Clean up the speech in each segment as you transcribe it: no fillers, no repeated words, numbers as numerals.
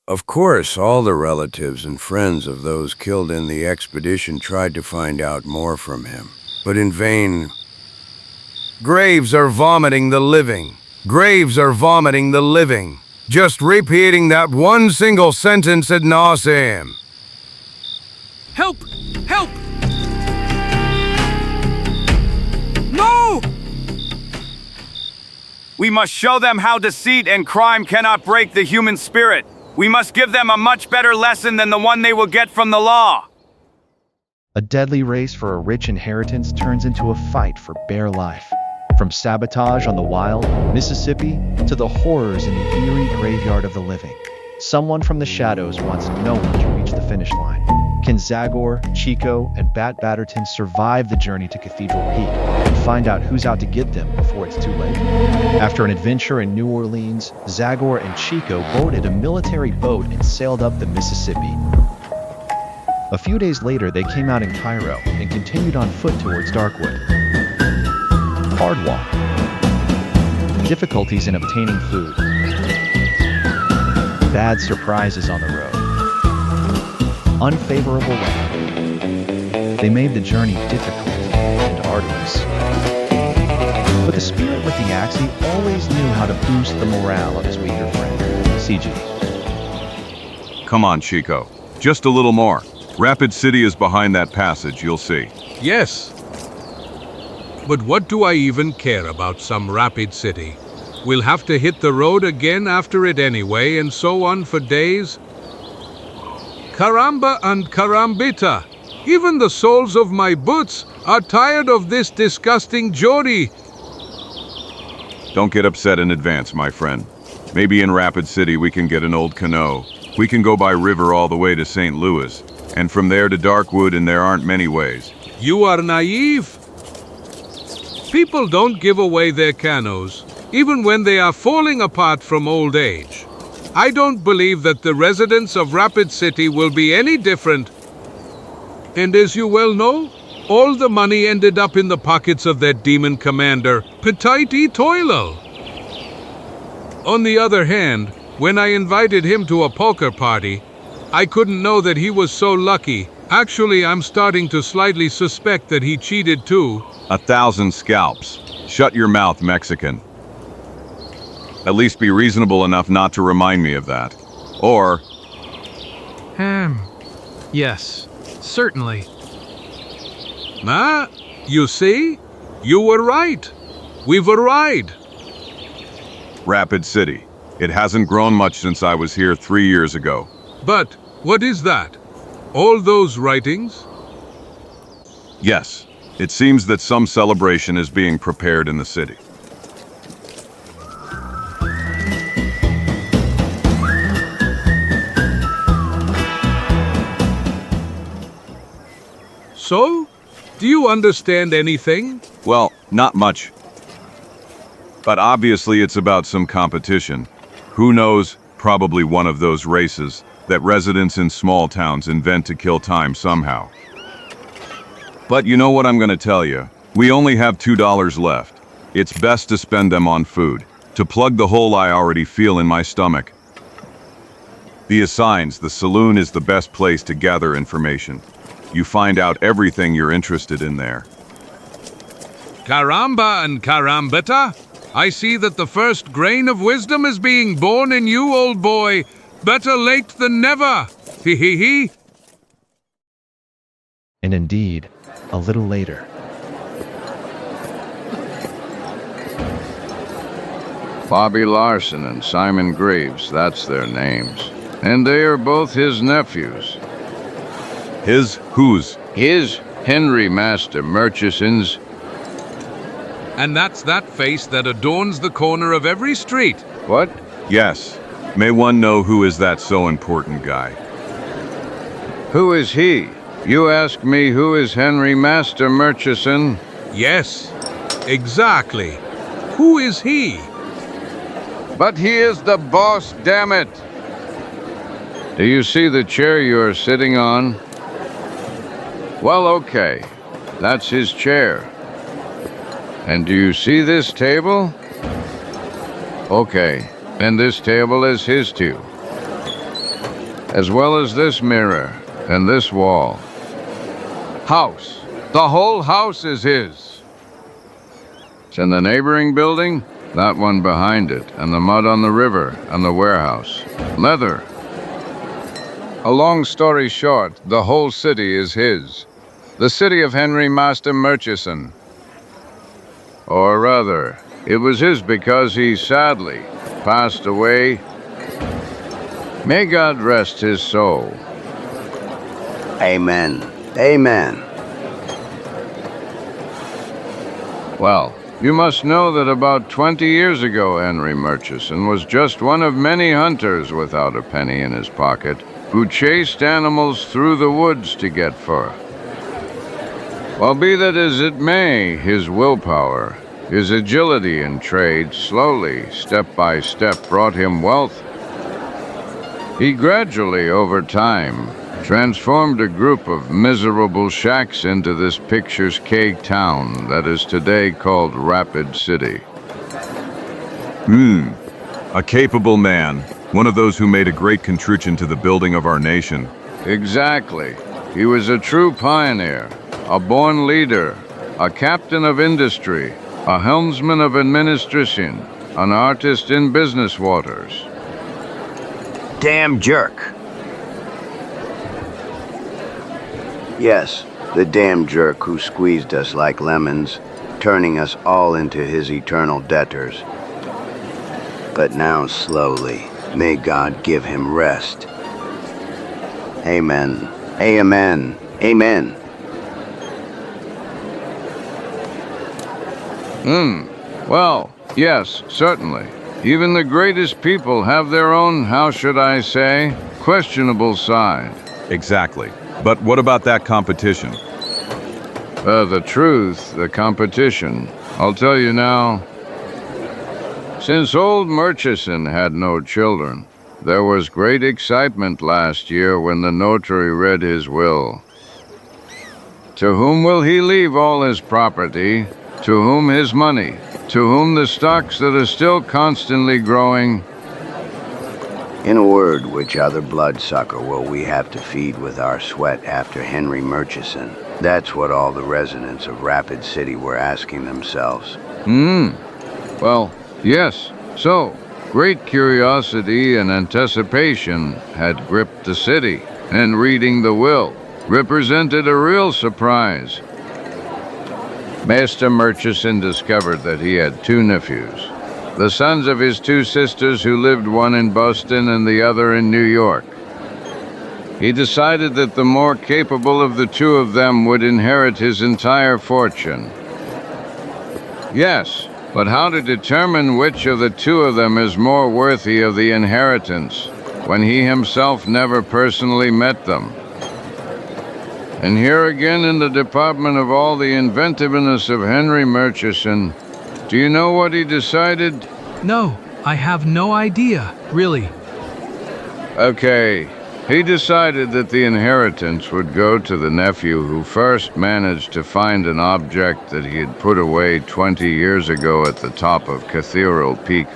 Of course, all the relatives and friends of those killed in the expedition tried to find out more from him, but in vain. Graves are vomiting the living. Graves are vomiting the living. Just repeating that one single sentence ad nauseam. Help! Help! No! We must show them how deceit and crime cannot break the human spirit. We must give them a much better lesson than the one they will get from the law. A deadly race for a rich inheritance turns into a fight for bare life. From sabotage on the wild Mississippi to the horrors in the eerie graveyard of the living. Someone from the shadows wants no one to reach the finish line. Can Zagor, Čiko, and Bat Batterton survive the journey to Cathedral Peak and find out who's out to get them before it's too late? After an adventure in New Orleans, Zagor and Čiko boarded a military boat and sailed up the Mississippi. A few days later, they came out in Cairo and continued on foot towards Darkwood. Hard walk. Difficulties in obtaining food. Bad surprises on the road. Unfavorable weather. They made the journey difficult and arduous. But the spirit with the axe always knew how to boost the morale of his weaker friend, CG. Come on, Čiko. Just a little more. Rapid City is behind that passage, you'll see. Yes. But what do I even care about some Rapid City? We'll have to hit the road again after it anyway, and so on for days. Caramba and carambita! Even the soles of my boots are tired of this disgusting journey. Don't get upset in advance, my friend. Maybe in Rapid City we can get an old canoe. We can go by river all the way to St. Louis, and from there to Darkwood, and there aren't many ways. You are naive. People don't give away their canoes, even when they are falling apart from old age. I don't believe that the residents of Rapid City will be any different. And as you well know, all the money ended up in the pockets of their demon commander, Petit Toilo. On the other hand, when I invited him to a poker party, I couldn't know that he was so lucky. Actually, I'm starting to slightly suspect that he cheated too. 1,000 scalps. Shut your mouth, Mexican. At least be reasonable enough not to remind me of that. Or... Yes, certainly. You see? You were right. We've arrived. Rapid City. It hasn't grown much since I was here 3 years ago. But what is that? All those writings? Yes, it seems that some celebration is being prepared in the city. So? Do you understand anything? Well, not much. But obviously it's about some competition. Who knows, probably one of those races that residents in small towns invent to kill time somehow. But you know what I'm gonna tell you? We only have $2 left. It's best to spend them on food, to plug the hole I already feel in my stomach. Besides, the saloon is the best place to gather information. You find out everything you're interested in there. Caramba and carambita? I see that the first grain of wisdom is being born in you, old boy. Better late than never. Hee hee hee. And indeed, a little later. Bobby Larson and Simon Graves, that's their names. And they are both his nephews. His whose? His Henry Master Murchison's. And that's that face that adorns the corner of every street. What? Yes. May one know who is that so important guy? Who is he? You ask me who is Henry Master Murchison? Yes, exactly. Who is he? But he is the boss, damn it! Do you see the chair you are sitting on? Well, okay. That's his chair. And do you see this table? Okay, then this table is his too. as well as this mirror and this wall. House. The whole house is his. It's in the neighboring building, that one behind it, and the mud on the river, and the warehouse. Leather. A long story short, the whole city is his. The city of Henry Master Murchison. Or rather, it was his because he sadly passed away. May God rest his soul. Amen. Amen. Well, you must know that about 20 years ago, Henry Murchison was just one of many hunters without a penny in his pocket who chased animals through the woods to get fur. Well, be that as it may, his willpower, his agility in trade slowly, step by step, brought him wealth. He gradually, over time, transformed a group of miserable shacks into this picturesque town that is today called Rapid City. A capable man, one of those who made a great contribution to the building of our nation. Exactly. He was a true pioneer, a born leader, a captain of industry, a helmsman of administration, an artist in business waters. Damn jerk. Yes, the damn jerk who squeezed us like lemons, turning us all into his eternal debtors. But now slowly, may God give him rest. Amen. Amen. Amen. Well, yes, certainly. Even the greatest people have their own, how should I say, questionable side. Exactly. But what about that competition? The truth, the competition. I'll tell you now. Since old Murchison had no children, there was great excitement last year when the notary read his will. To whom will he leave all his property? To whom his money? To whom the stocks that are still constantly growing? In a word, which other bloodsucker will we have to feed with our sweat after Henry Murchison? That's what all the residents of Rapid City were asking themselves. Well, yes. So, great curiosity and anticipation had gripped the city, and reading the will represented a real surprise. Master Murchison discovered that he had two nephews, the sons of his two sisters who lived one in Boston and the other in New York. He decided that the more capable of the two of them would inherit his entire fortune. Yes, but how to determine which of the two of them is more worthy of the inheritance when he himself never personally met them? And here again in the department of all the inventiveness of Henry Murchison, do you know what he decided? No, I have no idea, really. Okay, he decided that the inheritance would go to the nephew who first managed to find an object that he had put away 20 years ago at the top of Cathedral Peak.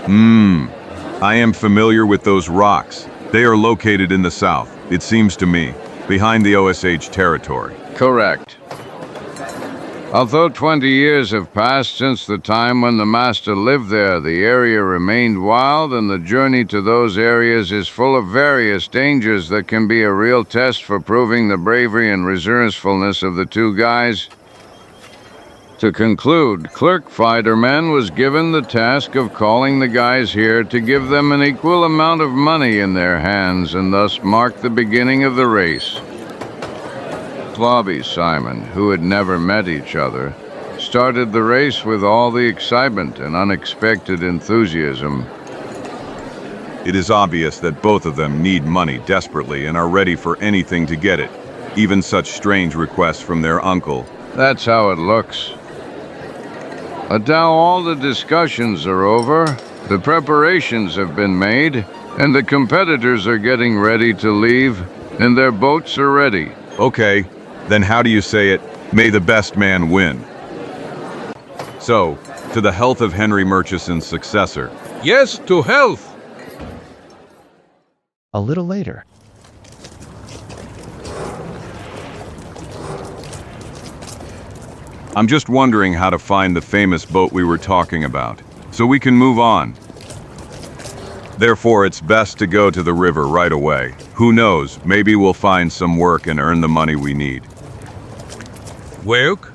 I am familiar with those rocks. They are located in the south, it seems to me, behind the Osage territory. Correct. Although 20 years have passed since the time when the master lived there, the area remained wild, and the journey to those areas is full of various dangers that can be a real test for proving the bravery and resourcefulness of the two guys. To conclude, Clerk Fiderman was given the task of calling the guys here to give them an equal amount of money in their hands and thus mark the beginning of the race. Clobby Simon, who had never met each other, started the race with all the excitement and unexpected enthusiasm. It is obvious that both of them need money desperately and are ready for anything to get it, even such strange requests from their uncle. That's how it looks. But now all the discussions are over, the preparations have been made, and the competitors are getting ready to leave, and their boats are ready. Okay, then how do you say it? May the best man win. So, to the health of Henry Murchison's successor. Yes, to health. A little later, I'm just wondering how to find the famous boat we were talking about, so we can move on. Therefore, it's best to go to the river right away. Who knows, maybe we'll find some work and earn the money we need. Work?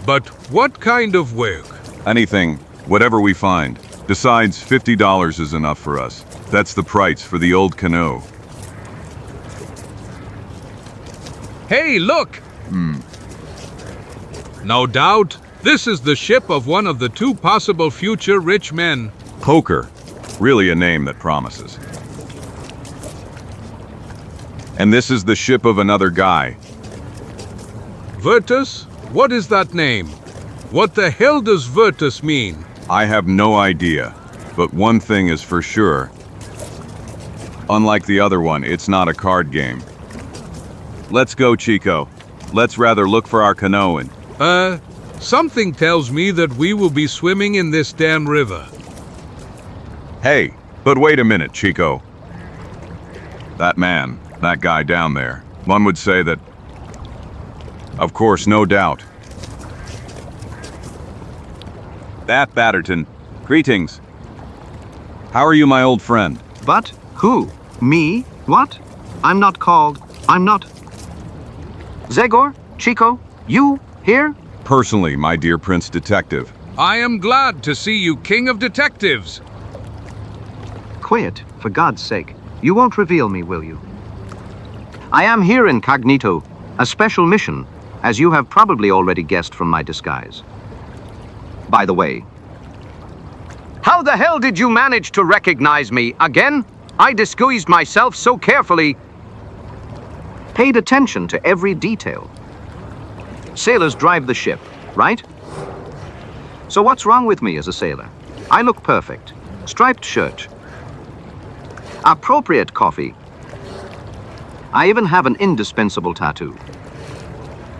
But what kind of work? Anything, whatever we find. Besides, $50 is enough for us. That's the price for the old canoe. Hey, look! No doubt, this is the ship of one of the two possible future rich men. Poker. Really a name that promises. And this is the ship of another guy. Virtus? What is that name? What the hell does Virtus mean? I have no idea, but one thing is for sure. Unlike the other one, it's not a card game. Let's go, Chico. Let's rather look for our canoe and... Something tells me that we will be swimming in this damn river. Hey, but wait a minute, Chico. That man, that guy down there, one would say that... Of course, no doubt. Bat Batterton, greetings. How are you, my old friend? But who? Me? What? I'm not called. I'm not. Zagor? Chico? You? Here? Personally, my dear Prince Detective. I am glad to see you, King of Detectives. Quiet, for God's sake. You won't reveal me, will you? I am here incognito, a special mission, as you have probably already guessed from my disguise. By the way, how the hell did you manage to recognize me again? I disguised myself so carefully, paid attention to every detail. Sailors drive the ship, right? So what's wrong with me as a sailor? I look perfect. Striped shirt. Appropriate coffee. I even have an indispensable tattoo.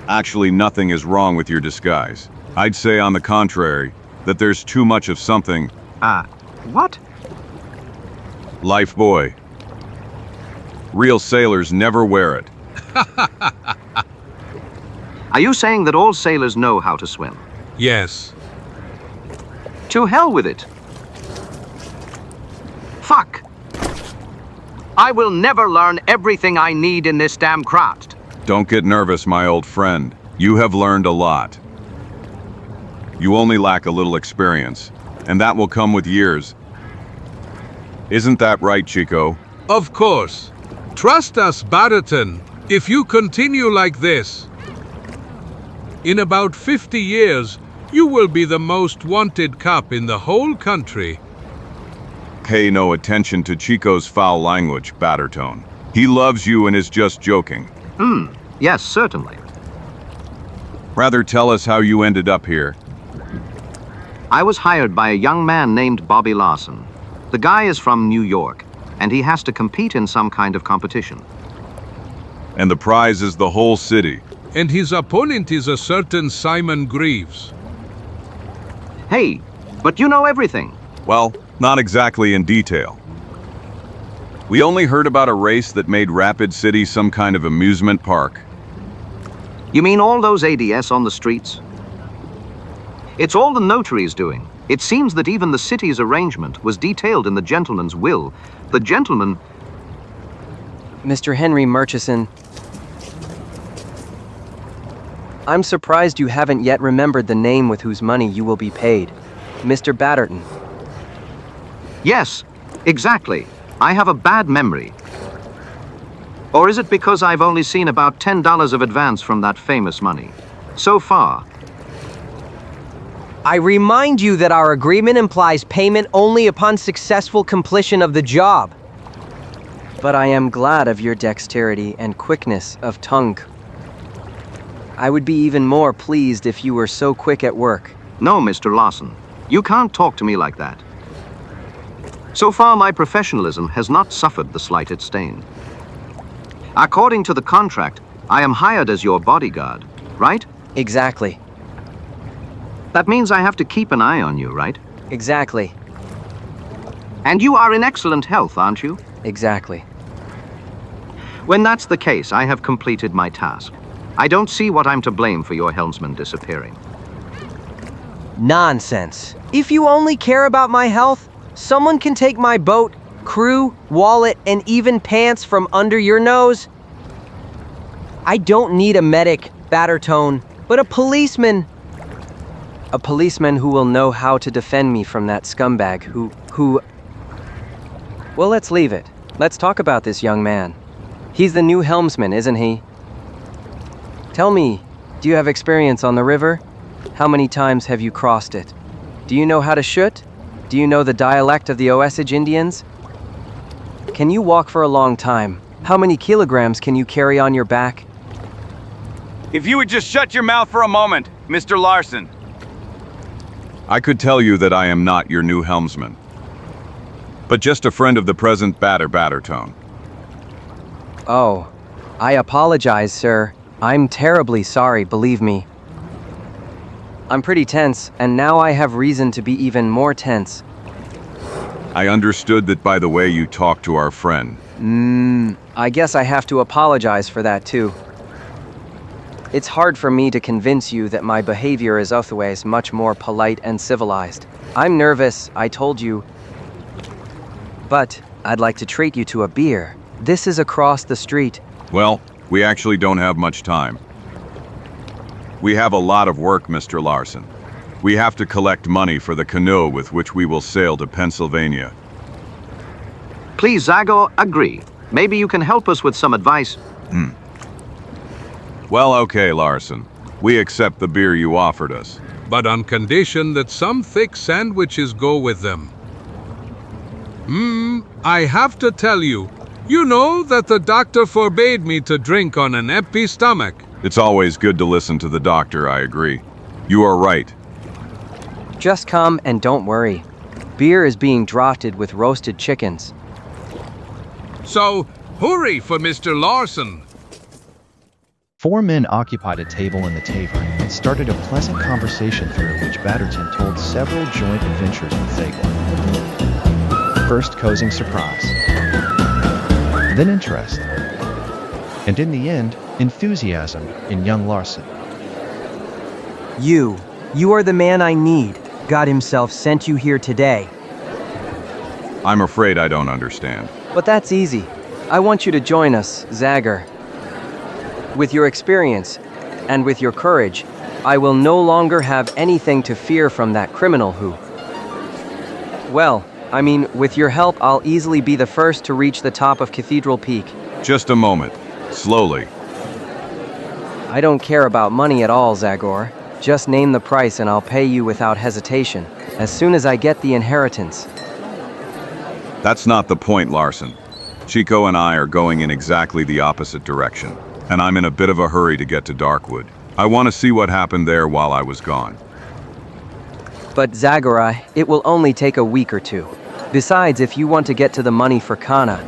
Actually, nothing is wrong with your disguise. I'd say, on the contrary, that there's too much of something. What? Life buoy. Real sailors never wear it. Are you saying that all sailors know how to swim? Yes. To hell with it. Fuck. I will never learn everything I need in this damn craft. Don't get nervous, my old friend. You have learned a lot. You only lack a little experience, and that will come with years. Isn't that right, Chico? Of course. Trust us, Batterton. If you continue like this, in about 50 years, you will be the most wanted cop in the whole country. Pay no attention to Chico's foul language, Batterton. He loves you and is just joking. Yes, certainly. Rather tell us how you ended up here. I was hired by a young man named Bobby Larson. The guy is from New York, and he has to compete in some kind of competition. And the prize is the whole city. And his opponent is a certain Simon Greaves. Hey, but you know everything. Well, not exactly in detail. We only heard about a race that made Rapid City some kind of amusement park. You mean all those ADS on the streets? It's all the notary's doing. It seems that even the city's arrangement was detailed in the gentleman's will. The gentleman... Mr. Henry Murchison, I'm surprised you haven't yet remembered the name with whose money you will be paid. Mr. Batterton. Yes, exactly. I have a bad memory. Or is it because I've only seen about $10 of advance from that famous money? So far. I remind you that our agreement implies payment only upon successful completion of the job. But I am glad of your dexterity and quickness of tongue. I would be even more pleased if you were so quick at work. No, Mr. Larson. You can't talk to me like that. So far, my professionalism has not suffered the slightest stain. According to the contract, I am hired as your bodyguard, right? Exactly. That means I have to keep an eye on you, right? Exactly. And you are in excellent health, aren't you? Exactly. When that's the case, I have completed my task. I don't see what I'm to blame for your helmsman disappearing. Nonsense. If you only care about my health, someone can take my boat, crew, wallet, and even pants from under your nose. I don't need a medic, Batterton, but a policeman. A policeman who will know how to defend me from that scumbag who... Well, let's leave it. Let's talk about this young man. He's the new helmsman, isn't he? Tell me, do you have experience on the river? How many times have you crossed it? Do you know how to shoot? Do you know the dialect of the Osage Indians? Can you walk for a long time? How many kilograms can you carry on your back? If you would just shut your mouth for a moment, Mr. Larson. I could tell you that I am not your new helmsman, but just a friend of the present Batterton. Oh, I apologize, sir. I'm terribly sorry, believe me. I'm pretty tense, and now I have reason to be even more tense. I understood that by the way you talked to our friend. I guess I have to apologize for that too. It's hard for me to convince you that my behavior is otherwise much more polite and civilized. I'm nervous, I told you. But I'd like to treat you to a beer. This is across the street. Well, we actually don't have much time. We have a lot of work, Mr. Larson. We have to collect money for the canoe with which we will sail to Pennsylvania. Please, Zagor, agree. Maybe you can help us with some advice. Well, okay, Larson. We accept the beer you offered us. But on condition that some thick sandwiches go with them. I have to tell you, you know that the doctor forbade me to drink on an empty stomach. It's always good to listen to the doctor, I agree. You are right. Just come and don't worry. Beer is being drafted with roasted chickens. So, hurry for Mr. Larson. 4 men occupied a table in the tavern and started a pleasant conversation through which Batterton told several joint adventures with Zagor. First causing surprise, then interest, and in the end, enthusiasm in young Larson. You are the man I need. God himself sent you here today. I'm afraid I don't understand. But that's easy. I want you to join us, Zagor. With your experience, and with your courage, I will no longer have anything to fear from that criminal who... Well, I mean, with your help, I'll easily be the first to reach the top of Cathedral Peak. Just a moment. Slowly. I don't care about money at all, Zagor. Just name the price and I'll pay you without hesitation, as soon as I get the inheritance. That's not the point, Larson. Chiko and I are going in exactly the opposite direction, and I'm in a bit of a hurry to get to Darkwood. I want to see what happened there while I was gone. But Zagor, it will only take a week or two. Besides, if you want to get to the money for Kana,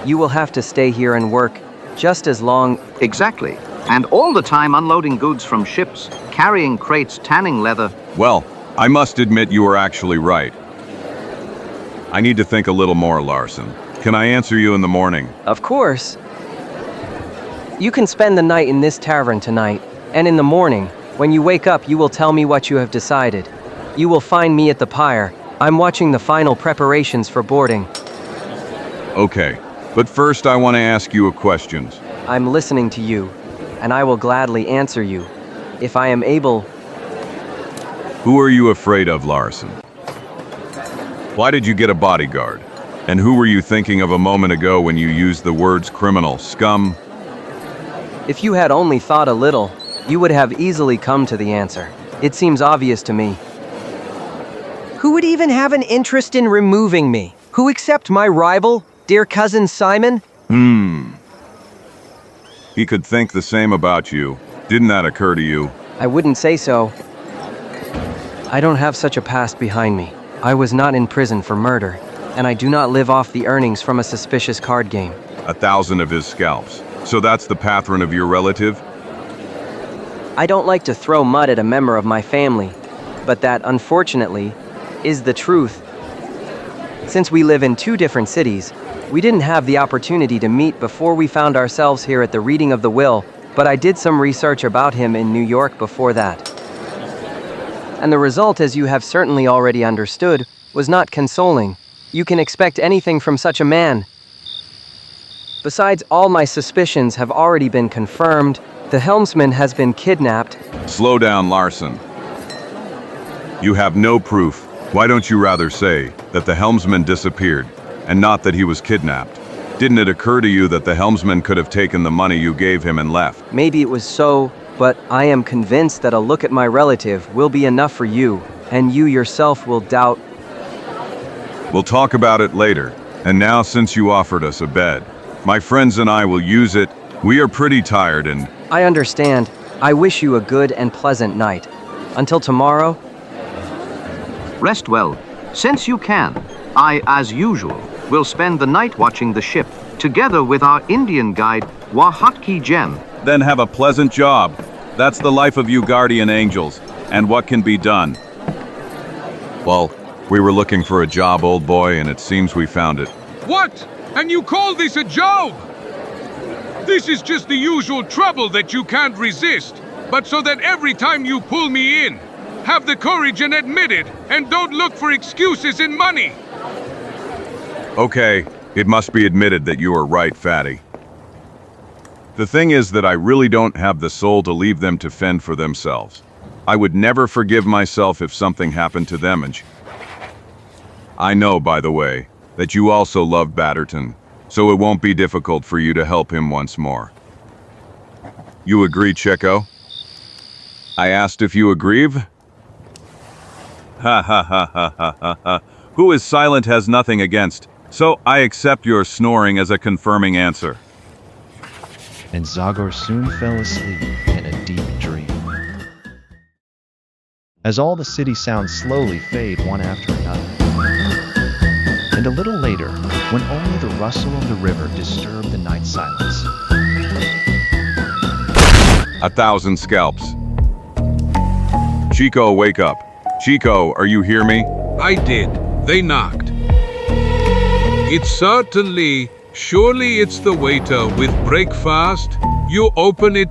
you will have to stay here and work just as long... Exactly. And all the time unloading goods from ships, carrying crates, tanning leather. Well, I must admit you are actually right. I need to think a little more, Larson. Can I answer you in the morning? Of course. You can spend the night in this tavern tonight, and in the morning, when you wake up, you will tell me what you have decided. You will find me at the pier. I'm watching the final preparations for boarding. Okay, but first I want to ask you a question. I'm listening to you, and I will gladly answer you, if I am able. Who are you afraid of, Larson? Why did you get a bodyguard? And who were you thinking of a moment ago when you used the words criminal, scum? If you had only thought a little, you would have easily come to the answer. It seems obvious to me. Who would even have an interest in removing me? Who except my rival, dear cousin Simon? He could think the same about you. Didn't that occur to you? I wouldn't say so. I don't have such a past behind me. I was not in prison for murder, and I do not live off the earnings from a suspicious card game. 1,000 of his scalps. So that's the patron of your relative? I don't like to throw mud at a member of my family, but that, unfortunately, is the truth. Since we live in 2 different cities, We didn't have the opportunity to meet before we found ourselves here at the reading of the will, but I did some research about him in New York before that. And the result, as you have certainly already understood, was not consoling. You can expect anything from such a man. Besides, all my suspicions have already been confirmed. The helmsman has been kidnapped. Slow down, Larson. You have no proof. Why don't you rather say that the helmsman disappeared, and not that he was kidnapped? Didn't it occur to you that the helmsman could have taken the money you gave him and left? Maybe it was so, but I am convinced that a look at my relative will be enough for you, and you yourself will doubt. We'll talk about it later. And now, since you offered us a bed, my friends and I will use it. We are pretty tired and... I understand. I wish you a good and pleasant night. Until tomorrow. Rest well. Since you can, I, as usual, will spend the night watching the ship, together with our Indian guide, Wahatki Jem. Then have a pleasant job. That's the life of you guardian angels. And what can be done? Well, we were looking for a job, old boy, and it seems we found it. What? And you call this a job? This is just the usual trouble that you can't resist. But so that every time you pull me in, have the courage and admit it, and don't look for excuses in money. Okay, it must be admitted that you are right, Fatty. The thing is that I really don't have the soul to leave them to fend for themselves. I would never forgive myself if something happened to them and I know, by the way, that you also love Batterton, so it won't be difficult for you to help him once more. You agree, Chiko? I asked if you agreed? Ha ha ha ha ha ha ha. Who is silent has nothing against, so I accept your snoring as a confirming answer. And Zagor soon fell asleep in a deep dream. As all the city sounds slowly fade one after another. And a little later, when only the rustle of the river disturbed the night silence. 1,000 scalps. Chiko, wake up. Chiko, are you hear me? I did. They knocked. It's surely it's the waiter with breakfast. You open it.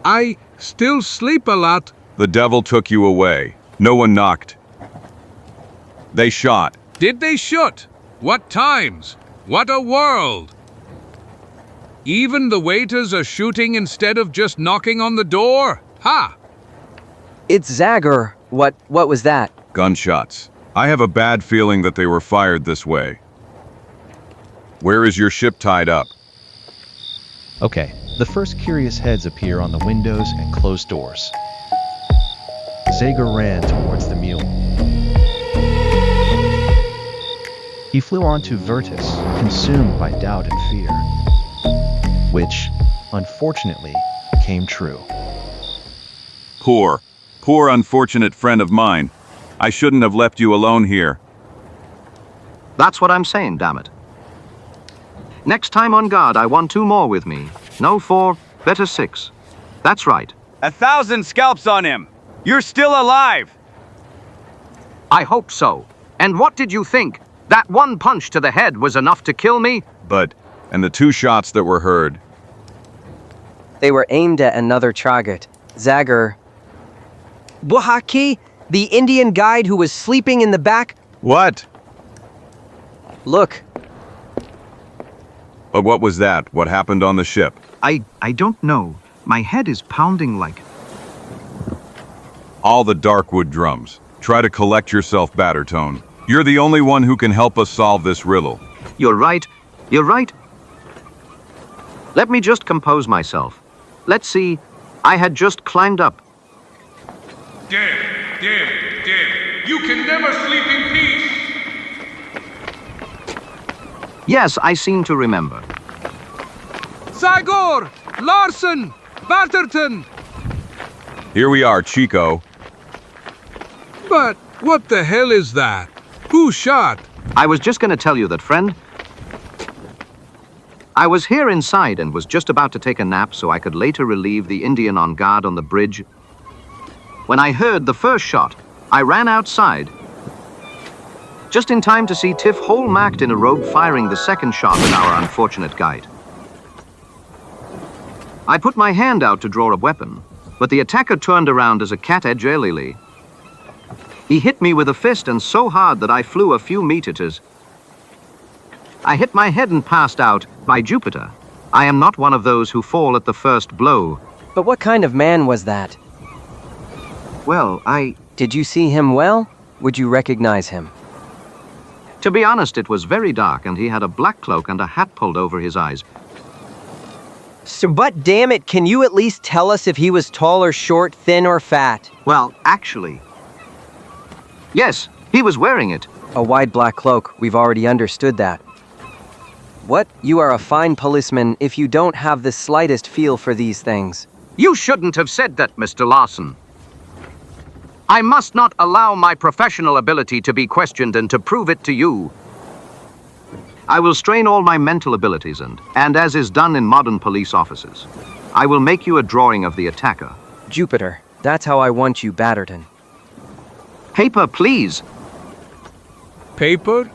I still sleep a lot. The devil took you away. No one knocked. They shot. Did they shoot? What times? What a world! Even the waiters are shooting instead of just knocking on the door? Ha! It's Zagor. What was that? Gunshots. I have a bad feeling that they were fired this way. Where is your ship tied up? Okay, the first curious heads appear on the windows and closed doors. Zagor ran towards the mule. He flew onto Virtus, consumed by doubt and fear, which, unfortunately, came true. Poor unfortunate friend of mine. I shouldn't have left you alone here. That's what I'm saying, damn it. Next time on guard, I want 2 more with me. No 4, better 6. That's right. 1,000 scalps on him. You're still alive. I hope so. And what did you think? That one punch to the head was enough to kill me? And the 2 shots that were heard. They were aimed at another target. Zagor. Buhaki, the Indian guide who was sleeping in the back. What? Look. But what was that? What happened on the ship? I don't know. My head is pounding like... All the Darkwood drums. Try to collect yourself, Batterton. You're the only one who can help us solve this riddle. You're right. You're right. Let me just compose myself. Let's see. I had just climbed up. Damn. You can never sleep in peace. Yes, I seem to remember. Zagor! Larson! Batterton! Here we are, Chiko. But what the hell is that? Who shot? I was just going to tell you that, friend. I was here inside and was just about to take a nap so I could later relieve the Indian on guard on the bridge. When I heard the first shot, I ran outside just in time to see Tiff whole-macked in a robe firing the second shot at our unfortunate guide. I put my hand out to draw a weapon, but the attacker turned around as a cat agilely. He hit me with a fist and so hard that I flew a few meters. I hit my head and passed out. By Jupiter, I am not one of those who fall at the first blow. But what kind of man was that? Well, Did you see him well? Would you recognize him? To be honest, it was very dark and he had a black cloak and a hat pulled over his eyes. So, but damn it, can you at least tell us if he was tall or short, thin or fat? Well, actually, yes, he was wearing it. A wide black cloak, we've already understood that. What? You are a fine policeman if you don't have the slightest feel for these things. You shouldn't have said that, Mr. Larson. I must not allow my professional ability to be questioned and to prove it to you. I will strain all my mental abilities and as is done in modern police offices, I will make you a drawing of the attacker. Jupiter, that's how I want you, Batterton. Paper, please. Paper?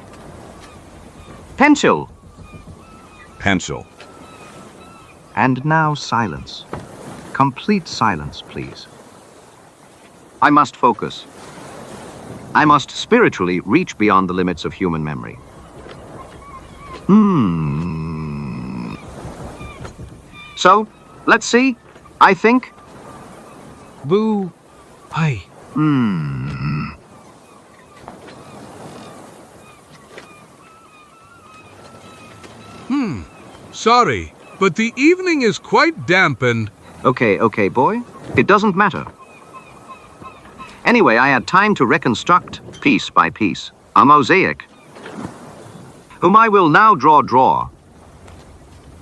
Pencil. Pencil. And now silence. Complete silence, please. I must focus. I must spiritually reach beyond the limits of human memory. So, let's see. I think. Boo. Hi. Sorry, but the evening is quite dampened. Okay, boy. It doesn't matter. Anyway, I had time to reconstruct, piece by piece, a mosaic, whom I will now draw,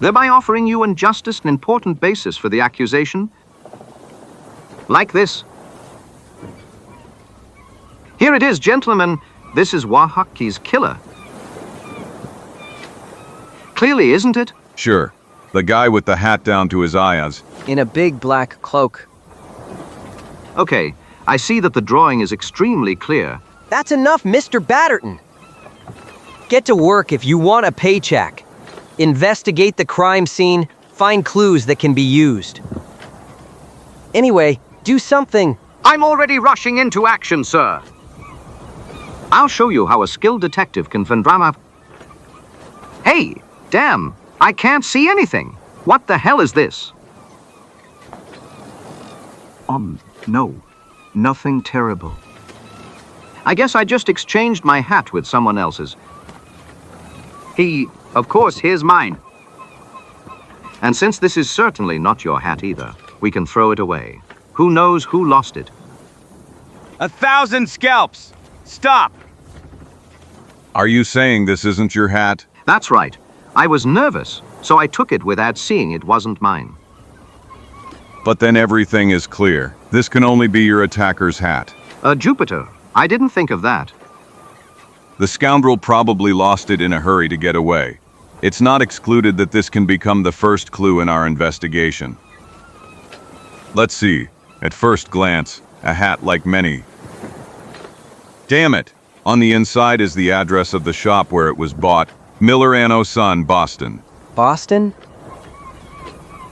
thereby offering you in justice an important basis for the accusation. Like this. Here it is, gentlemen. This is Wahaki's killer. Clearly, isn't it? Sure. The guy with the hat down to his eyes. In a big black cloak. Okay, I see that the drawing is extremely clear. That's enough, Mr. Batterton. Get to work if you want a paycheck. Investigate the crime scene, find clues that can be used. Anyway, do something. I'm already rushing into action, sir. I'll show you how a skilled detective can find drama. Hey, damn, I can't see anything. What the hell is this? No, nothing terrible. I guess I just exchanged my hat with someone else's. Of course, here's mine. And since this is certainly not your hat either, we can throw it away. Who knows who lost it? 1,000 scalps! Stop! Are you saying this isn't your hat? That's right. I was nervous, so I took it without seeing it wasn't mine. But then everything is clear. This can only be your attacker's hat. Jupiter. I didn't think of that. The scoundrel probably lost it in a hurry to get away. It's not excluded that this can become the first clue in our investigation. Let's see. At first glance, a hat like many. Damn it! On the inside is the address of the shop where it was bought. Miller & Son, Boston. Boston?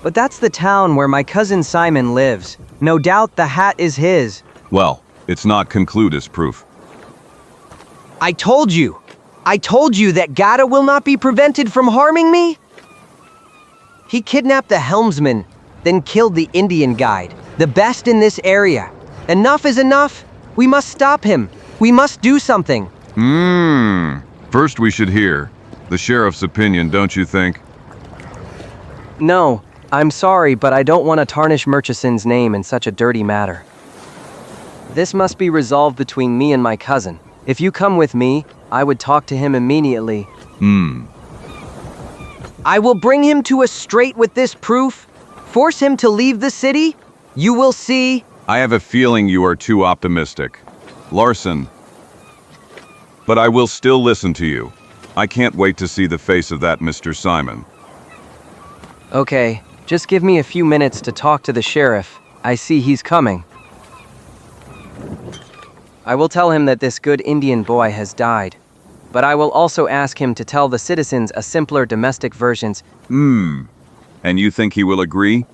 But that's the town where my cousin Simon lives. No doubt the hat is his. Well, it's not conclude as proof. I told you that Gata will not be prevented from harming me. He kidnapped the helmsman, then killed the Indian guide, the best in this area. Enough is enough. We must stop him. We must do something. First we should hear the sheriff's opinion, don't you think? No, I'm sorry, but I don't want to tarnish Murchison's name in such a dirty matter. This must be resolved between me and my cousin. If you come with me, I would talk to him immediately. I will bring him to a straight with this proof. Force him to leave the city. You will see. I have a feeling you are too optimistic. Larson. But I will still listen to you. I can't wait to see the face of that Mr. Simon. Okay, just give me a few minutes to talk to the sheriff. I see he's coming. I will tell him that this good Indian boy has died. but I will also ask him to tell the citizens a simpler domestic versions. And you think he will agree?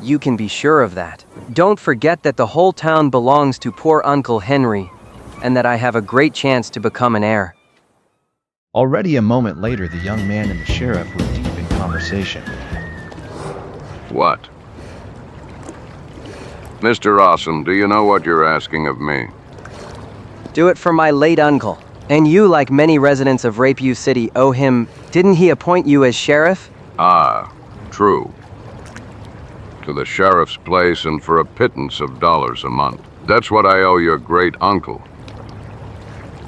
You can be sure of that. Don't forget that the whole town belongs to poor Uncle Henry, and that I have a great chance to become an heir. Already a moment later, the young man and the sheriff were deep in conversation. What? Mr. Awesome, do you know what you're asking of me? Do it for my late uncle. And you, like many residents of Rapiu City, owe him. Didn't he appoint you as sheriff? Ah, true. To the sheriff's place and for a pittance of dollars a month. That's what I owe your great uncle.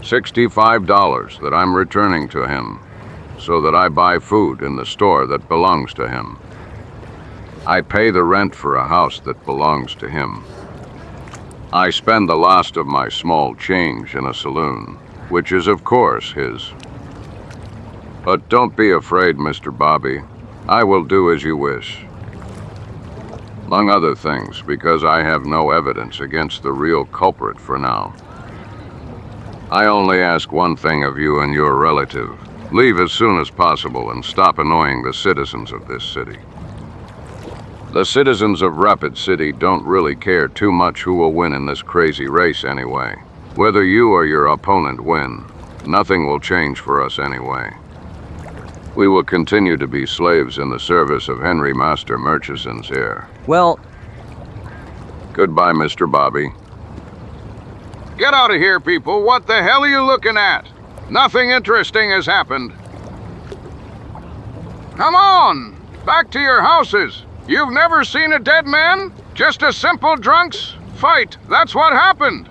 $65 that I'm returning to him, so that I buy food in the store that belongs to him. I pay the rent for a house that belongs to him. I spend the last of my small change in a saloon, which is of course his. But don't be afraid, Mr. Bobby. I will do as you wish. Among other things, because I have no evidence against the real culprit for now. I only ask one thing of you and your relative. Leave as soon as possible and stop annoying the citizens of this city. The citizens of Rapid City don't really care too much who will win in this crazy race anyway. Whether you or your opponent win, nothing will change for us anyway. We will continue to be slaves in the service of Henry Master Murchison's here. Well, Goodbye, Mr. Bobby. Get out of here, people. What the hell are you looking at? Nothing interesting has happened. Come on! Back to your houses. You've never seen a dead man? Just a simple drunk's fight. That's what happened.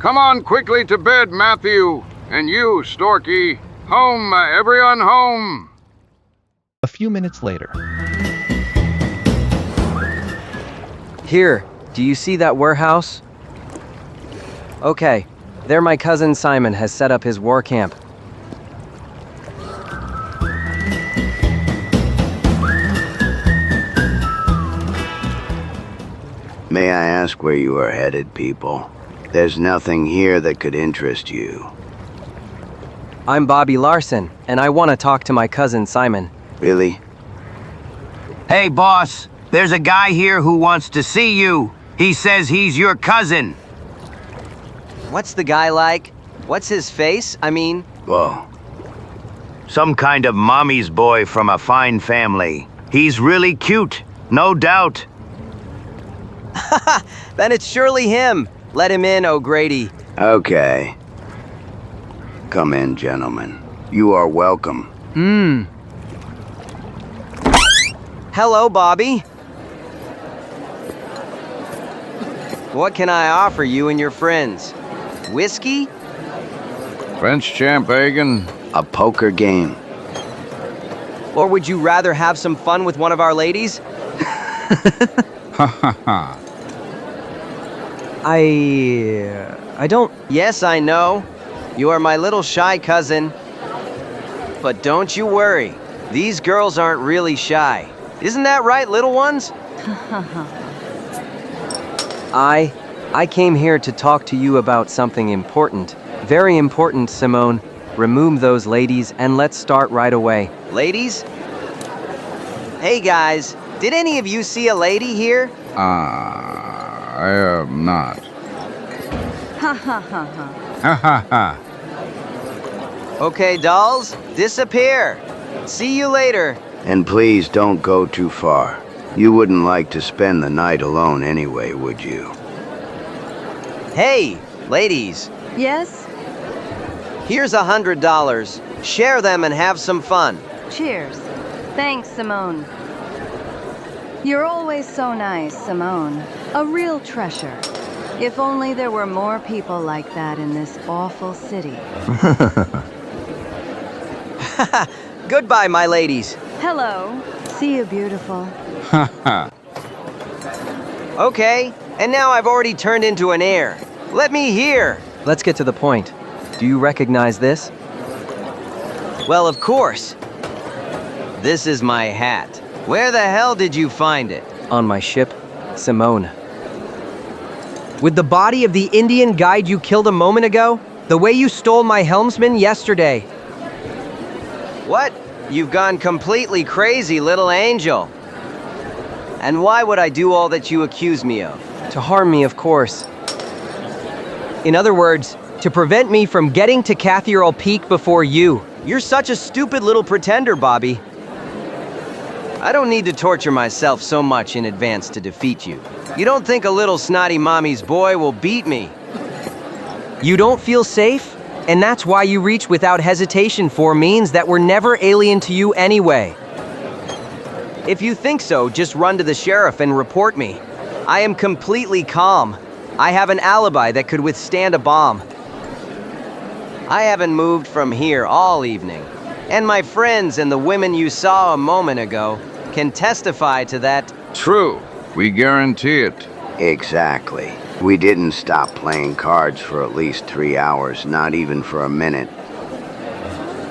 Come on quickly to bed, Matthew. And you, Storky. Home, everyone home. A few minutes later. here, do you see that warehouse? Okay, there my cousin Simon has set up his war camp. May I ask where you are headed, people? There's nothing here that could interest you. I'm Bobby Larson, and I want to talk to my cousin Simon. Really? Hey, boss. There's a guy here who wants to see you. He says he's your cousin. What's the guy like? What's his face? I mean... Whoa. Some kind of mommy's boy from a fine family. He's really cute, no doubt. Then it's surely him. Let him in, O'Grady. Okay. Come in, gentlemen. You are welcome. Hello, Bobby. What can I offer you and your friends? Whiskey? French champagne? A poker game. Or would you rather have some fun with one of our ladies? Ha ha ha. I don't... Yes, I know. You are my little shy cousin. But don't you worry. These girls aren't really shy. Isn't that right, little ones? I came here to talk to you about something important. Very important, Simone. Remove those ladies and let's start right away. Ladies? Hey guys, did any of you see a lady here? I am not. Ha ha ha ha. Ha ha ha. Okay, dolls, disappear. See you later. And please don't go too far. You wouldn't like to spend the night alone anyway, would you? Hey, ladies, Yes? here's $100. Share them and have some fun. Cheers. Thanks, Simone. You're always so nice, Simone. A real treasure. If only there were more people like that in this awful city. Goodbye, my ladies. Hello. See you, beautiful. Ha ha. Okay, and now I've already turned into an heir. Let me hear. Let's get to the point. Do you recognize this? Well, of course. This is my hat. Where the hell did you find it? On my ship, Simone. With the body of the Indian guide you killed a moment ago? The way you stole my helmsman yesterday. What? You've gone completely crazy, little angel. And why would I do all that you accuse me of? To harm me, of course. In other words, to prevent me from getting to Cathedral Peak before you. You're such a stupid little pretender, Bobby. I don't need to torture myself so much in advance to defeat you. You don't think a little snotty mommy's boy will beat me? You don't feel safe? And that's why you reach without hesitation for means that were never alien to you anyway. If you think so, just run to the sheriff and report me. I am completely calm. I have an alibi that could withstand a bomb. I haven't moved from here all evening. And my friends and the women you saw a moment ago can testify to that. True. We guarantee it. Exactly. We didn't stop playing cards for at least 3 hours, not even for a minute.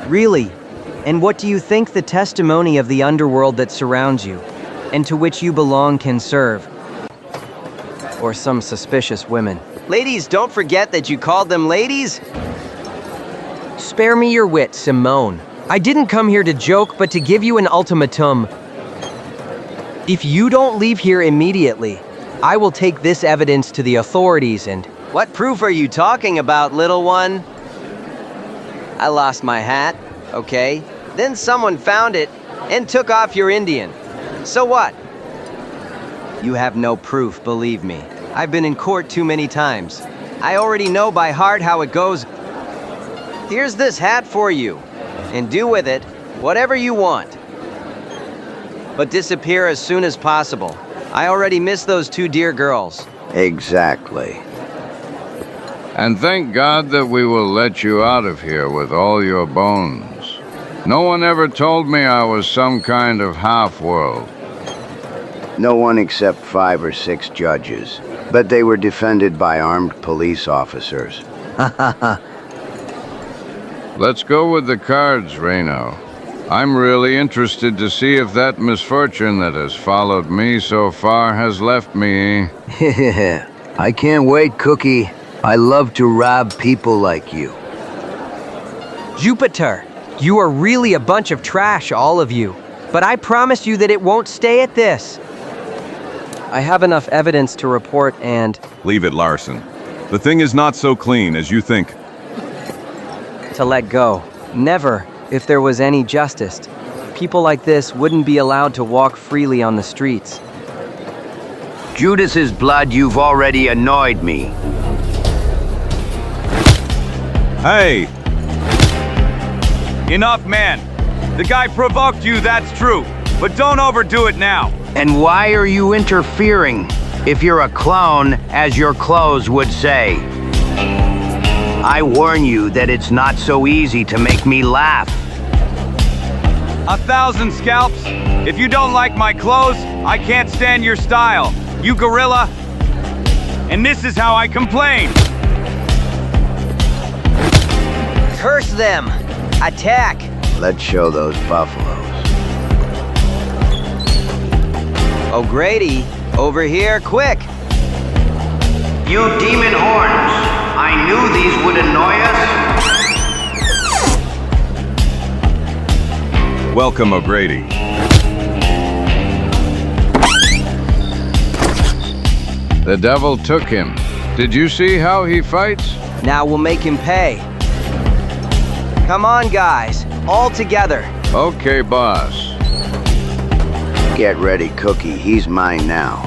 Really? And what do you think the testimony of the underworld that surrounds you, and to which you belong, can serve? Or some suspicious women? Ladies, don't forget that you called them ladies? Spare me your wit, Simone. I didn't come here to joke, but to give you an ultimatum. If you don't leave here immediately, I will take this evidence to the authorities and... What proof are you talking about, little one? I lost my hat, okay? Then someone found it and took off your Indian. So what? You have no proof, believe me. I've been in court too many times. I already know by heart how it goes. Here's this hat for you, and do with it whatever you want. But disappear as soon as possible. I already miss those two dear girls. Exactly. And thank God that we will let you out of here with all your bones. No one ever told me I was some kind of half-world. No one except 5 or 6 judges, but they were defended by armed police officers. Let's go with the cards, Reno. I'm really interested to see if that misfortune that has followed me so far has left me. I can't wait, Cookie. I love to rob people like you. Jupiter, you are really a bunch of trash, all of you. But I promise you that it won't stay at this. I have enough evidence to report and... Leave it, Larson. The thing is not so clean as you think. To let go. Never, if there was any justice. People like this wouldn't be allowed to walk freely on the streets. Judas's blood, you've already annoyed me. Hey! Enough, man. The guy provoked you, that's true. But don't overdo it now. And why are you interfering? If you're a clone, as your clothes would say. I warn you that it's not so easy to make me laugh. 1,000 scalps? If you don't like my clothes, I can't stand your style. You gorilla. And this is how I complain. Curse them! Attack! Let's show those buffaloes. O'Grady, over here, quick! You demon horns! I knew these would annoy us. Welcome, O'Grady. The devil took him. Did you see how he fights? Now we'll make him pay. Come on, guys. All together. Okay, boss. Get ready, Cookie. He's mine now.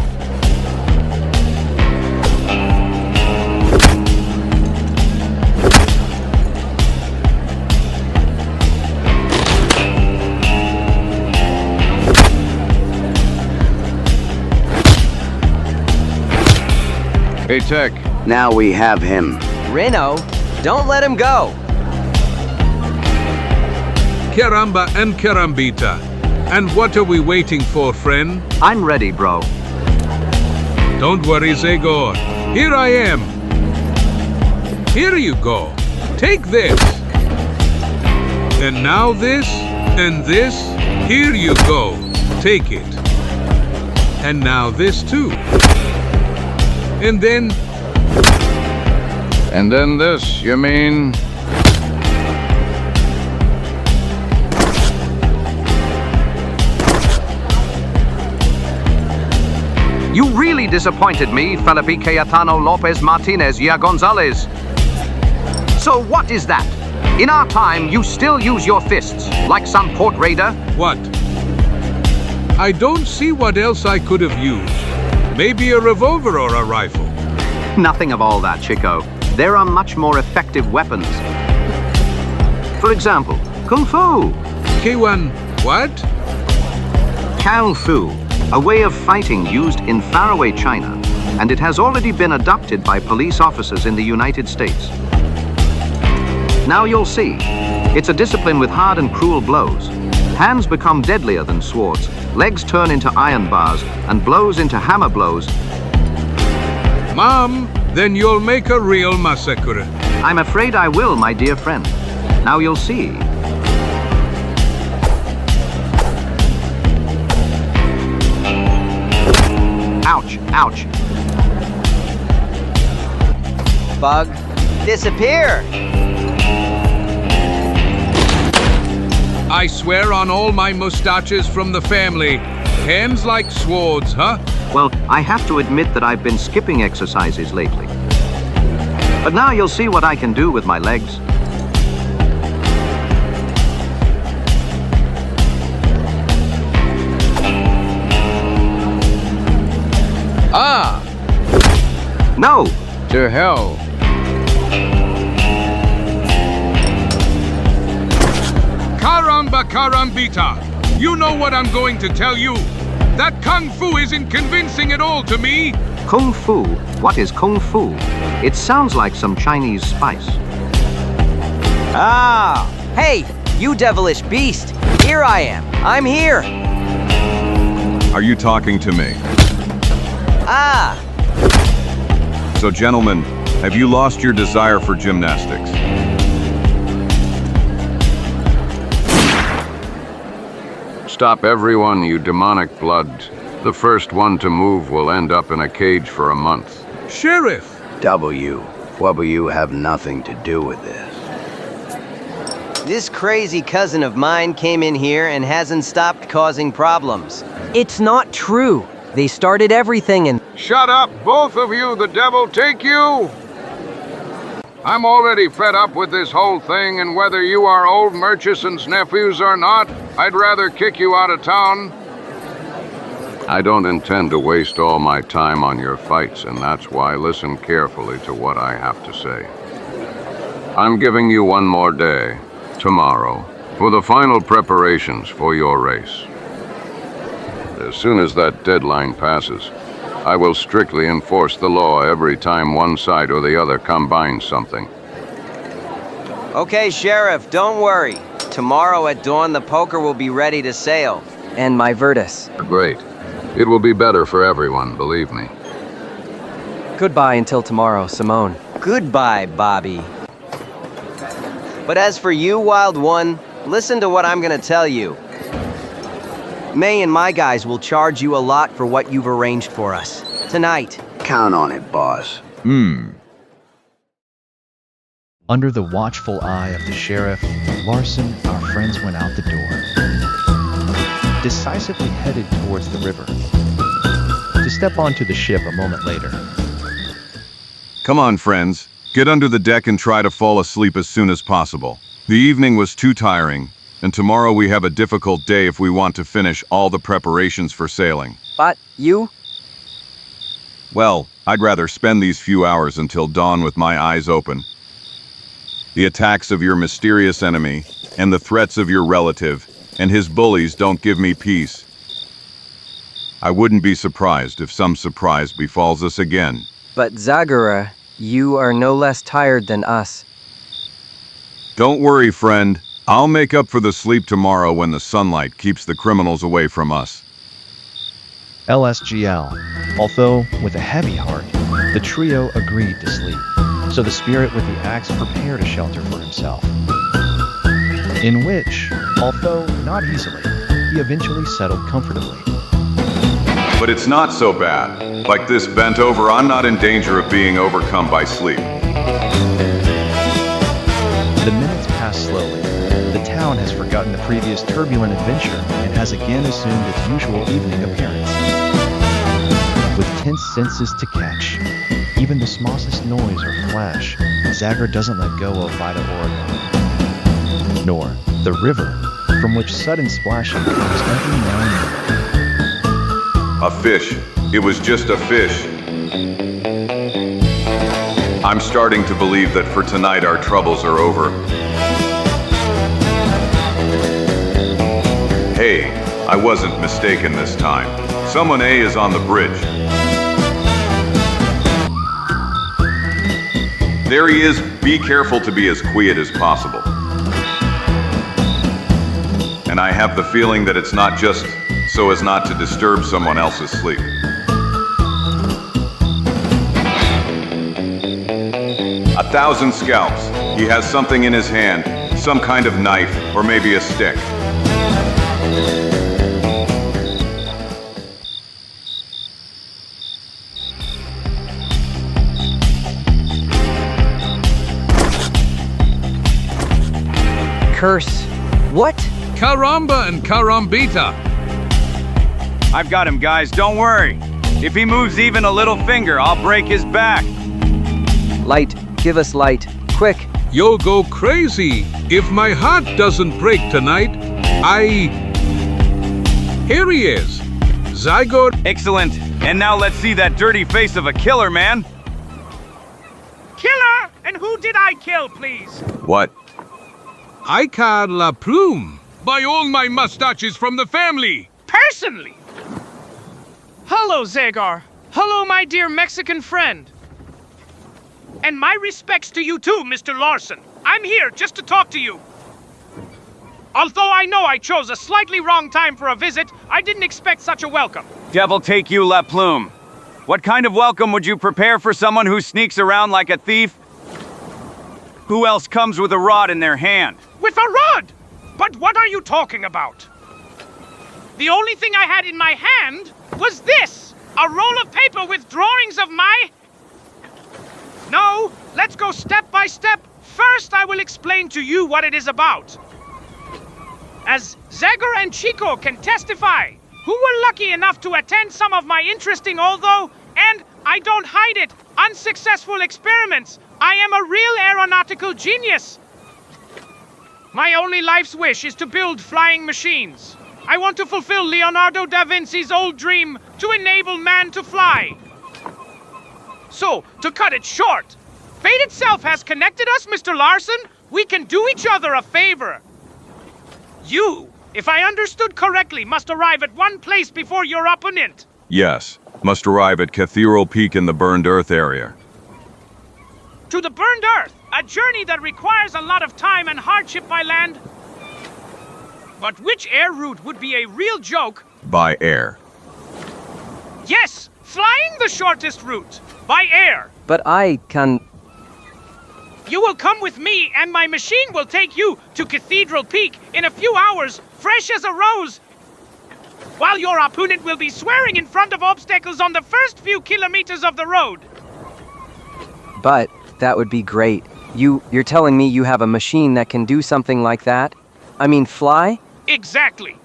Hey, Tech. Now we have him. Reno, don't let him go. Caramba and Carambita. And what are we waiting for, friend? I'm ready, bro. Don't worry, Zagor. Here I am. Here you go. Take this. And now this, and this. Here you go. Take it. And now this too. And then... And then this, you mean? You really disappointed me, Felipe Cayetano Lopez Martinez Ya Gonzalez. So what is that? In our time, you still use your fists, like some port raider? What? I don't see what else I could have used. Maybe a revolver or a rifle. Nothing of all that, Chico. There are much more effective weapons. For example, Kung Fu. K1, what? Kung Fu, a way of fighting used in faraway China, and it has already been adopted by police officers in the United States. Now you'll see. It's a discipline with hard and cruel blows. Hands become deadlier than swords, legs turn into iron bars, and blows into hammer blows. Mom, then you'll make a real massacre. I'm afraid I will, my dear friend. Now you'll see. Ouch, ouch. Bug, disappear! I swear on all my mustaches from the family. Hands like swords, huh? Well, I have to admit that I've been skipping exercises lately. But now you'll see what I can do with my legs. Ah! No! To hell. Caramba carambita! You know what I'm going to tell you. That Kung Fu isn't convincing at all to me. Kung Fu? What is Kung Fu? It sounds like some Chinese spice. Ah! Hey, you devilish beast! Here I am. I'm here. Are you talking to me? Ah! So gentlemen, have you lost your desire for gymnastics? Stop everyone, you demonic blood. The first one to move will end up in a cage for a month. Sheriff! W have nothing to do with this. This crazy cousin of mine came in here and hasn't stopped causing problems. It's not true. They started everything and... Shut up, both of you, the devil take you! I'm already fed up with this whole thing, and whether you are old Murchison's nephews or not, I'd rather kick you out of town. I don't intend to waste all my time on your fights, and that's why listen carefully to what I have to say. I'm giving you one more day, tomorrow, for the final preparations for your race. As soon as that deadline passes, I will strictly enforce the law every time one side or the other combines something. Okay, Sheriff, don't worry. Tomorrow at dawn, the poker will be ready to sail. And my Virtus. Great. It will be better for everyone, believe me. Goodbye until tomorrow, Simone. Goodbye, Bobby. But as for you, Wild One, listen to what I'm gonna tell you. May and my guys will charge you a lot for what you've arranged for us. Tonight. Count on it, boss. Under the watchful eye of the sheriff, Larson, our friends went out the door, decisively headed towards the river, to step onto the ship a moment later. Come on, friends. Get under the deck and try to fall asleep as soon as possible. The evening was too tiring, and tomorrow we have a difficult day if we want to finish all the preparations for sailing. But you? Well, I'd rather spend these few hours until dawn with my eyes open. The attacks of your mysterious enemy, and the threats of your relative, and his bullies don't give me peace. I wouldn't be surprised if some surprise befalls us again. But Zagor, you are no less tired than us. Don't worry, friend. I'll make up for the sleep tomorrow when the sunlight keeps the criminals away from us. LSGL. Although with a heavy heart, the trio agreed to sleep, so the spirit with the axe prepared a shelter for himself, in which, although not easily, he eventually settled comfortably. But it's not so bad. Like this bent over, I'm not in danger of being overcome by sleep. pass slowly. The town has forgotten the previous turbulent adventure and has again assumed its usual evening appearance. With tense senses to catch, even the smallest noise or flash, Zagor doesn't let go of Vita Oregon, nor the river, from which sudden splashing comes every now and then. A fish. It was just a fish. I'm starting to believe that for tonight our troubles are over. Hey, I wasn't mistaken this time. Someone A is on the bridge. There he is. Be careful to be as quiet as possible. And I have the feeling that it's not just so as not to disturb someone else's sleep. 1,000 scalps. He has something in his hand, some kind of knife, or maybe a stick. Curse. What? Caramba and Carambita. I've got him, guys, don't worry. If he moves even a little finger, I'll break his back. Light. Give us light. Quick. You'll go crazy if my heart doesn't break tonight. Here he is. Zagor. Excellent. And now let's see that dirty face of a killer, man. Killer? And who did I kill, please? What? I call La Plume by all my mustaches from the family. Personally? Hello, Zagor. Hello, my dear Mexican friend. And my respects to you too, Mr. Larson. I'm here just to talk to you. Although I know I chose a slightly wrong time for a visit, I didn't expect such a welcome. Devil take you, La Plume. What kind of welcome would you prepare for someone who sneaks around like a thief? Who else comes with a rod in their hand? With a rod? But what are you talking about? The only thing I had in my hand was this, a roll of paper with drawings of my... No, let's go step by step. First, I will explain to you what it is about. As Zagor and Čiko can testify, who were lucky enough to attend some of my interesting, although, and I don't hide it, unsuccessful experiments, I am a real aeronautical genius. My only life's wish is to build flying machines. I want to fulfill Leonardo da Vinci's old dream to enable man to fly. So, to cut it short, fate itself has connected us, Mr. Larson. We can do each other a favor. You, if I understood correctly, must arrive at one place before your opponent. Yes, must arrive at Cathedral Peak in the burned earth area. To the burned earth, a journey that requires a lot of time and hardship by land. But which air route would be a real joke? By air. Yes, flying the shortest route. By air. But I can... You will come with me, and my machine will take you to Cathedral Peak in a few hours, fresh as a rose, while your opponent will be swearing in front of obstacles on the first few kilometers of the road. But that would be great. You're telling me you have a machine that can do something like that? I mean, fly? Exactly.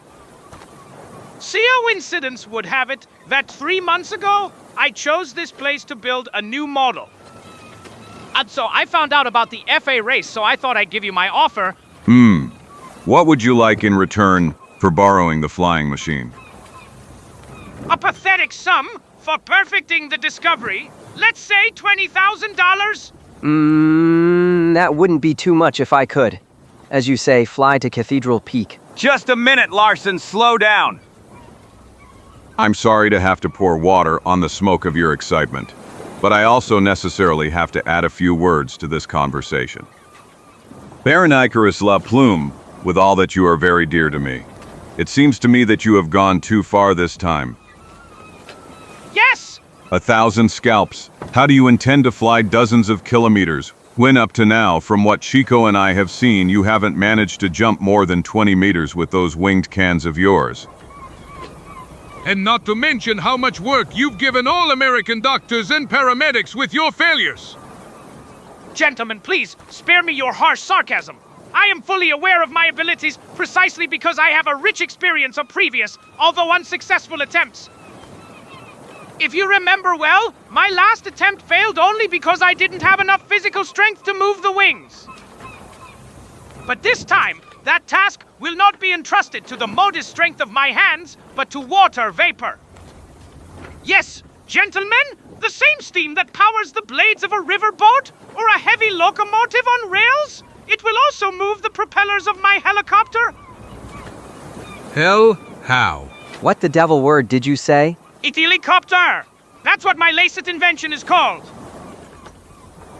Coincidence would have it that 3 months ago, I chose this place to build a new model. And so I found out about the FA race, so I thought I'd give you my offer. What would you like in return for borrowing the flying machine? A pathetic sum for perfecting the discovery. Let's say $20,000. That wouldn't be too much if I could. As you say, fly to Cathedral Peak. Just a minute, Larson, slow down. I'm sorry to have to pour water on the smoke of your excitement, but I also necessarily have to add a few words to this conversation. Baron Icarus La Plume, with all that you are very dear to me, it seems to me that you have gone too far this time. Yes! 1,000 scalps. How do you intend to fly dozens of kilometers, when up to now, from what Čiko and I have seen, you haven't managed to jump more than 20 meters with those winged cans of yours? And not to mention how much work you've given all American doctors and paramedics with your failures. Gentlemen, please, spare me your harsh sarcasm. I am fully aware of my abilities precisely because I have a rich experience of previous, although unsuccessful attempts. If you remember well, my last attempt failed only because I didn't have enough physical strength to move the wings. But this time, that task will not be entrusted to the modest strength of my hands, but to water vapor. Yes, gentlemen, the same steam that powers the blades of a riverboat or a heavy locomotive on rails. It will also move the propellers of my helicopter. Hell, how? What the devil word did you say? Helicopter! That's what my lacet invention is called.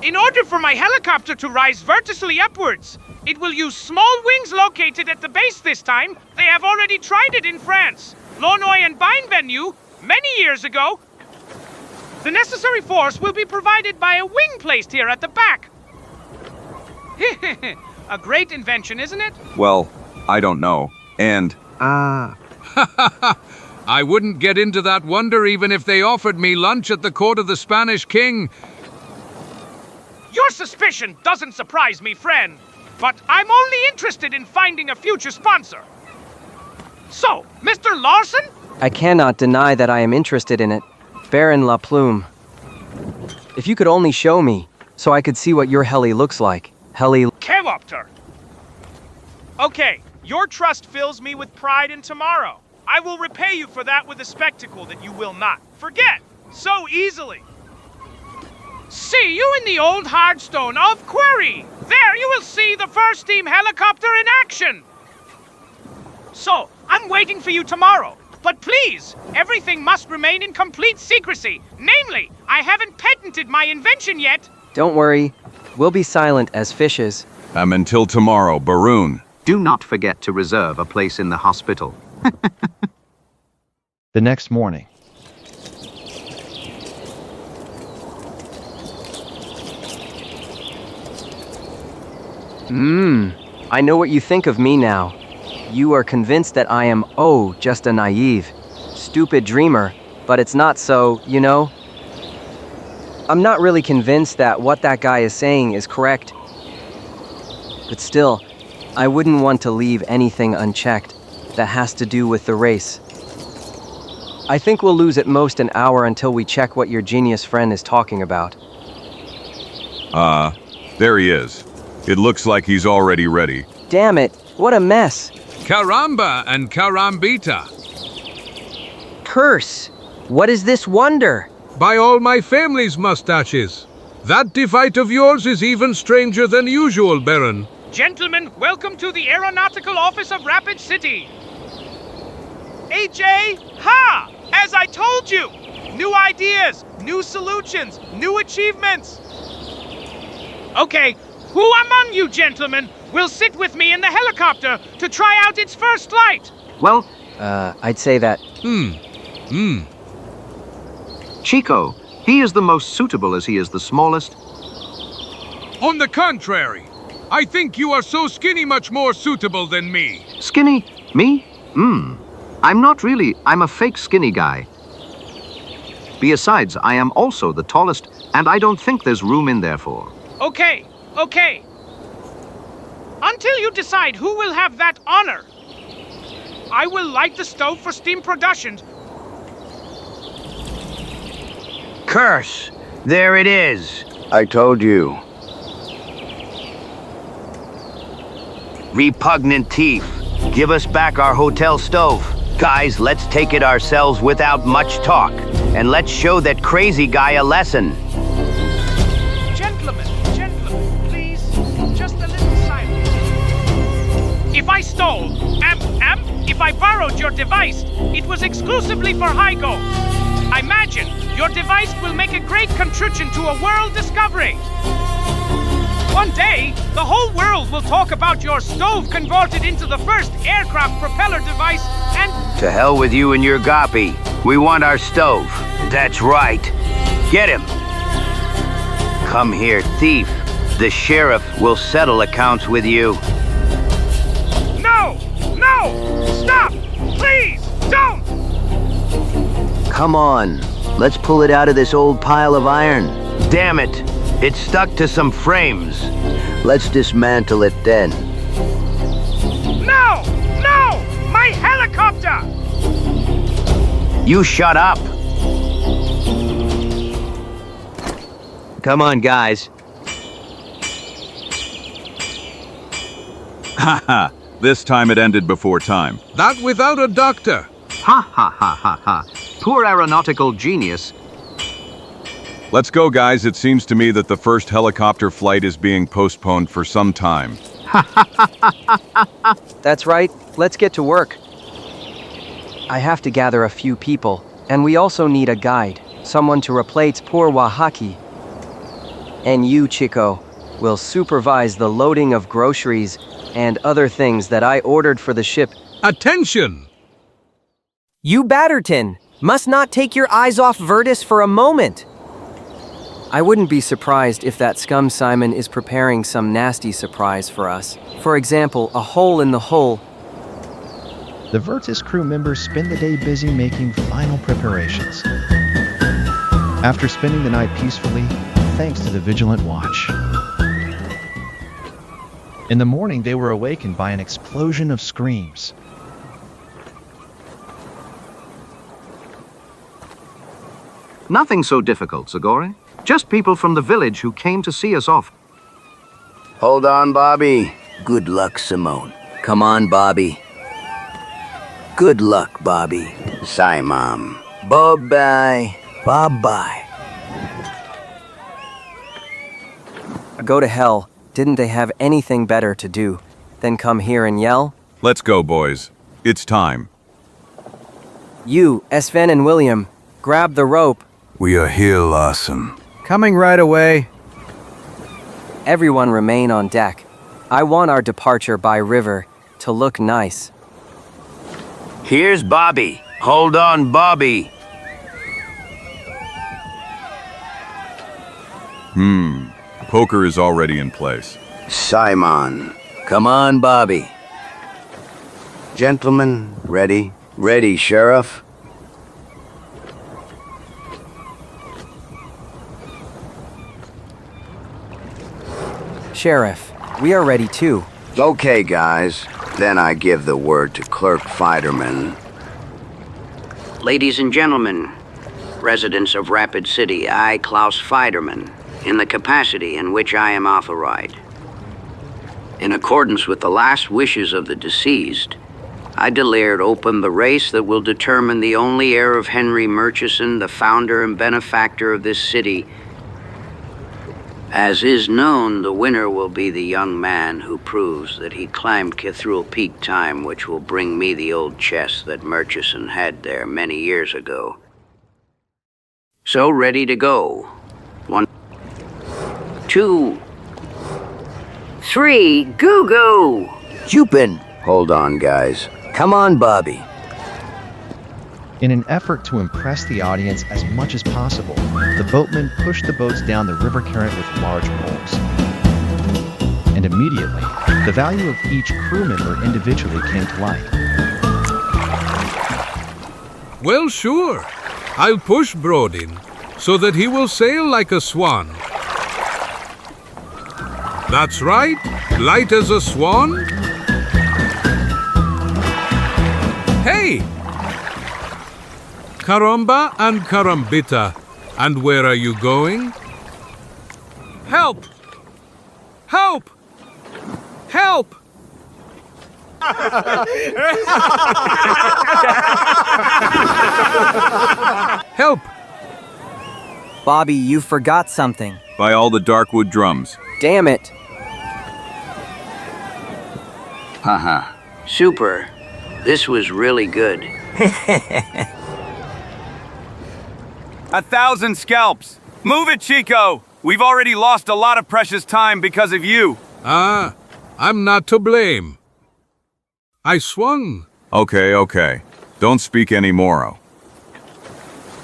In order for my helicopter to rise vertically upwards, it will use small wings located at the base this time. They have already tried it in France, Launoy and Bienvenue, many years ago. The necessary force will be provided by a wing placed here at the back. A great invention, isn't it? Well, I don't know. And... I wouldn't get into that wonder even if they offered me lunch at the court of the Spanish king. Your suspicion doesn't surprise me, friend. But I'm only interested in finding a future sponsor. So, Mr. Larson? I cannot deny that I am interested in it. Baron La Plume. If you could only show me, so I could see what your heli looks like. Chemopter. Okay, your trust fills me with pride in tomorrow. I will repay you for that with a spectacle that you will not forget so easily. See you in the old hardstone of Quarry. There you will see the first steam helicopter in action. So, I'm waiting for you tomorrow. But please, everything must remain in complete secrecy. Namely, I haven't patented my invention yet. Don't worry, we'll be silent as fishes. until tomorrow, Baroon. Do not forget to reserve a place in the hospital. The next morning. I know what you think of me now. You are convinced that I am, just a naive, stupid dreamer, but it's not so, you know? I'm not really convinced that what that guy is saying is correct. But still, I wouldn't want to leave anything unchecked that has to do with the race. I think we'll lose at most an hour until we check what your genius friend is talking about. There he is. It looks like he's already ready. Damn it, what a mess. Caramba and carambita. Curse! What is this wonder? By all my family's mustaches. That device of yours is even stranger than usual, Baron. Gentlemen, welcome to the Aeronautical Office of Rapid City. AJ, ha! As I told you! New ideas, new solutions, new achievements. Okay, who among you gentlemen will sit with me in the helicopter to try out its first flight? Well, I'd say that... Chico, he is the most suitable as he is the smallest. On the contrary, I think you are so skinny much more suitable than me. Skinny? Me? I'm not really. I'm a fake skinny guy. Besides, I am also the tallest, and I don't think there's room in there for. Okay. Until you decide who will have that honor, I will light the stove for steam production. Curse! There it is. I told you. Repugnant thief. Give us back our hotel stove. Guys, let's take it ourselves without much talk. And let's show that crazy guy a lesson. Gentlemen, please, just a little silence. If I stole, if I borrowed your device, it was exclusively for Hygo. I imagine your device will make a great contribution to a world discovery. One day, the whole world will talk about your stove converted into the first aircraft propeller device and... To hell with you and your goppy. We want our stove. That's right. Get him. Come here, thief. The sheriff will settle accounts with you. No! Stop! Please, don't! Come on. Let's pull it out of this old pile of iron. Damn it. It's stuck to some frames. Let's dismantle it then. You shut up. Come on, guys. Haha, this time it ended before time. That without a doctor. Ha ha ha ha ha. Poor aeronautical genius. Let's go, guys. It seems to me that the first helicopter flight is being postponed for some time. That's right. Let's get to work. I have to gather a few people, and we also need a guide, someone to replace poor Wahaki. And you, Chiko, will supervise the loading of groceries and other things that I ordered for the ship. Attention! You, Batterton, must not take your eyes off Virtus for a moment. I wouldn't be surprised if that scum Simon is preparing some nasty surprise for us. For example, a hole in the hull. The Virtus crew members spend the day busy making final preparations. After spending the night peacefully, thanks to the vigilant watch. In the morning, they were awakened by an explosion of screams. Nothing so difficult, Zagor. Just people from the village who came to see us off. Hold on, Bobby. Good luck, Simone. Come on, Bobby. Good luck, Bobby. Sai, Mom. Bye-bye. Bye-bye. Go to hell. Didn't they have anything better to do than come here and yell? Let's go, boys. It's time. You, Sven and William, grab the rope. We are here, Lawson. Coming right away. Everyone remain on deck. I want our departure by river to look nice. Here's Bobby. Hold on, Bobby. Poker is already in place. Simon. Come on, Bobby. Gentlemen, ready? Ready, Sheriff? Sheriff, we are ready too. Okay, guys. Then I give the word to Clerk Fiderman. Ladies and gentlemen, residents of Rapid City, I, Klaus Fiderman, in the capacity in which I am authorized. In accordance with the last wishes of the deceased, I declared open the race that will determine the only heir of Henry Murchison, the founder and benefactor of this city. As is known, the winner will be the young man who proves that he climbed Cathedral Peak time, which will bring me the old chest that Murchison had there many years ago. So ready to go. 1, 2, 3, goo-goo! Jupin. Hold on, guys. Come on, Bobby. In an effort to impress the audience as much as possible, the boatmen pushed the boats down the river current with large poles. And immediately, the value of each crew member individually came to light. Well, sure. I'll push Brodin so that he will sail like a swan. That's right, light as a swan. Hey! Caramba and Carambita. And where are you going? Help! Help! Help! Help! Bobby, you forgot something. By all the Darkwood drums. Damn it. Haha. Super. This was really good. 1,000 scalps. Move it, Chico. We've already lost a lot of precious time because of you. Ah, I'm not to blame. I swung. Okay. Don't speak anymore.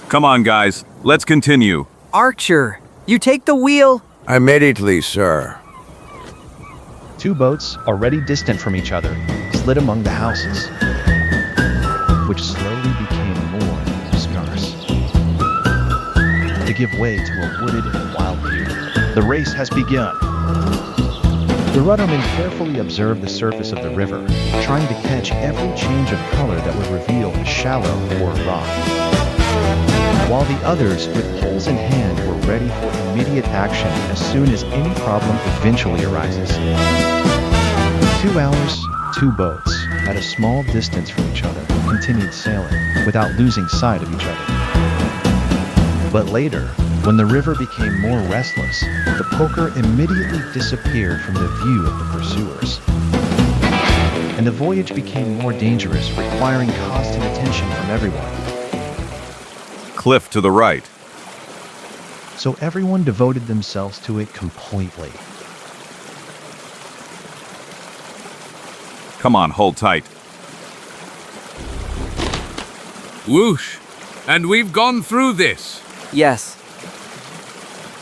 Come on, guys. Let's continue. Archer, you take the wheel. Immediately, sir. Two boats, already distant from each other, slid among the houses, which slowly became more scarce, to give way to a wooded and wild view. The race has begun. The ruddermen carefully observed the surface of the river, trying to catch every change of color that would reveal the shallow or rock. While the others, with poles in hand, were ready for immediate action as soon as any problem eventually arises. 2 hours, 2 boats, at a small distance from each other, continued sailing, without losing sight of each other. But later, when the river became more restless, the poker immediately disappeared from the view of the pursuers. And the voyage became more dangerous, requiring constant attention from everyone. Cliff to the right. So everyone devoted themselves to it completely. Come on, hold tight. Whoosh! And we've gone through this. Yes.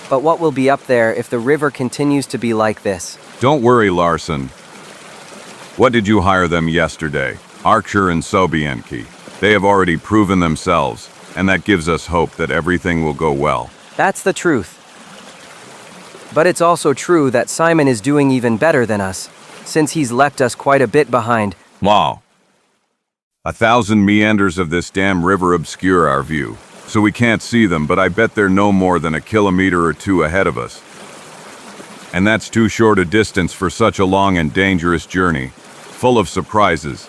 But what will be up there if the river continues to be like this? Don't worry, Larson. What did you hire them yesterday? Archer and Sobienki. They have already proven themselves, and that gives us hope that everything will go well. That's the truth. But it's also true that Simon is doing even better than us, since he's left us quite a bit behind. Wow. 1,000 meanders of this damn river obscure our view, so we can't see them, but I bet they're no more than 1 kilometer or 2 ahead of us. And that's too short a distance for such a long and dangerous journey, full of surprises.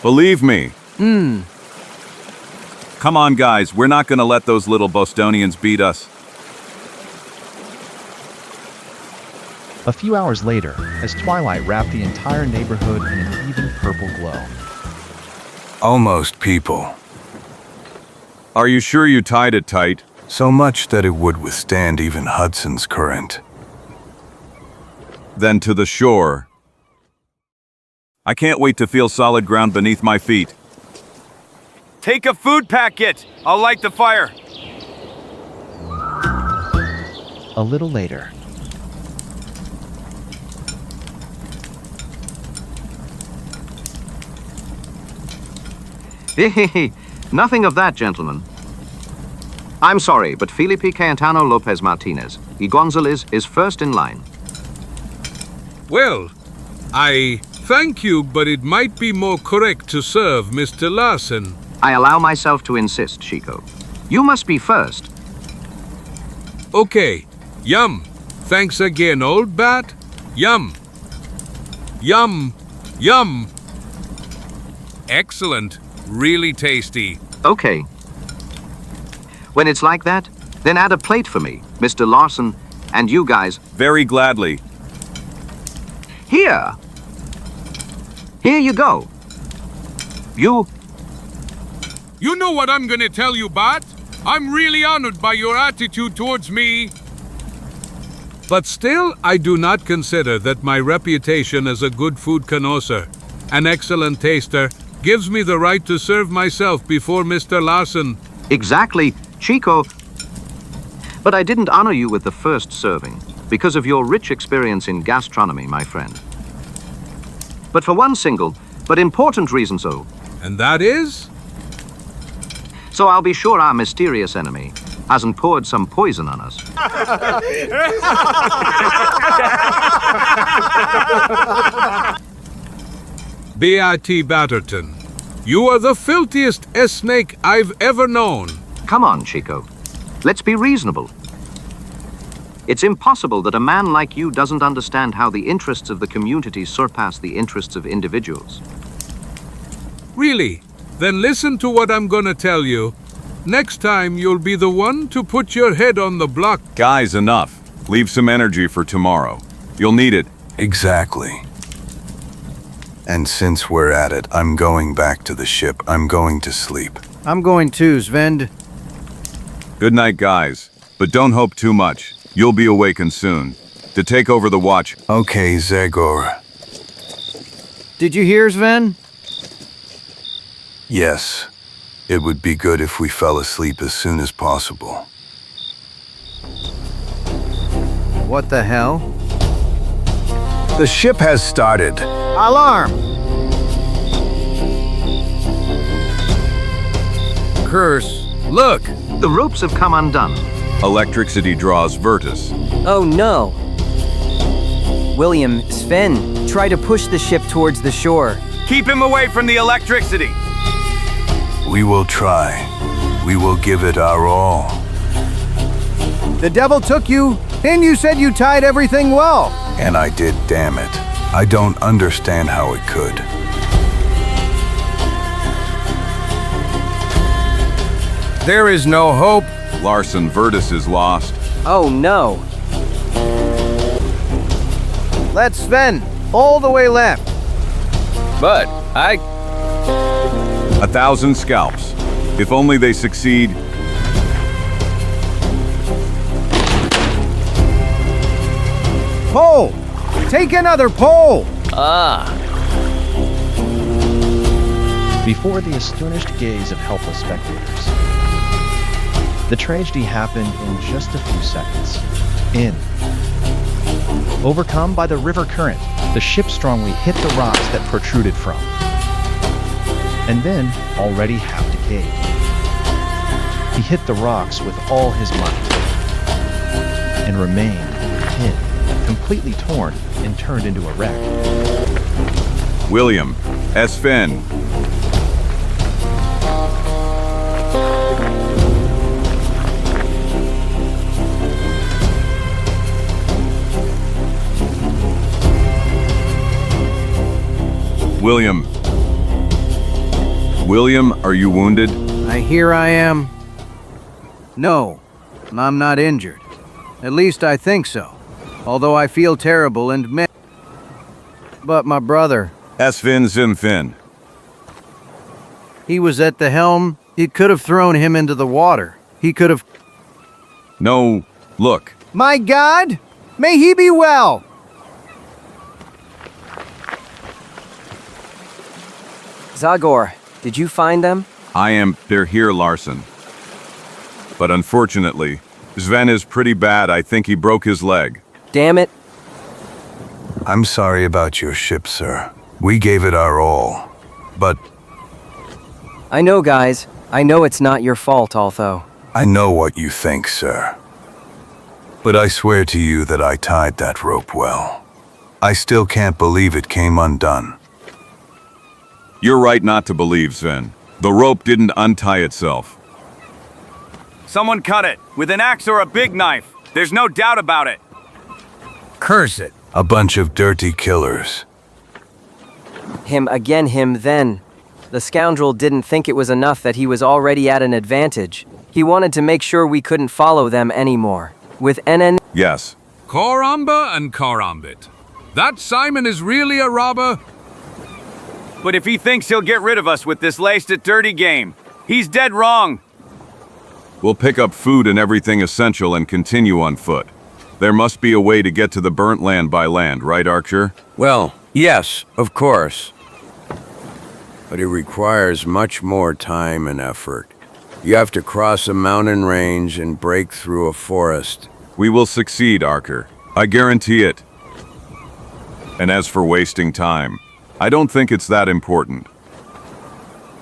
Believe me. Come on, guys, we're not gonna let those little Bostonians beat us. A few hours later, as twilight wrapped the entire neighborhood in an even purple glow. Almost people. Are you sure you tied it tight? So much that it would withstand even Hudson's current. Then to the shore. I can't wait to feel solid ground beneath my feet. Take a food packet. I'll light the fire. A little later. Nothing of that, gentlemen. I'm sorry, but Felipe Cayetano Lopez Martinez, y Gonzalez, is first in line. Well, I thank you, but it might be more correct to serve Mr. Larson. I allow myself to insist, Chico. You must be first. Okay. Yum. Thanks again, old bat. Yum. Yum. Yum. Excellent. Really tasty. Okay. When it's like that, then add a plate for me, Mr. Larson, and you guys. Very gladly. Here. Here you go. You know what I'm gonna tell you, Bat? I'm really honored by your attitude towards me. But still, I do not consider that my reputation as a good food connoisseur, an excellent taster, gives me the right to serve myself before Mr. Larson. Exactly, Chico. But I didn't honor you with the first serving, because of your rich experience in gastronomy, my friend. But for one single, but important reason so. And that is? So I'll be sure our mysterious enemy hasn't poured some poison on us. B.I.T. Batterton, you are the filthiest snake I've ever known. Come on, Chico. Let's be reasonable. It's impossible that a man like you doesn't understand how the interests of the community surpass the interests of individuals. Really? Then listen to what I'm gonna tell you. Next time, you'll be the one to put your head on the block. Guys, enough. Leave some energy for tomorrow. You'll need it. Exactly. And since we're at it, I'm going back to the ship. I'm going to sleep. I'm going too, Svend. Good night, guys. But don't hope too much. You'll be awakened soon. To take over the watch. Okay, Zagor. Did you hear, Sven? Yes. It would be good if we fell asleep as soon as possible. What the hell? The ship has started. Alarm! Curse. Look! The ropes have come undone. Electricity draws Virtus. Oh no! William, Sven, try to push the ship towards the shore. Keep him away from the electricity. We will try. We will give it our all. The devil took you, and you said you tied everything well. And I did, damn it. I don't understand how it could. There is no hope. Larson, Virtus is lost. Oh no. Let Sven, all the way left. But 1,000 scalps. If only they succeed. Pole! Take another pole! Before the astonished gaze of helpless spectators, the tragedy happened in just a few seconds. Overcome by the river current, the ship strongly hit the rocks that protruded from, and then, already half decayed, he hit the rocks with all his might, and remained pinned, completely torn and turned into a wreck. William, Sven. William. William, are you wounded? I hear I am. No, I'm not injured. At least I think so. Although I feel terrible and But my brother. Sven Zimfin. He was at the helm. He could have thrown him into the water. He could have... No, look. My God! May he be well! Zagor, did you find them? They're here, Larson. But unfortunately, Sven is pretty bad. I think he broke his leg. Damn it. I'm sorry about your ship, sir. We gave it our all. But I know, guys. I know it's not your fault, although. I know what you think, sir. But I swear to you that I tied that rope well. I still can't believe it came undone. You're right not to believe, Sven. The rope didn't untie itself. someone cut it with an axe or a big knife. There's no doubt about it. Curse it. A bunch of dirty killers. Him again, him then. The scoundrel didn't think it was enough that he was already at an advantage. He wanted to make sure we couldn't follow them anymore. With NN... Yes. Koramba and Korambit. That Simon is really a robber? But if he thinks he'll get rid of us with this laced at dirty game, he's dead wrong. We'll pick up food and everything essential and continue on foot. There must be a way to get to the burnt land by land, right, Archer? Well, yes, of course. But it requires much more time and effort. You have to cross a mountain range and break through a forest. We will succeed, Archer. I guarantee it. And as for wasting time, I don't think it's that important.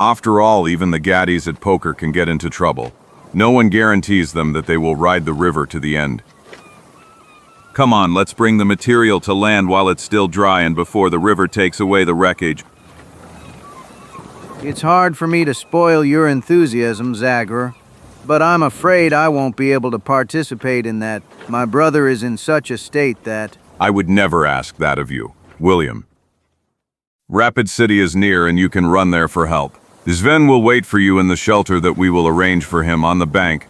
After all, even the gaddies at poker can get into trouble. No one guarantees them that they will ride the river to the end. Come on, let's bring the material to land while it's still dry and before the river takes away the wreckage. It's hard for me to spoil your enthusiasm, Zagor, but I'm afraid I won't be able to participate in that. My brother is in such a state that... I would never ask that of you, William. Rapid City is near and you can run there for help. Sven will wait for you in the shelter that we will arrange for him on the bank.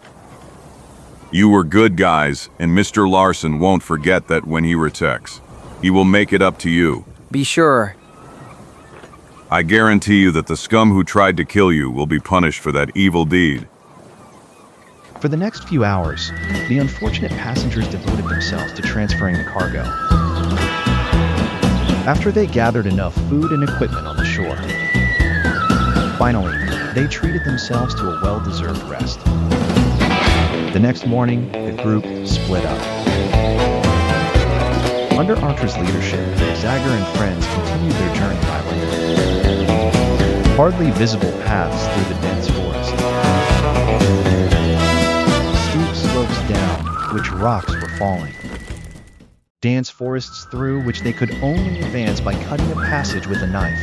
You were good guys, and Mr. Larson won't forget that when he returns. He will make it up to you. Be sure. I guarantee you that the scum who tried to kill you will be punished for that evil deed. For the next few hours, the unfortunate passengers devoted themselves to transferring the cargo. After they gathered enough food and equipment on the shore, finally, they treated themselves to a well-deserved rest. The next morning, the group split up. Under Archer's leadership, Zagor and friends continued their journey by land. Hardly visible paths through the dense forest. Steep slopes down, which rocks were falling. Dense forests through which they could only advance by cutting a passage with a knife.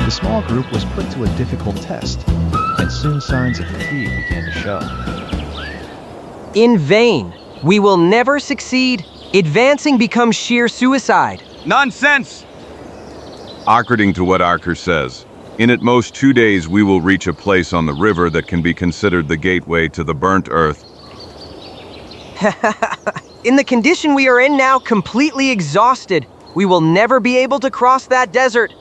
The small group was put to a difficult test, and soon signs of fatigue began to show. In vain. We will never succeed. Advancing becomes sheer suicide. Nonsense! According to what Archer says, in at most 2 days we will reach a place on the river that can be considered the gateway to the burnt earth. In the condition we are in now, completely exhausted, we will never be able to cross that desert.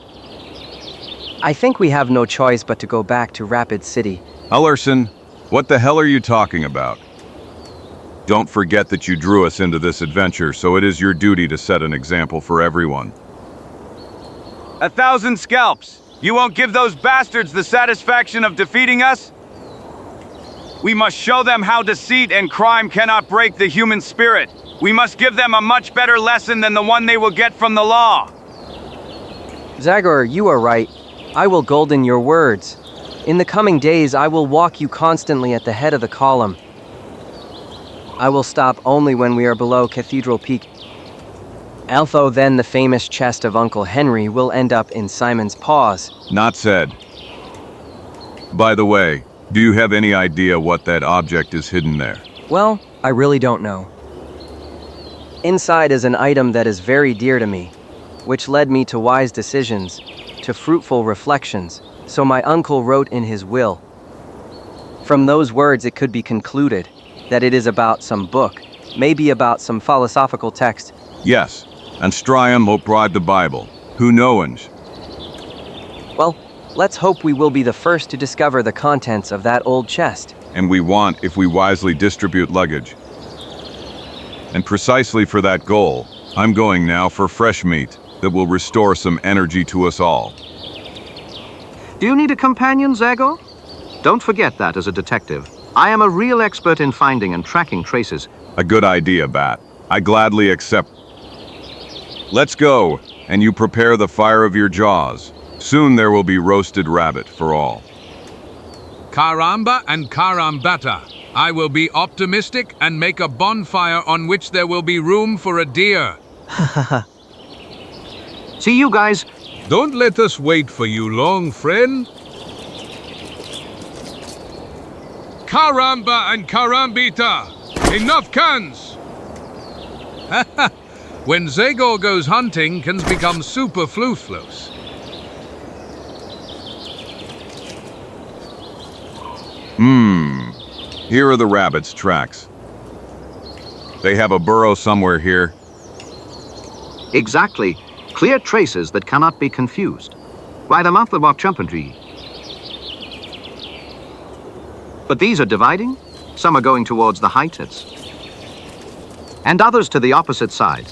I think we have no choice but to go back to Rapid City. Ellerson, what the hell are you talking about? Don't forget that you drew us into this adventure, so it is your duty to set an example for everyone. 1,000 scalps! You won't give those bastards the satisfaction of defeating us? We must show them how deceit and crime cannot break the human spirit. We must give them a much better lesson than the one they will get from the law. Zagor, you are right. I will golden your words. In the coming days, I will walk you constantly at the head of the column. I will stop only when we are below Cathedral Peak. Although then the famous chest of Uncle Henry will end up in Simon's paws. Not said. By the way, do you have any idea what that object is hidden there? Well, I really don't know. Inside is an item that is very dear to me, which led me to wise decisions, to fruitful reflections, so my uncle wrote in his will. From those words it could be concluded that it is about some book, maybe about some philosophical text. Yes, and Strium will bribe the Bible. Who knows? Well, let's hope we will be the first to discover the contents of that old chest. And we want if we wisely distribute luggage. And precisely for that goal, I'm going now for fresh meat that will restore some energy to us all. Do you need a companion, Zagor? Don't forget that as a detective. I am a real expert in finding and tracking traces. A good idea, Bat. I gladly accept. Let's go, and you prepare the fire of your jaws. Soon there will be roasted rabbit for all. Caramba and carambata. I will be optimistic and make a bonfire on which there will be room for a deer. See you guys. Don't let us wait for you long, friend. Caramba and carambita. Enough cans. When Zagor goes hunting, cans become super fluflus. Here are the rabbit's tracks. They have a burrow somewhere here. Exactly. Clear traces that cannot be confused. Right am up the walk tree. But these are dividing. Some are going towards the heights. And others to the opposite side.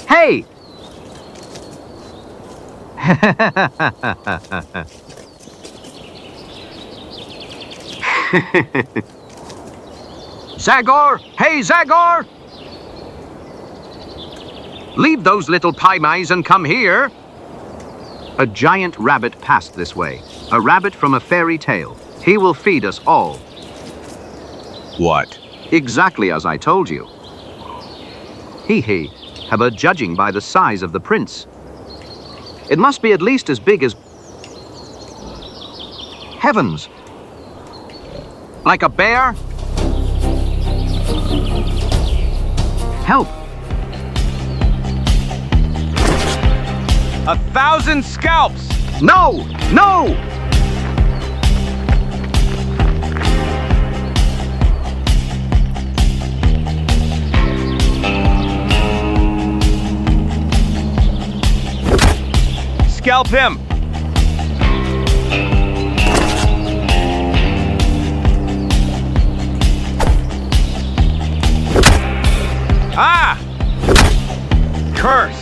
Hey! Zagor! Hey, Zagor! Leave those little pie-mice and come here. A giant rabbit passed this way. A rabbit from a fairy tale. He will feed us all. What? Exactly as I told you. He, however, judging by the size of the prince. It must be at least as big as... Heavens! Like a bear? Help! 1,000 scalps! No! No! Scalp him! Ah! Curse!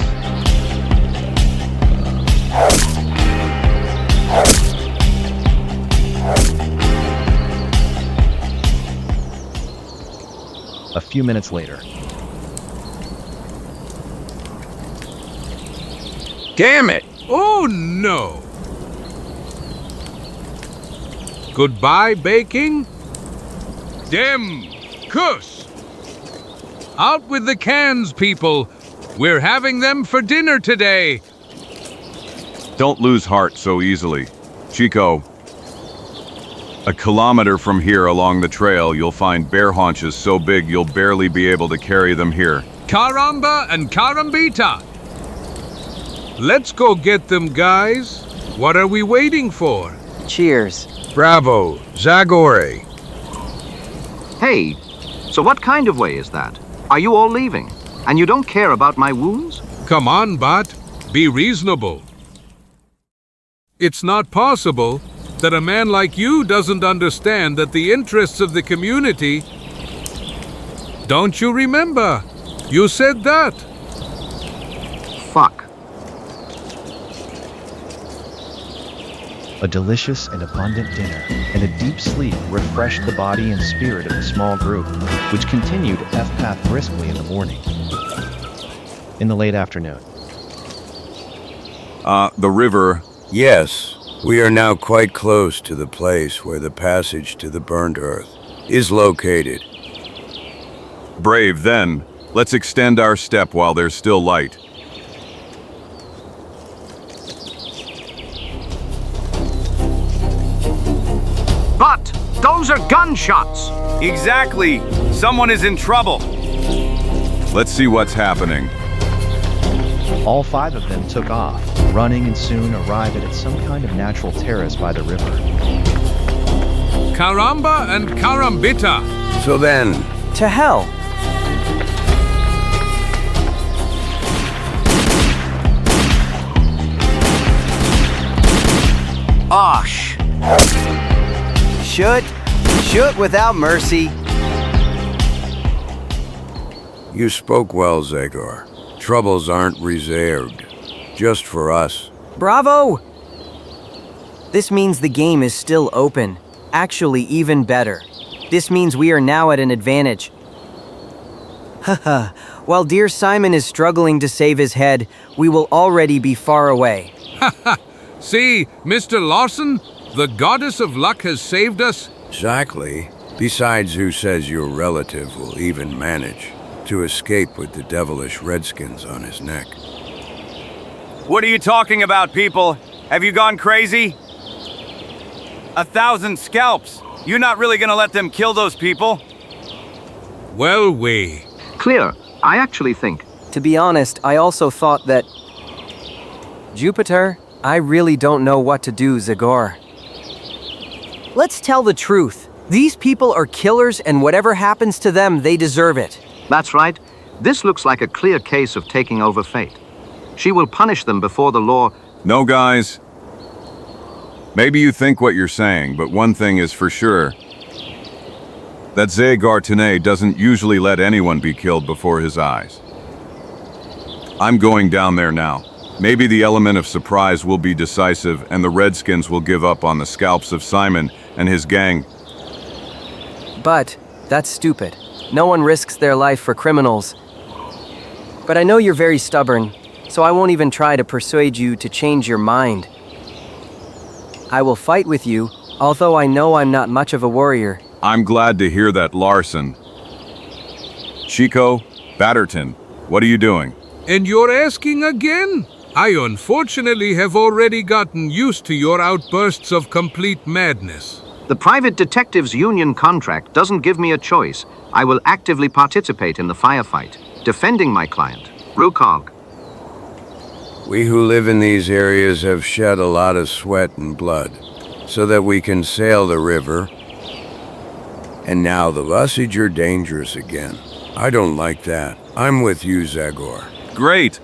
A few minutes later. Damn it! Oh no! Goodbye, baking? Dem! Kuss! Out with the cans, people! We're having them for dinner today! Don't lose heart so easily. Chico, a kilometer from here along the trail, you'll find bear haunches so big you'll barely be able to carry them here. Caramba and carambita! Let's go get them, guys. What are we waiting for? Cheers. Bravo, Zagor. Hey, so what kind of way is that? Are you all leaving? And you don't care about my wounds? Come on, Bat. Be reasonable. It's not possible that a man like you doesn't understand that the interests of the community... Don't you remember? You said that. Fuck. A delicious and abundant dinner and a deep sleep refreshed the body and spirit of the small group, which continued F-path briskly in the morning. In the late afternoon. The river. Yes, we are now quite close to the place where the passage to the burnt earth is located. Brave, then. Let's extend our step while there's still light. But those are gunshots! Exactly! Someone is in trouble! Let's see what's happening. All 5 of them took off, running, and soon arrived at some kind of natural terrace by the river. Caramba and carambita! So then... To hell! Osh! Shoot without mercy. You spoke well, Zagor. Troubles aren't reserved, just for us. Bravo! This means the game is still open. Actually, even better. This means we are now at an advantage. Haha, while dear Simon is struggling to save his head, we will already be far away. Haha! See, Mr. Lawson, the goddess of luck has saved us. Exactly. Besides, who says your relative will even manage to escape with the devilish redskins on his neck? What are you talking about, people? Have you gone crazy? 1,000 scalps. You're not really gonna let them kill those people? Well, we... Clear. I actually think... To be honest, I also thought that... Jupiter, I really don't know what to do, Zagor. Let's tell the truth. These people are killers, and whatever happens to them, they deserve it. That's right. This looks like a clear case of taking over fate. She will punish them before the law... No, guys. Maybe you think what you're saying, but one thing is for sure. That Zagor Tene doesn't usually let anyone be killed before his eyes. I'm going down there now. Maybe the element of surprise will be decisive and the Redskins will give up on the scalps of Simon and his gang. But that's stupid. No one risks their life for criminals. But I know you're very stubborn, so I won't even try to persuade you to change your mind. I will fight with you, although I know I'm not much of a warrior. I'm glad to hear that, Larson. Chiko, Batterton, what are you doing? And you're asking again? I unfortunately have already gotten used to your outbursts of complete madness. The private detectives union contract doesn't give me a choice. I will actively participate in the firefight, defending my client, Rukog. We who live in these areas have shed a lot of sweat and blood so that we can sail the river. And now the Lusage are dangerous again. I don't like that. I'm with you, Zagor. Great.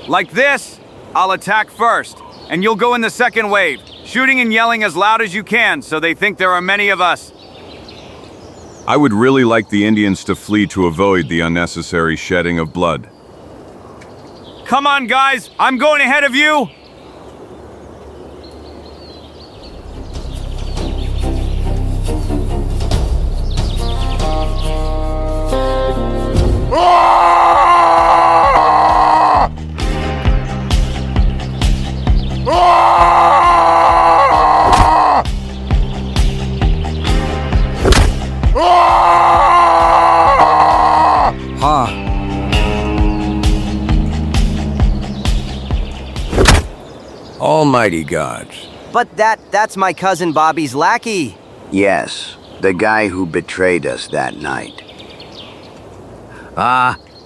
Like this, I'll attack first, and you'll go in the second wave, shooting and yelling as loud as you can so they think there are many of us. I would really like the Indians to flee to avoid the unnecessary shedding of blood. Come on, guys, I'm going ahead of you! almighty gods. But that's my cousin Bobby's lackey. Yes, the guy who betrayed us that night.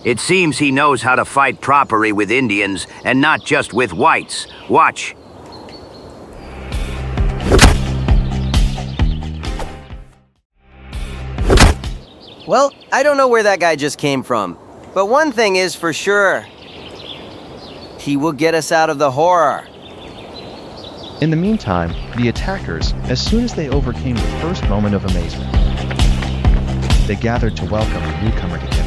It seems he knows how to fight properly with Indians and not just with whites. Watch. Well, I don't know where that guy just came from, but one thing is for sure. He will get us out of the horror. In the meantime, the attackers, as soon as they overcame the first moment of amazement, they gathered to welcome the newcomer together.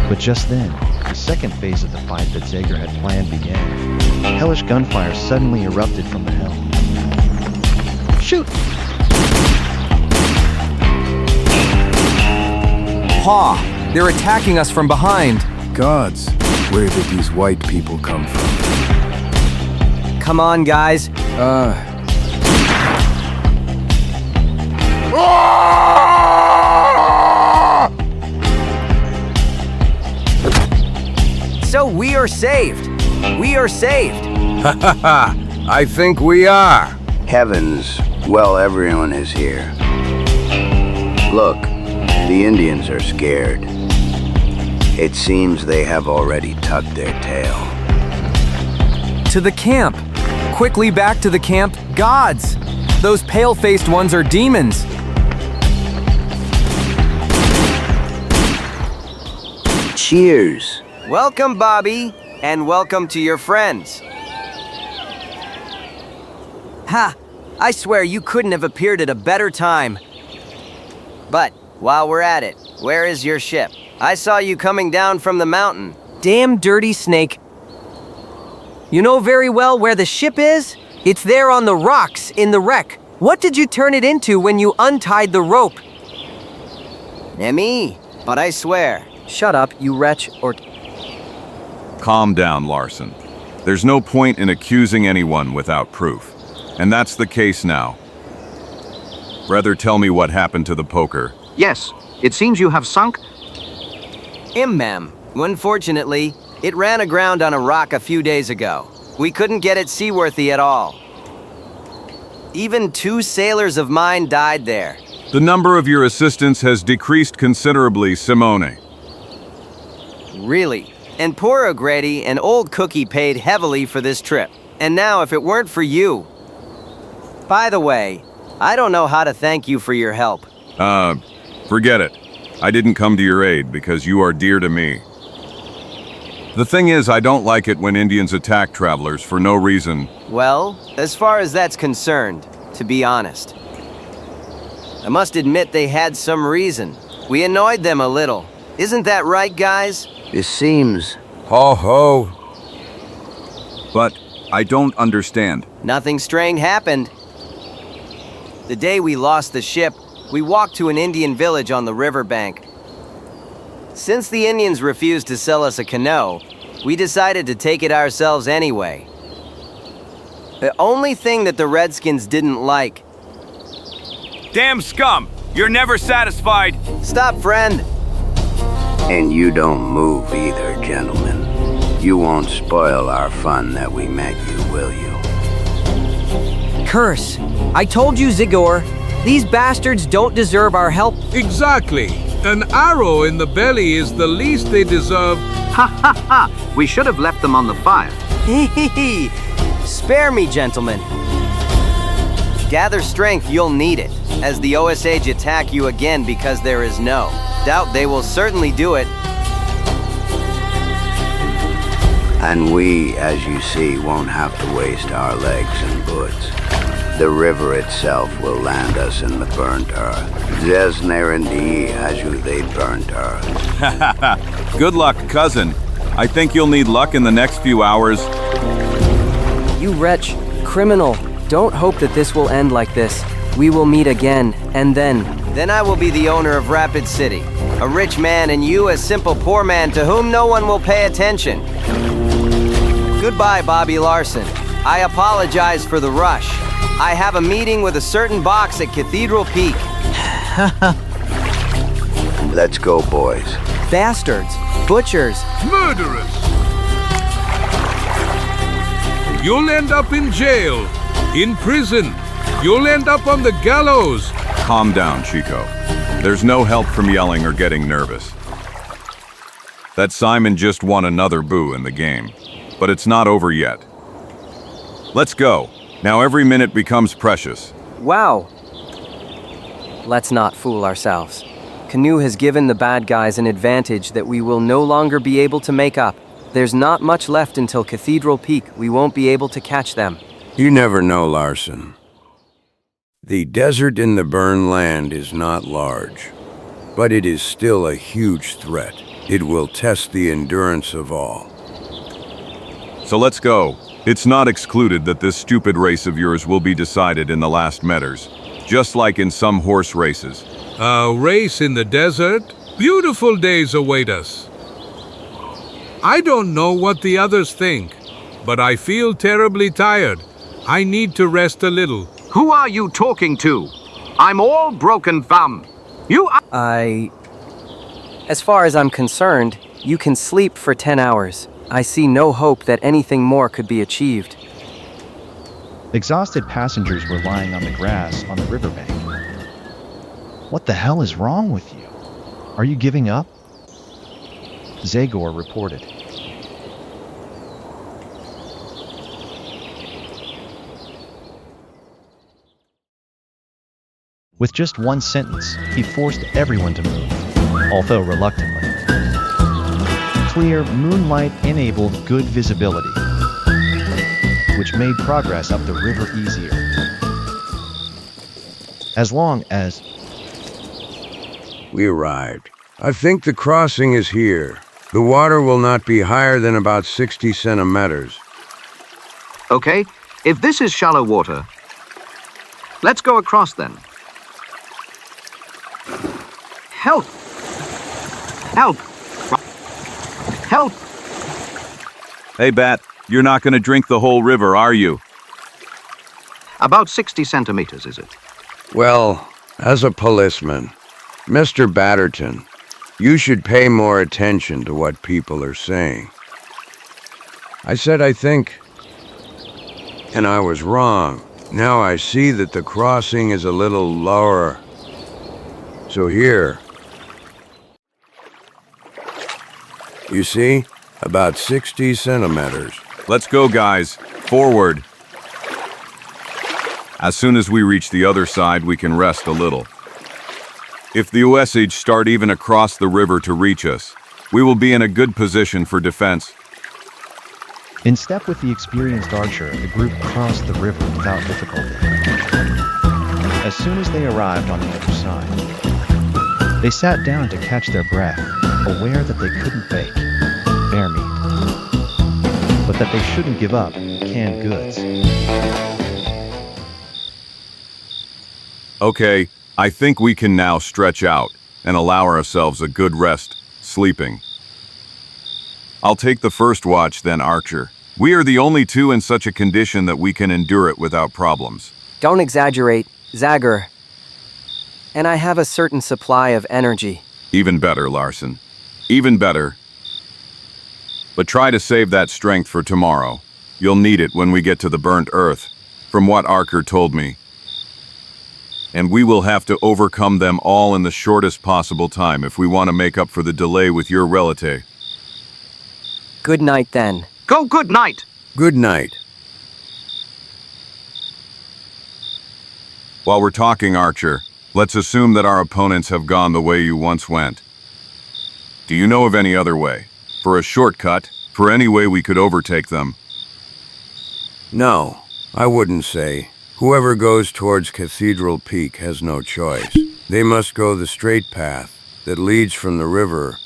But just then, the second phase of the fight that Zagor had planned began. Hellish gunfire suddenly erupted from the hill. Shoot! Pa, they're attacking us from behind. Gods, where did these white people come from? Come on, guys. So we are saved. We are saved. Ha ha ha! I think we are. Heavens, well, everyone is here. Look, the Indians are scared. It seems they have already tucked their tail. To the camp. Quickly back to the camp. Gods! Those pale-faced ones are demons. Cheers. Welcome, Bobby, and welcome to your friends. Ha! I swear you couldn't have appeared at a better time. But, while we're at it, where is your ship? I saw you coming down from the mountain. Damn dirty snake. You know very well where the ship is? It's there on the rocks in the wreck. What did you turn it into when you untied the rope? Me, but I swear. Shut up, you wretch, or... Calm down, Larson. There's no point in accusing anyone without proof. And that's the case now. Rather tell me what happened to the poker. Yes, it seems you have sunk. Ma'am. Unfortunately, it ran aground on a rock a few days ago. We couldn't get it seaworthy at all. Even 2 sailors of mine died there. The number of your assistants has decreased considerably, Simone. Really? And poor O'Grady and Old Cookie paid heavily for this trip. And now if it weren't for you... By the way, I don't know how to thank you for your help. Forget it. I didn't come to your aid because you are dear to me. The thing is, I don't like it when Indians attack travelers for no reason. Well, as far as that's concerned, to be honest, I must admit they had some reason. We annoyed them a little. Isn't that right, guys? It seems... Ho ho. But I don't understand. Nothing strange happened. The day we lost the ship, we walked to an Indian village on the riverbank. Since the Indians refused to sell us a canoe, we decided to take it ourselves anyway. The only thing that the Redskins didn't like... Damn scum! You're never satisfied! Stop, friend! And you don't move either, gentlemen. You won't spoil our fun that we met you, will you? Curse! I told you, Zagor. These bastards don't deserve our help. Exactly. An arrow in the belly is the least they deserve. Ha ha ha! We should have left them on the fire. Hee. Spare me, gentlemen. Gather strength, you'll need it, as the Osage attack you again because there is no doubt they will certainly do it. And we, as you see, won't have to waste our legs and boots. The river itself will land us in the burnt earth. Zesnerandi as you they burnt earth. Good luck, cousin. I think you'll need luck in the next few hours. You wretch, criminal, don't hope that this will end like this. We will meet again, and then I will be the owner of Rapid City. A rich man and you a simple poor man to whom no one will pay attention. Goodbye, Bobby Larson. I apologize for the rush. I have a meeting with a certain box at Cathedral Peak. Let's go, boys. Bastards, butchers, Murderers! You'll end up in jail, in prison. You'll end up on the gallows. Calm down, Chico. There's no help from yelling or getting nervous. That Simon just won another boo in the game, but it's not over yet. Let's go. Now every minute becomes precious. Wow. Let's not fool ourselves. Canoe has given the bad guys an advantage that we will no longer be able to make up. There's not much left until Cathedral Peak. We won't be able to catch them. You never know, Larson. The desert in the burned land is not large, but it is still a huge threat. It will test the endurance of all. So let's go. It's not excluded that this stupid race of yours will be decided in the last meters, just like in some horse races. A race in the desert? Beautiful days await us. I don't know what the others think, but I feel terribly tired. I need to rest a little. Who are you talking to? I'm all broken thumb. As far as I'm concerned, you can sleep for 10 hours. I see no hope that anything more could be achieved. Exhausted passengers were lying on the grass on the riverbank. What the hell is wrong with you? Are you giving up? Zagor reported. With just one sentence, he forced everyone to move, although reluctantly. Clear moonlight enabled good visibility, which made progress up the river easier. As long as We arrived. I think the crossing is here. The water will not be higher than about 60 centimeters. Okay, if this is shallow water, let's go across then. Help! Help! Help! Hey, Bat, you're not going to drink the whole river, are you? About 60 centimeters, is it? Well, as a policeman, Mr. Batterton, you should pay more attention to what people are saying. I said I think, and I was wrong. Now I see that the crossing is a little lower. So here, you see, about 60 centimeters. Let's go, guys. Forward. As soon as we reach the other side, we can rest a little. If the Osage start even across the river to reach us, we will be in a good position for defense. in step with the experienced archer, the group crossed the river without difficulty. As soon as they arrived on the other side, they sat down to catch their breath, aware that they couldn't bake bear meat, but that they shouldn't give up canned goods. Okay, I think we can now stretch out and allow ourselves a good rest, sleeping. I'll take the first watch, then Archer. We are the only two in such a condition that we can endure it without problems. Don't exaggerate, Zagor. And I have a certain supply of energy. Even better, Larson. Even better. But try to save that strength for tomorrow. You'll need it when we get to the burnt earth, from what Archer told me. And we will have to overcome them all in the shortest possible time if we want to make up for the delay with your relative. Good night, then. Go good night! Good night. While we're talking, Archer, let's assume that our opponents have gone the way you once went. Do you know of any other way? For a shortcut, for any way we could overtake them? No, I wouldn't say. Whoever goes towards Cathedral Peak has no choice. They must go the straight path that leads from the river.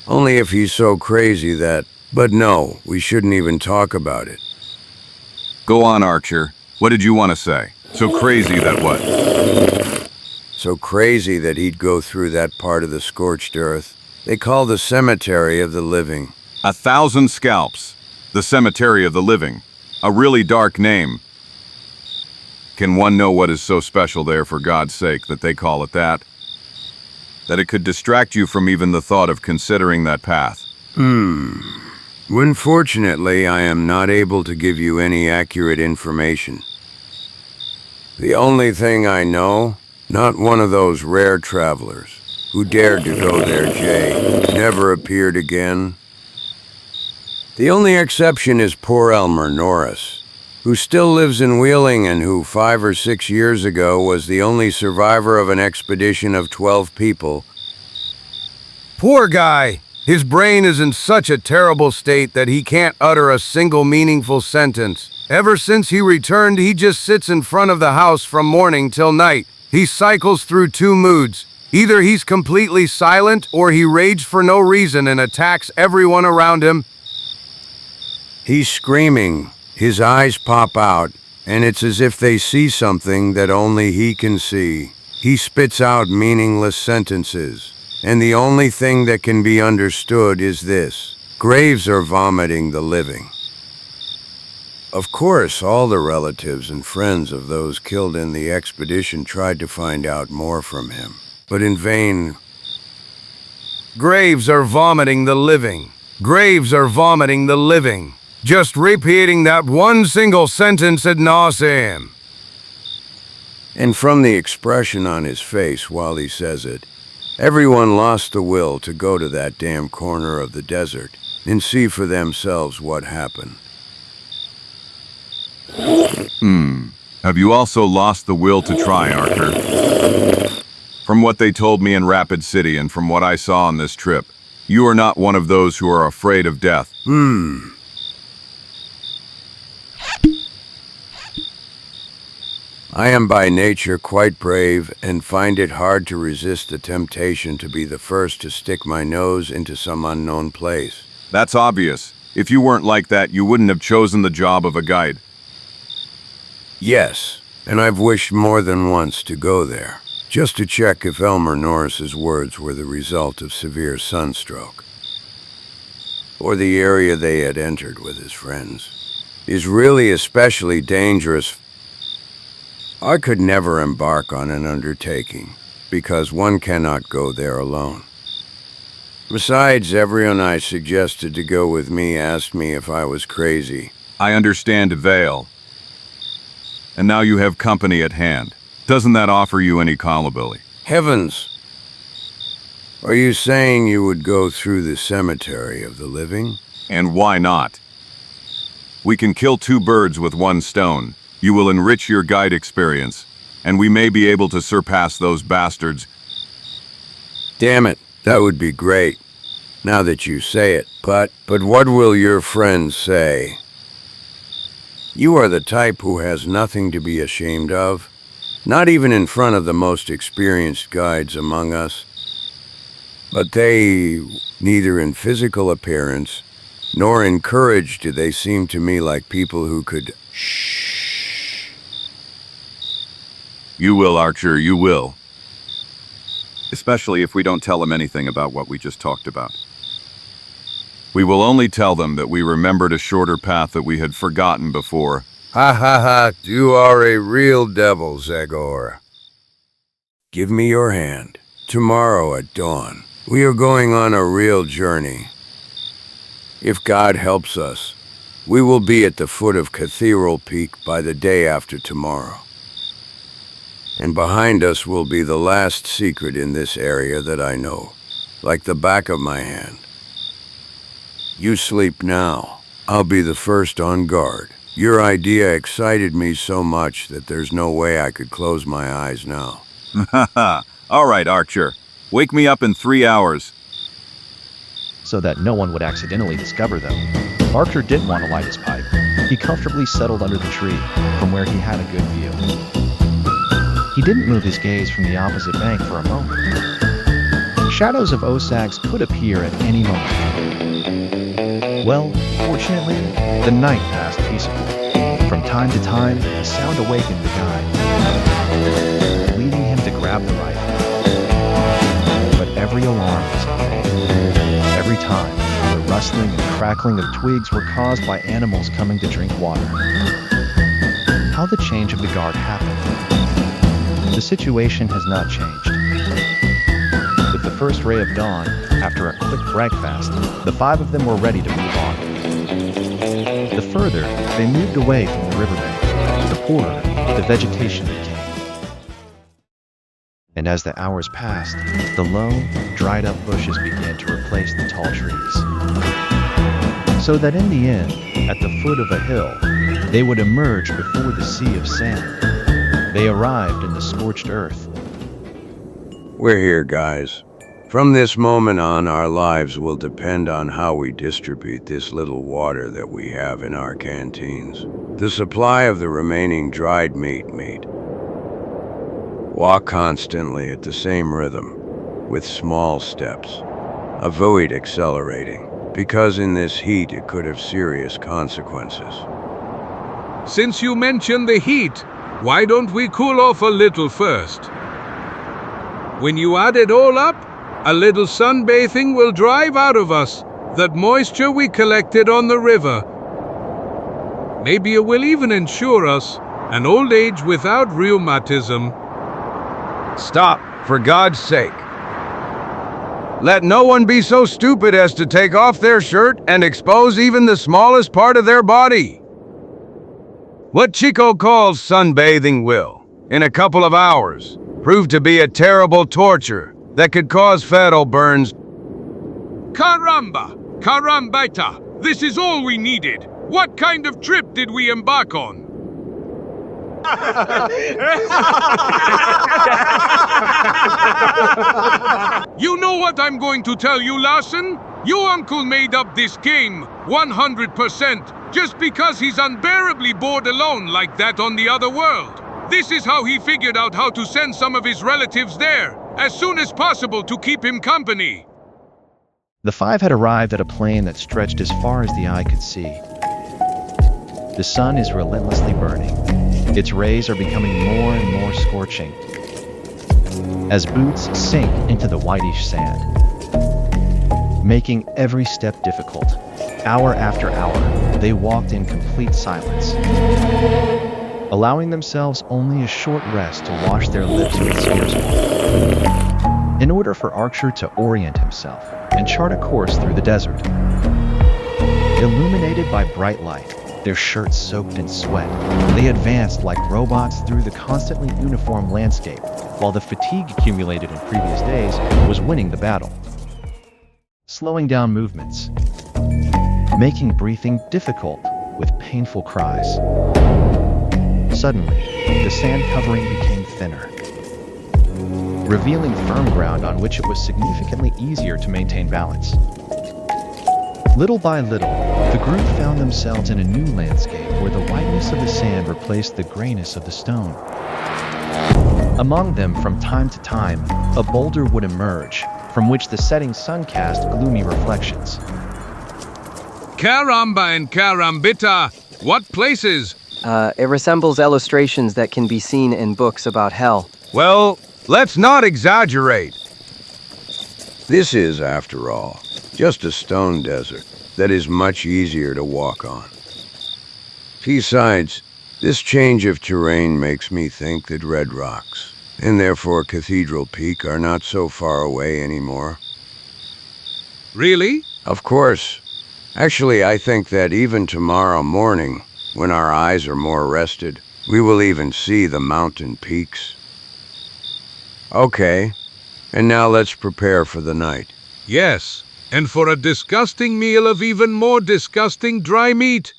Only if he's so crazy that... But no, we shouldn't even talk about it. Go on, Archer. What did you want to say? So crazy that what? So crazy that he'd go through that part of the scorched earth. They call the cemetery of the living. 1,000 scalps. The cemetery of the living. A really dark name. Can one know what is so special there, for God's sake, that they call it that? That it could distract you from even the thought of considering that path. Unfortunately, I am not able to give you any accurate information. The only thing I know, not one of those rare travelers who dared to go there, Jay, never appeared again. The only exception is poor Elmer Norris, who still lives in Wheeling and who 5 or 6 years ago was the only survivor of an expedition of 12 people. Poor guy! His brain is in such a terrible state that he can't utter a single meaningful sentence. Ever since he returned, he just sits in front of the house from morning till night. He cycles through 2 moods. Either he's completely silent or he rages for no reason and attacks everyone around him. He's screaming, his eyes pop out, and it's as if they see something that only he can see. He spits out meaningless sentences, and the only thing that can be understood is this: graves are vomiting the living. Of course, all the relatives and friends of those killed in the expedition tried to find out more from him, but in vain. Graves are vomiting the living. Graves are vomiting the living. Just repeating that one single sentence ad nauseam. And from the expression on his face while he says it, everyone lost the will to go to that damn corner of the desert and see for themselves what happened. Have you also lost the will to try, Archer? From what they told me in Rapid City and from what I saw on this trip, you are not one of those who are afraid of death. I am by nature quite brave and find it hard to resist the temptation to be the first to stick my nose into some unknown place. That's obvious. If you weren't like that, you wouldn't have chosen the job of a guide. Yes, and I've wished more than once to go there, just to check if Elmer Norris's words were the result of severe sunstroke, or the area they had entered with his friends is really especially dangerous. I could never embark on an undertaking, because one cannot go there alone. Besides, everyone I suggested to go with me asked me if I was crazy. I understand Vale. And now you have company at hand. Doesn't that offer you any callability? Heavens! Are you saying you would go through the cemetery of the living? And why not? We can kill 2 birds with 1 stone. You will enrich your guide experience, and we may be able to surpass those bastards. Damn it, that would be great, now that you say it. But what will your friends say? You are the type who has nothing to be ashamed of, not even in front of the most experienced guides among us. But they, neither in physical appearance, nor in courage do they seem to me like people who could... You will, Archer, you will. Especially if we don't tell them anything about what we just talked about. We will only tell them that we remembered a shorter path that we had forgotten before. Ha ha ha, you are a real devil, Zagor. Give me your hand. Tomorrow at dawn, we are going on a real journey. If God helps us, we will be at the foot of Cathedral Peak by the day after tomorrow. And behind us will be the last secret in this area that I know, like the back of my hand. You sleep now. I'll be the first on guard. Your idea excited me so much that there's no way I could close my eyes now. All right, Archer. Wake me up in 3 hours. So that no one would accidentally discover them, Archer didn't want to light his pipe. He comfortably settled under the tree, from where he had a good view. He didn't move his gaze from the opposite bank for a moment. Shadows of Osags could appear at any moment. Well, fortunately, the night passed peacefully. From time to time, a sound awakened the guide, leading him to grab the rifle. But every alarm was every time, the rustling and crackling of twigs were caused by animals coming to drink water. How the change of the guard happened. The situation has not changed. With the first ray of dawn, after a quick breakfast, the 5 of them were ready to move on. further, they moved away from the riverbank. The poorer the vegetation became. And as the hours passed, the low, dried-up bushes began to replace the tall trees. So that in the end, at the foot of a hill, they would emerge before the sea of sand. They arrived in the scorched earth. We're here, guys. From this moment on, our lives will depend on how we distribute this little water that we have in our canteens. The supply of the remaining dried meat. Walk constantly at the same rhythm, with small steps. Avoid accelerating, because in this heat it could have serious consequences. Since you mentioned the heat, why don't we cool off a little first? When you add it all up, a little sunbathing will drive out of us that moisture we collected on the river. Maybe it will even ensure us an old age without rheumatism. Stop, for God's sake. Let no one be so stupid as to take off their shirt and expose even the smallest part of their body. What Chiko calls sunbathing will, in a couple of hours, prove to be a terrible torture that could cause fatal burns. Caramba! Carambita! This is all we needed! What kind of trip did we embark on? You know what I'm going to tell you, Larson? Your uncle made up this game 100% just because he's unbearably bored alone like that on the other world. This is how he figured out how to send some of his relatives there as soon as possible to keep him company. The five had arrived at a plain that stretched as far as the eye could see. The sun is relentlessly burning. Its rays are becoming more and more scorching as boots sink into the whitish sand, making every step difficult. Hour after hour, they walked in complete silence, allowing themselves only a short rest to wash their lips with spears. In order for Archer to orient himself and chart a course through the desert. Illuminated by bright light, their shirts soaked in sweat, they advanced like robots through the constantly uniform landscape, while the fatigue accumulated in previous days was winning the battle. Slowing down movements, making breathing difficult with painful cries. Suddenly, the sand covering became thinner, revealing firm ground on which it was significantly easier to maintain balance. Little by little, the group found themselves in a new landscape where the whiteness of the sand replaced the grayness of the stone. Among them, from time to time, a boulder would emerge, from which the setting sun cast gloomy reflections. Caramba and Carambita! What places? It resembles illustrations that can be seen in books about hell. Well, let's not exaggerate. This is, after all, just a stone desert that is much easier to walk on. Besides, this change of terrain makes me think that Red Rocks, and therefore Cathedral Peak, are not so far away anymore. Really? Of course. Actually, I think that even tomorrow morning, when our eyes are more rested, we will even see the mountain peaks. Okay, and now let's prepare for the night. Yes, and for a disgusting meal of even more disgusting dry meat.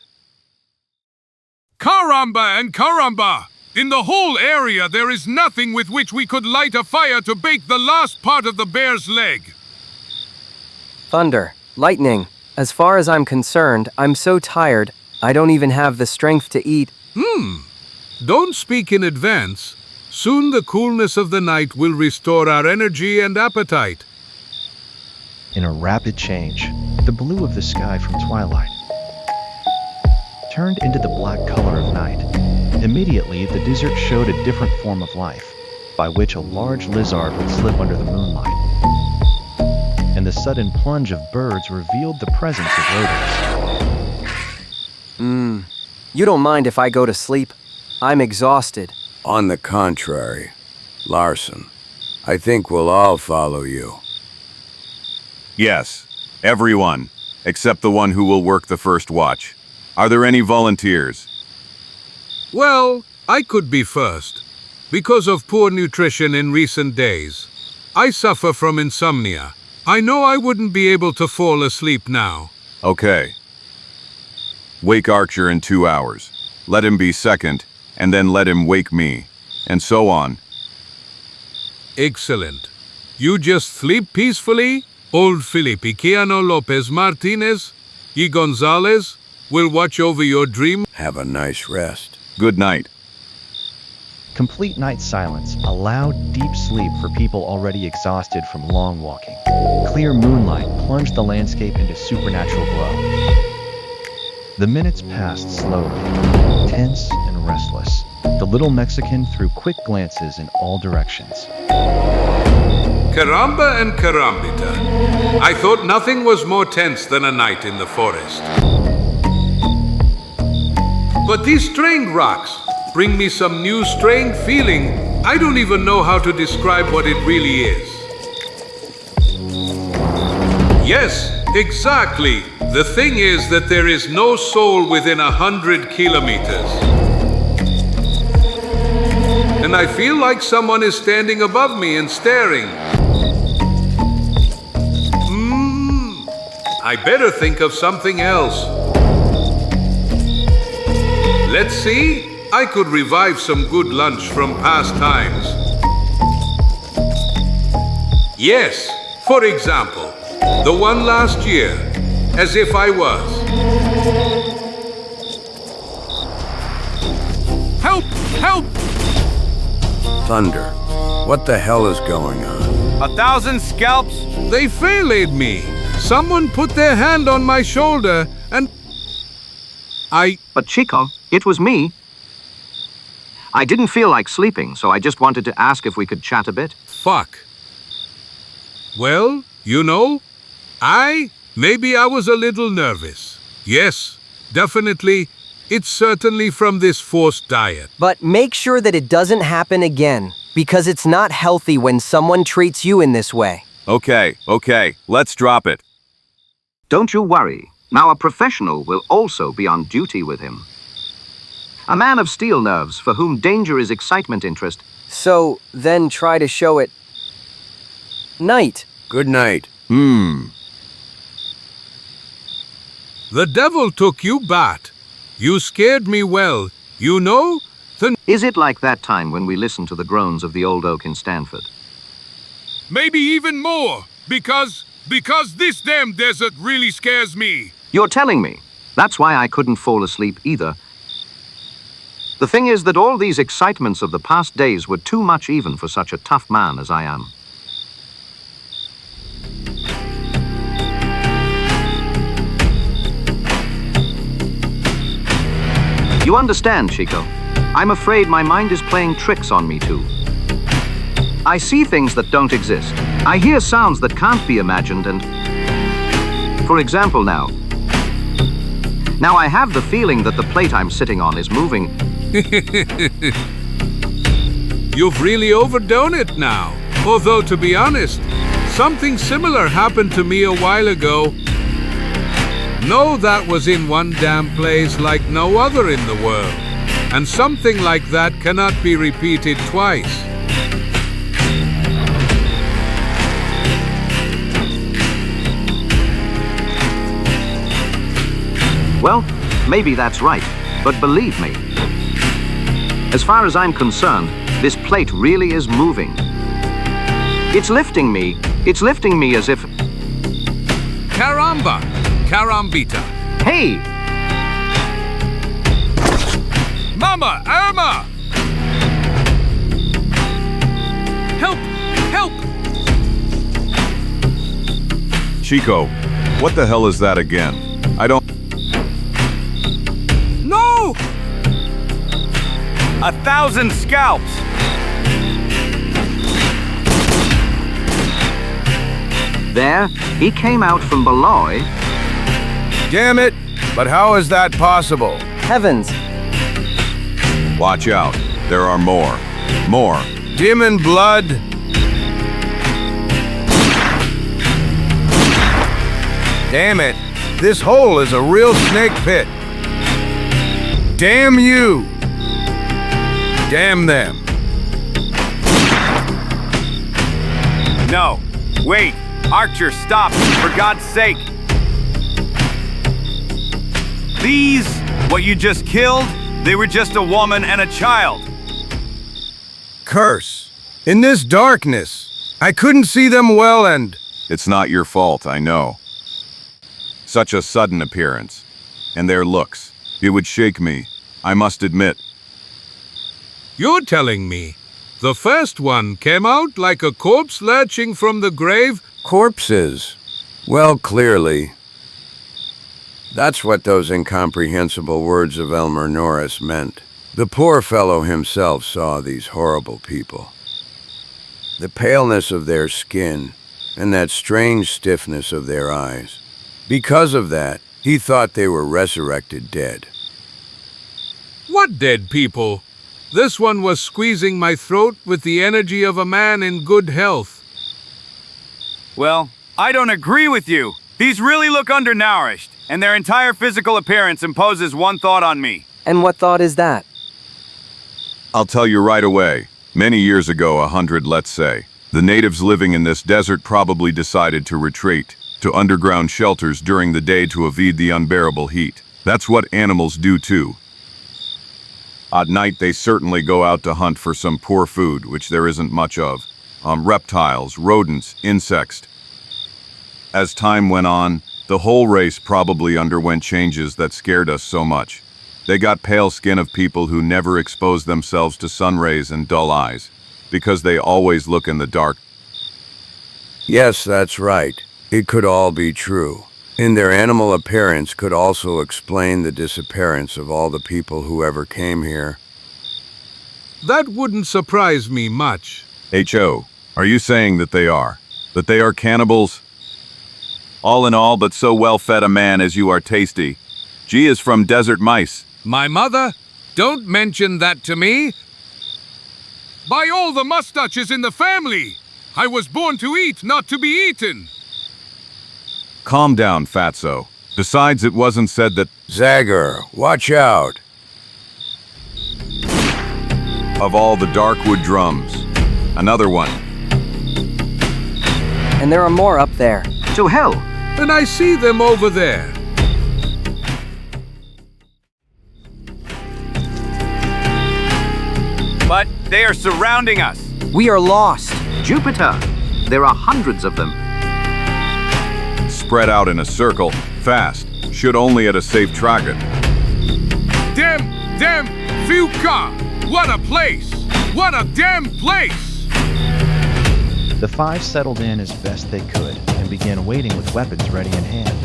Caramba and Caramba! In the whole area there is nothing with which we could light a fire to bake the last part of the bear's leg. Thunder, lightning. As far as I'm concerned, I'm so tired, I don't even have the strength to eat. Don't speak in advance. Soon the coolness of the night will restore our energy and appetite. In a rapid change, the blue of the sky from twilight turned into the black color of night. Immediately, the desert showed a different form of life, by which a large lizard would slip under the moonlight. And the sudden plunge of birds revealed the presence of rodents. You don't mind if I go to sleep? I'm exhausted. On the contrary, Larson, I think we'll all follow you. Yes, everyone, except the one who will work the first watch. Are there any volunteers? Well, I could be first. Because of poor nutrition in recent days, I suffer from insomnia. I know I wouldn't be able to fall asleep now. Okay. Wake Archer in 2 hours. Let him be second, and then let him wake me. And so on. Excellent. You just sleep peacefully. Old Feliciano Lopez Martinez, Y Gonzalez, will watch over your dream. Have a nice rest. Good night. Complete night silence allowed deep sleep for people already exhausted from long walking. Clear moonlight plunged the landscape into supernatural glow. The minutes passed slowly, tense and restless. The little Mexican threw quick glances in all directions. Caramba and carambita. I thought nothing was more tense than a night in the forest. But these strange rocks bring me some new strange feeling. I don't even know how to describe what it really is. Yes, exactly. The thing is that there is no soul within 100 kilometers. And I feel like someone is standing above me and staring. I better think of something else. Let's see. I could revive some good lunch from past times. Yes, for example, the one last year, as if I was. Help! Help! Thunder. What the hell is going on? 1,000 scalps? They faylaid me. Someone put their hand on my shoulder and... But Chico, it was me. I didn't feel like sleeping, so I just wanted to ask if we could chat a bit. Fuck. Well, you know, maybe I was a little nervous. Yes, definitely. It's certainly from this forced diet. But make sure that it doesn't happen again, because it's not healthy when someone treats you in this way. Okay, let's drop it. Don't you worry. Now a professional will also be on duty with him. A man of steel nerves for whom danger is excitement interest. So, then try to show it. Night. Good night. The devil took you, Bat. You scared me well. You know, Is it like that time when we listened to the groans of the old oak in Stanford? maybe even more. Because this damn desert really scares me. You're telling me. That's why I couldn't fall asleep either. The thing is that all these excitements of the past days were too much even for such a tough man as I am. You understand, Chico? I'm afraid my mind is playing tricks on me too. I see things that don't exist. I hear sounds that can't be imagined and... For example now I have the feeling that the plate I'm sitting on is moving. You've really overdone it now. Although, to be honest, something similar happened to me a while ago. No, that was in one damn place like no other in the world. And something like that cannot be repeated twice. Well, maybe that's right, but believe me, as far as I'm concerned, this plate really is moving. It's lifting me as if... Caramba! Carambita! Hey! Mama! Irma! Help! Help! Chico, what the hell is that again? I don't... No! 1,000 scalps! There, he came out from below. Damn it! But how is that possible? Heavens! Watch out. There are more. More. Dim in blood. Damn it. This hole is a real snake pit. Damn you! Damn them! No. Wait. Archer, stop. For God's sake. These, what you just killed, they were just a woman and a child. Curse! In this darkness, I couldn't see them well and... It's not your fault, I know. Such a sudden appearance. And their looks. It would shake me, I must admit. You're telling me the first one came out like a corpse lurching from the grave? Corpses. Well, clearly. That's what those incomprehensible words of Elmer Norris meant. The poor fellow himself saw these horrible people. The paleness of their skin and that strange stiffness of their eyes. Because of that, he thought they were resurrected dead. What dead people? This one was squeezing my throat with the energy of a man in good health. Well, I don't agree with you. These really look undernourished, and their entire physical appearance imposes one thought on me. And what thought is that? I'll tell you right away. Many years ago, 100, let's say, the natives living in this desert probably decided to retreat to underground shelters during the day to evade the unbearable heat. That's what animals do too. At night, they certainly go out to hunt for some poor food, which there isn't much of. Reptiles, rodents, insects. As time went on, the whole race probably underwent changes that scared us so much. They got pale skin of people who never exposed themselves to sun rays and dull eyes, because they always look in the dark. Yes, that's right. It could all be true. And their animal appearance could also explain the disappearance of all the people who ever came here. That wouldn't surprise me much. H.O., are you saying that they are? That they are cannibals? All in all, but so well-fed a man as you are tasty. G is from desert mice. My mother? Don't mention that to me. By all the mustaches in the family! I was born to eat, not to be eaten. Calm down, Fatso. Besides, it wasn't said that... Zagor, watch out! Of all the Darkwood drums. Another one. And there are more up there. To hell! And I see them over there. But they are surrounding us. We are lost. Jupiter! There are hundreds of them. Spread out in a circle, fast. Should only at a safe target. Damn, Fuka! What a place! What a damn place! The five settled in as best they could and began waiting with weapons ready in hand.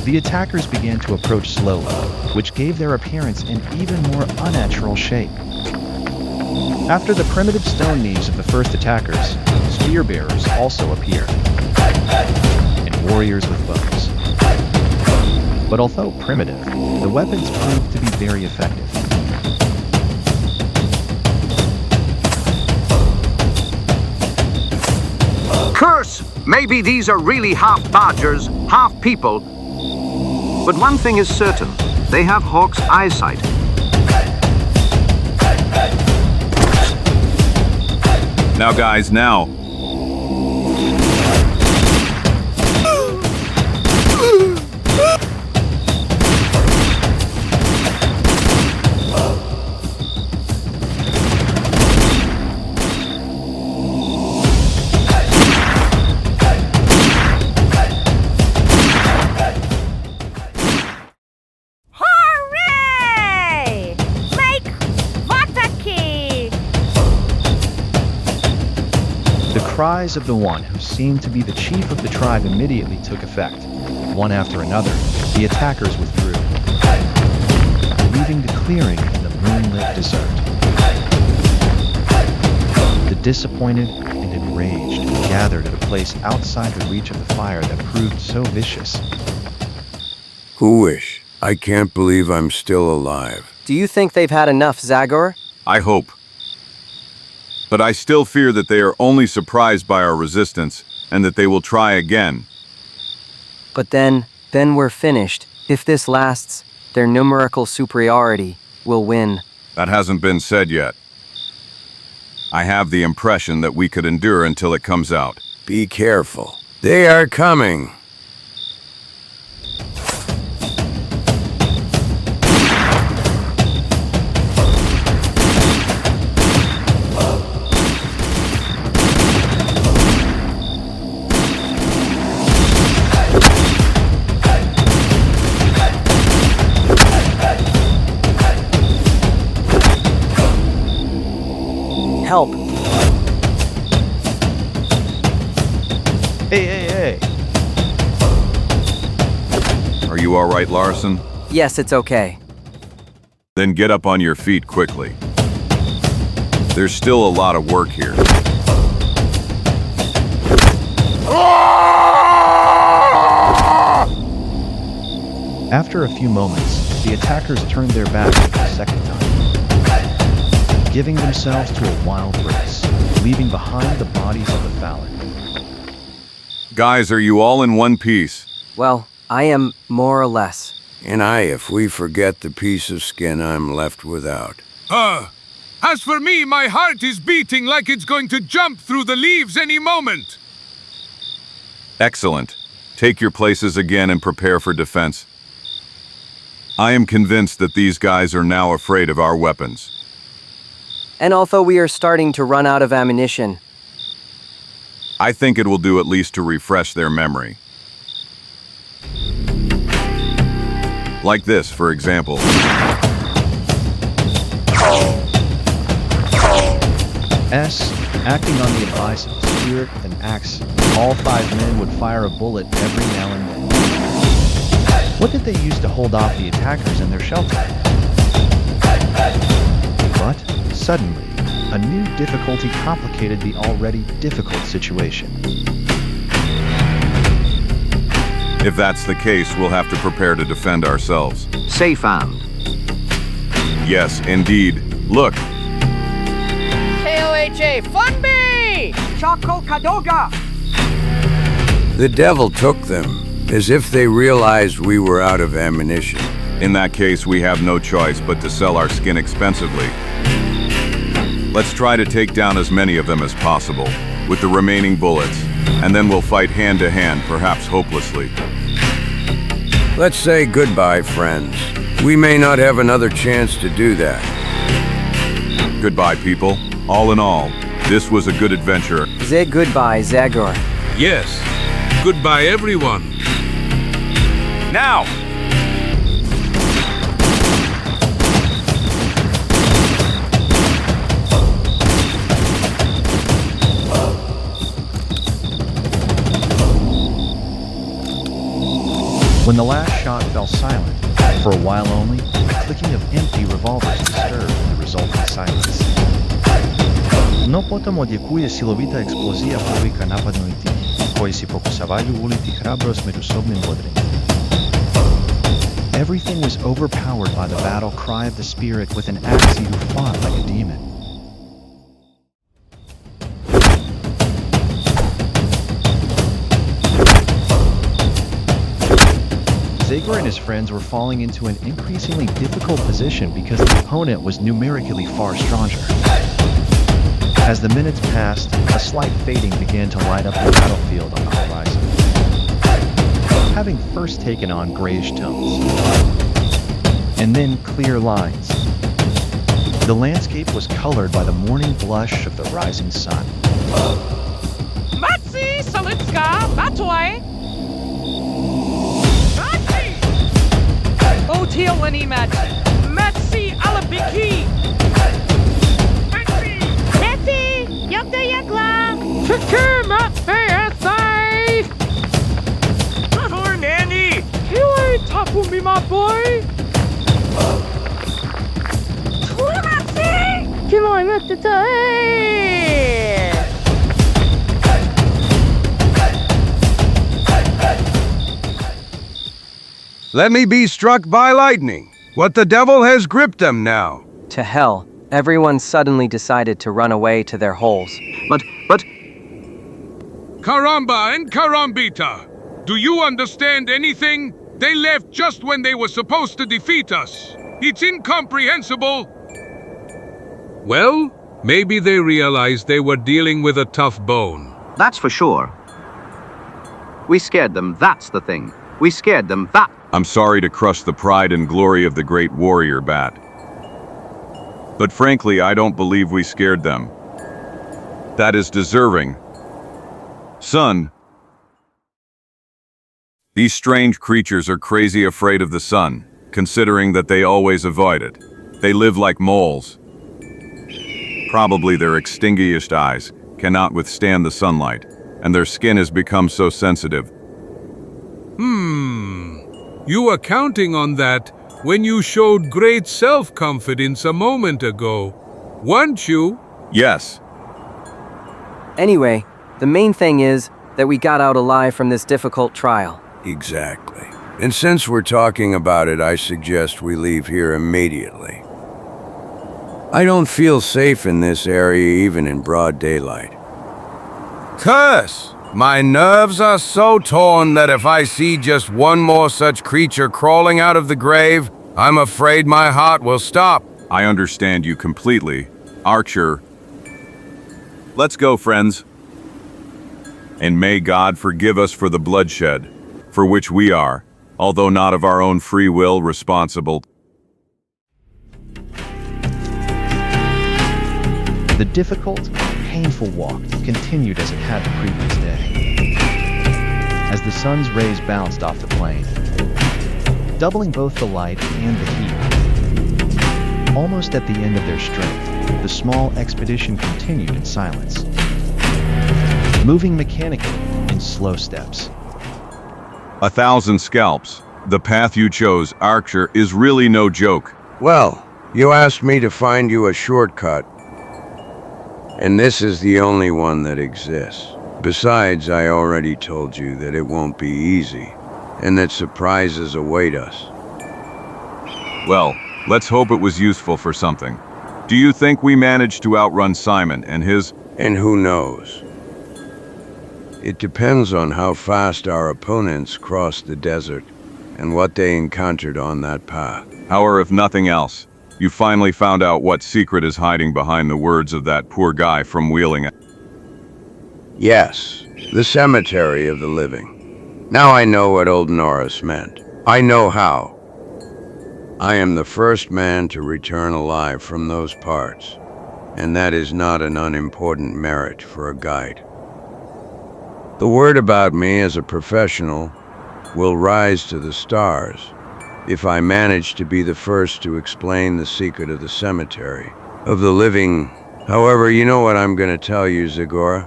The attackers began to approach slowly, which gave their appearance an even more unnatural shape. After the primitive stone knees of the first attackers, spear bearers also appeared, and warriors with bows. But although primitive, the weapons proved to be very effective. Curse! Maybe these are really half badgers, half people. But one thing is certain, they have Hawk's eyesight. Now guys, now. The cries of the one who seemed to be the chief of the tribe immediately took effect. One after another, the attackers withdrew, leaving the clearing in the moonlit desert. The disappointed and enraged gathered at a place outside the reach of the fire that proved so vicious. Who-ish. I can't believe I'm still alive. Do you think they've had enough, Zagor? I hope. But I still fear that they are only surprised by our resistance, and that they will try again. But then we're finished. If this lasts, their numerical superiority will win. That hasn't been said yet. I have the impression that we could endure until it comes out. Be careful. They are coming. Help. Hey. Are you all right, Larson? Yes, it's okay. Then get up on your feet quickly. There's still a lot of work here. After a few moments, the attackers turned their backs for the second time, giving themselves to a wild race, leaving behind the bodies of the fallen. Guys, are you all in one piece? Well, I am more or less. And if we forget the piece of skin I'm left without. As for me, my heart is beating like it's going to jump through the leaves any moment. Excellent. Take your places again and prepare for defense. I am convinced that these guys are now afraid of our weapons. And although we are starting to run out of ammunition, I think it will do at least to refresh their memory. Like this, for example. Acting on the advice of the spirit and axe, all 5 men would fire a bullet every now and then. What did they use to hold off the attackers in their shelter? But, suddenly, a new difficulty complicated the already difficult situation. If that's the case, we'll have to prepare to defend ourselves. Safe found. Yes, indeed. Look, KOHA, Funby! Choco Kadoga! The devil took them, as if they realized we were out of ammunition. in that case, we have no choice but to sell our skin expensively. Let's try to take down as many of them as possible, with the remaining bullets, and then we'll fight hand to hand, perhaps hopelessly. Let's say goodbye, friends. We may not have another chance to do that. Goodbye, people. All in all, this was a good adventure. Say goodbye, Zagor. Yes. Goodbye, everyone. Now! When the last shot fell silent, for a while only, the clicking of empty revolvers disturbed the resulting silence. No potom odjekuje silovita eksplozija povika napadnoj tih, koji si pokušavaju uliti hrabrost međusobnim bodrenjem. Everything was overpowered by the battle cry of the spirit with an axe who fought like a demon. Zagor and his friends were falling into an increasingly difficult position because the opponent was numerically far stronger. As the minutes passed, a slight fading began to light up the battlefield on the horizon, having first taken on grayish tones, and then clear lines. The landscape was colored by the morning blush of the rising sun. Matsi Salitska Batoy! Otil Lanimat! Matsi Alabiki! Messi, Yagda Yagla! Chikima ASI! Poor Nandy! Kiwi Tapumi, my boy! Messi! Come on, look the time! Let me be struck by lightning. What the devil has gripped them now? To hell, everyone suddenly decided to run away to their holes. But... Caramba and Carambita! Do you understand anything? They left just when they were supposed to defeat us. It's incomprehensible. Well, maybe they realized they were dealing with a tough bone. That's for sure. We scared them, that's the thing. We scared them, I'm sorry to crush the pride and glory of the great warrior Bat. But frankly, I don't believe we scared them. That is deserving. Son, these strange creatures are crazy afraid of the sun, considering that they always avoid it. They live like moles. Probably their extinguished eyes cannot withstand the sunlight, and their skin has become so sensitive. You were counting on that when you showed great self-confidence a moment ago, weren't you? Yes. Anyway, the main thing is that we got out alive from this difficult trial. Exactly. And since we're talking about it, I suggest we leave here immediately. I don't feel safe in this area even in broad daylight. Curse! My nerves are so torn that if I see just one more such creature crawling out of the grave, I'm afraid my heart will stop. I understand you completely, Archer. Let's go, friends. And may God forgive us for the bloodshed, for which we are, although not of our own free will, responsible. The difficult, painful walk continued as it had the previous day. As the sun's rays bounced off the plain, doubling both the light and the heat. Almost at the end of their strength, the small expedition continued in silence, moving mechanically in slow steps. 1,000 scalps. The path you chose, Archer, is really no joke. Well, you asked me to find you a shortcut. And this is the only one that exists. Besides, I already told you that it won't be easy, and that surprises await us. Well, let's hope it was useful for something. Do you think we managed to outrun Simon and his... And who knows? It depends on how fast our opponents crossed the desert, and what they encountered on that path. However, if nothing else, you finally found out what secret is hiding behind the words of that poor guy from Wheeling. Yes, the cemetery of the living. Now I know what old Norris meant. I know how. I am the first man to return alive from those parts, and that is not an unimportant merit for a guide. The word about me as a professional will rise to the stars if I manage to be the first to explain the secret of the cemetery of the living. However, you know what I'm going to tell you, Zagor?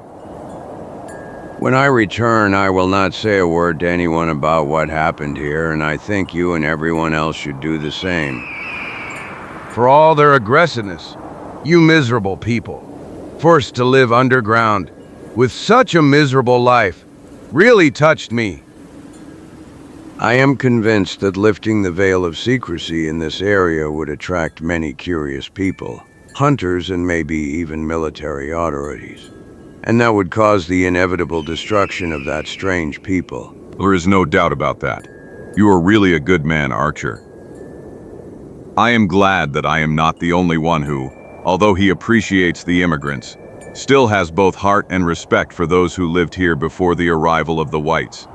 When I return, I will not say a word to anyone about what happened here, and I think you and everyone else should do the same. For all their aggressiveness, you miserable people, forced to live underground with such a miserable life, really touched me. I am convinced that lifting the veil of secrecy in this area would attract many curious people, hunters and maybe even military authorities. And that would cause the inevitable destruction of that strange people. There is no doubt about that. You are really a good man, Archer. I am glad that I am not the only one who, although he appreciates the immigrants, still has both heart and respect for those who lived here before the arrival of the whites.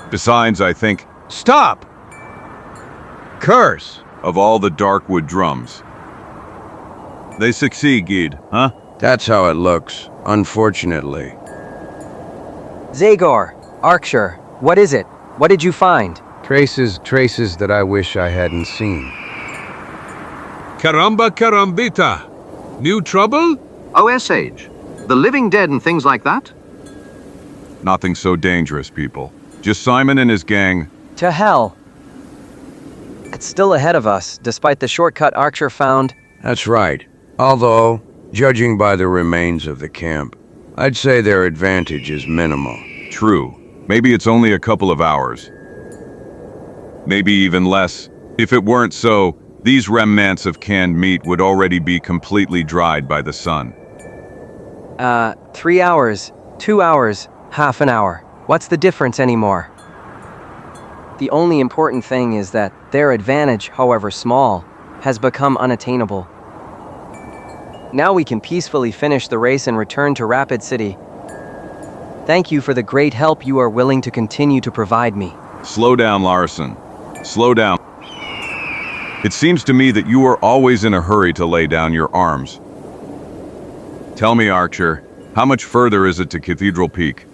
Besides, I think... Stop! Curse! Of all the Darkwood drums. They succeed, Guide, huh? That's how it looks, unfortunately. Zagor, Archer, what is it? What did you find? Traces that I wish I hadn't seen. Caramba carambita. New trouble? Osage. The living dead and things like that? Nothing so dangerous, people. Just Simon and his gang. To hell. It's still ahead of us, despite the shortcut Archer found. That's right. Although, judging by the remains of the camp, I'd say their advantage is minimal. True. Maybe it's only a couple of hours. Maybe even less. If it weren't so, these remnants of canned meat would already be completely dried by the sun. 3 hours, 2 hours, half an hour. What's the difference anymore? The only important thing is that their advantage, however small, has become unattainable. Now we can peacefully finish the race and return to Rapid City. Thank you for the great help you are willing to continue to provide me. Slow down, Larson. Slow down. It seems to me that you are always in a hurry to lay down your arms. Tell me, Archer, how much further is it to Cathedral Peak?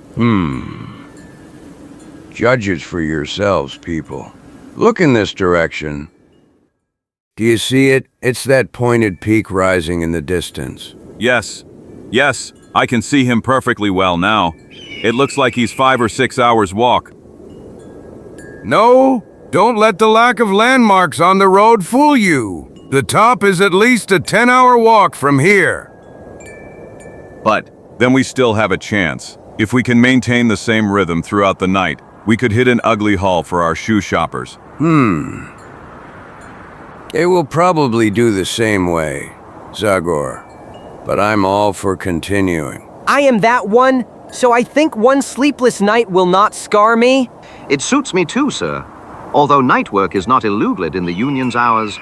Judge it for yourselves, people. Look in this direction. Do you see it? It's that pointed peak rising in the distance. Yes. Yes, I can see him perfectly well now. It looks like he's 5 or 6 hours walk. No, don't let the lack of landmarks on the road fool you. The top is at least a 10-hour walk from here. But then we still have a chance. If we can maintain the same rhythm throughout the night, we could hit an ugly haul for our shoe shoppers. They will probably do the same way, Zagor. But I'm all for continuing. I am that one, so I think one sleepless night will not scar me. It suits me too, sir. Although night work is not illegal in the union's hours.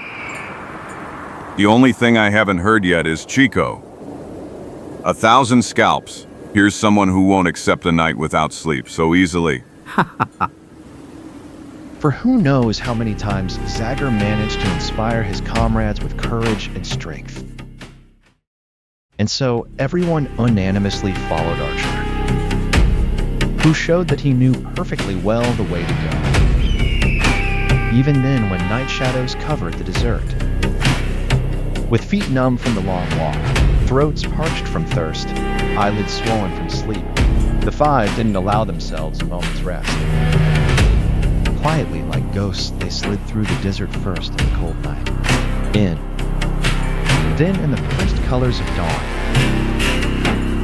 The only thing I haven't heard yet is Chiko. 1,000 scalps. Here's someone who won't accept a night without sleep so easily. For who knows how many times Zagor managed to inspire his comrades with courage and strength. And so everyone unanimously followed Archer, who showed that he knew perfectly well the way to go. Even then, when night shadows covered the desert. With feet numb from the long walk, throats parched from thirst, eyelids swollen from sleep, the five didn't allow themselves a moment's rest. Quietly, like ghosts, they slid through the desert first in the cold night. Then in the first colors of dawn.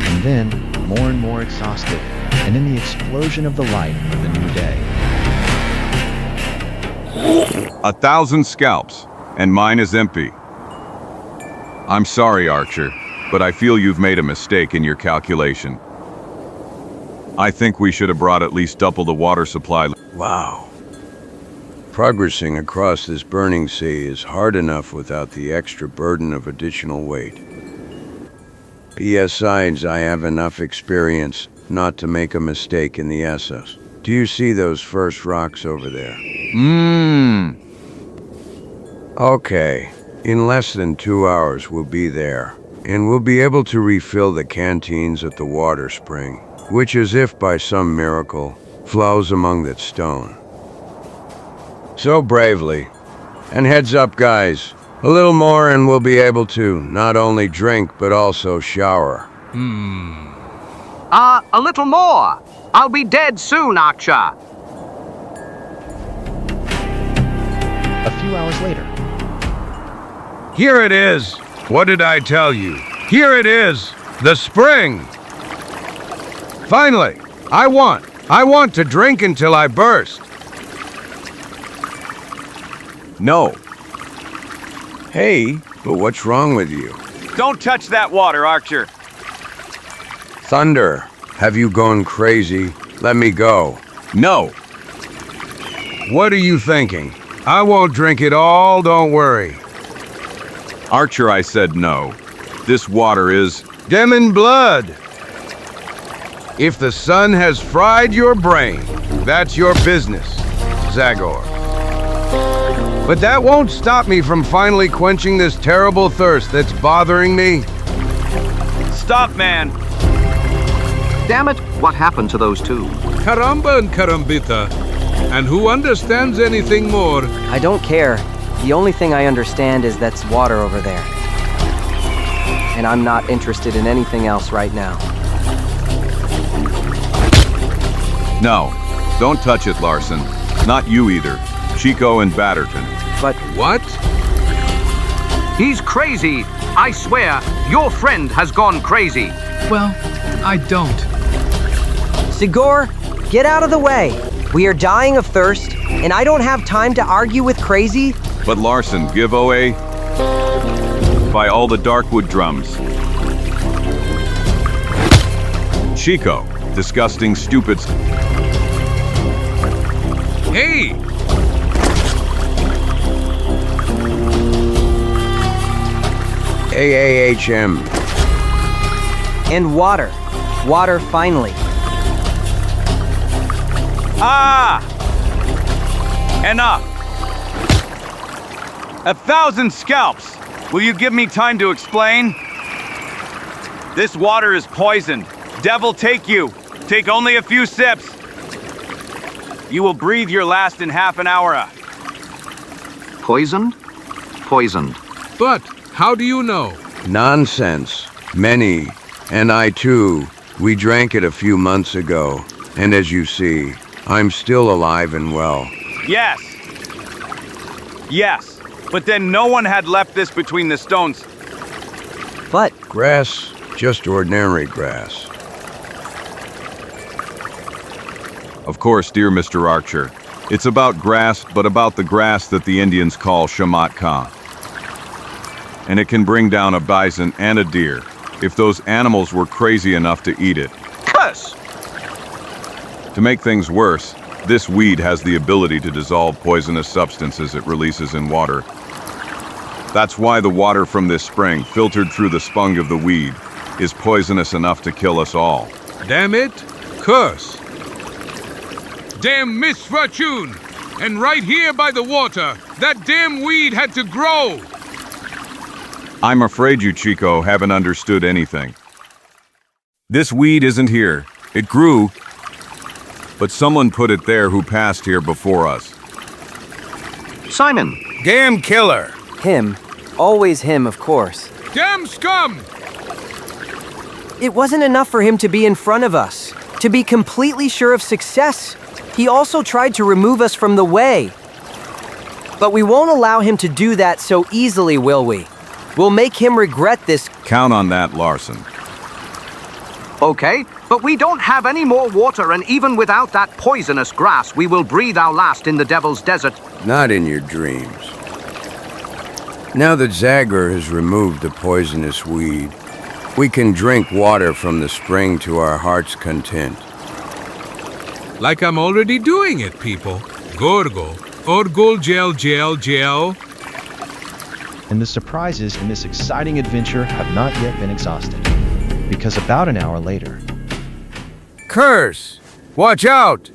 And then, more and more exhausted, and in the explosion of the light of the new day. 1,000 scalps, and mine is empty. I'm sorry, Archer, but I feel you've made a mistake in your calculation. I think we should have brought at least double the water supply. Wow. Progressing across this burning sea is hard enough without the extra burden of additional weight. Besides, I have enough experience not to make a mistake in the SS. Do you see those first rocks over there? Okay. In less than 2 hours we'll be there, and we'll be able to refill the canteens at the water spring, which, as if by some miracle, flows among that stone. So bravely. And heads up, guys. A little more and we'll be able to not only drink, but also shower. A little more. I'll be dead soon, Archer. A few hours later. Here it is. What did I tell you? Here it is. The spring. Finally, I want to drink until I burst. No. Hey, but what's wrong with you? Don't touch that water, Archer. Thunder, have you gone crazy? Let me go. No. What are you thinking? I won't drink it all, don't worry. Archer, I said no. This water is demon blood. If the sun has fried your brain, that's your business, Zagor. But that won't stop me from finally quenching this terrible thirst that's bothering me. Stop, man. Damn it, what happened to those two? Caramba and Carambita. And who understands anything more? I don't care. The only thing I understand is that's water over there. And I'm not interested in anything else right now. No. Don't touch it, Larson. Not you either. Chiko and Batterton. But what? He's crazy. I swear, your friend has gone crazy. Well, I don't. Zagor, get out of the way. We are dying of thirst, and I don't have time to argue with crazy. But Larson, give away by all the Darkwood drums. Chiko, disgusting, stupid. Hey! AAHM. And water. Water finally. Ah! Enough! 1,000 scalps! Will you give me time to explain? This water is poisoned. Devil take you. Take only a few sips. You will breathe your last in half an hour. Poisoned? Poisoned. But how do you know? Nonsense. Many, and I too, we drank it a few months ago. And as you see, I'm still alive and well. Yes. Yes. But then no one had left this between the stones. But grass, just ordinary grass. Of course, dear Mr. Archer. It's about grass, but about the grass that the Indians call shamatka. And it can bring down a bison and a deer, if those animals were crazy enough to eat it. Cuss! To make things worse, this weed has the ability to dissolve poisonous substances it releases in water. That's why the water from this spring, filtered through the spung of the weed, is poisonous enough to kill us all. Damn it! Curse! Damn misfortune! And right here by the water, that damn weed had to grow! I'm afraid you, Chico, haven't understood anything. This weed isn't here. It grew, but someone put it there who passed here before us. Simon! Damn killer! him. Always him, of course. Damn scum! It wasn't enough for him to be in front of us, to be completely sure of success. He also tried to remove us from the way. But we won't allow him to do that so easily, will we? We'll make him regret this. Count on that, Larson. Okay, but we don't have any more water, and even without that poisonous grass, we will breathe our last in the Devil's Desert. Not in your dreams. Now that Zagor has removed the poisonous weed, we can drink water from the spring to our heart's content. Like I'm already doing it, people. Gorgo. Orgol gel gel gel. And the surprises in this exciting adventure have not yet been exhausted. Because about an hour later... Curse! Watch out!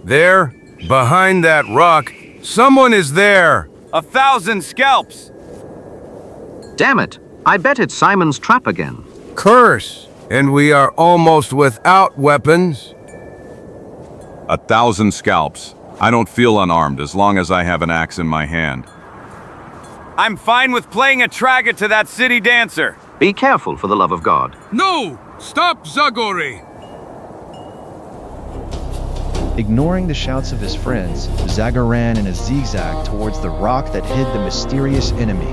There, behind that rock, someone is there! 1,000 scalps! Damn it! I bet it's Simon's trap again. Curse! And we are almost without weapons. 1,000 scalps. I don't feel unarmed as long as I have an axe in my hand. I'm fine with playing a traggot to that city dancer. Be careful, for the love of God. No! Stop, Zagori! Ignoring the shouts of his friends, Zagor ran in a zigzag towards the rock that hid the mysterious enemy,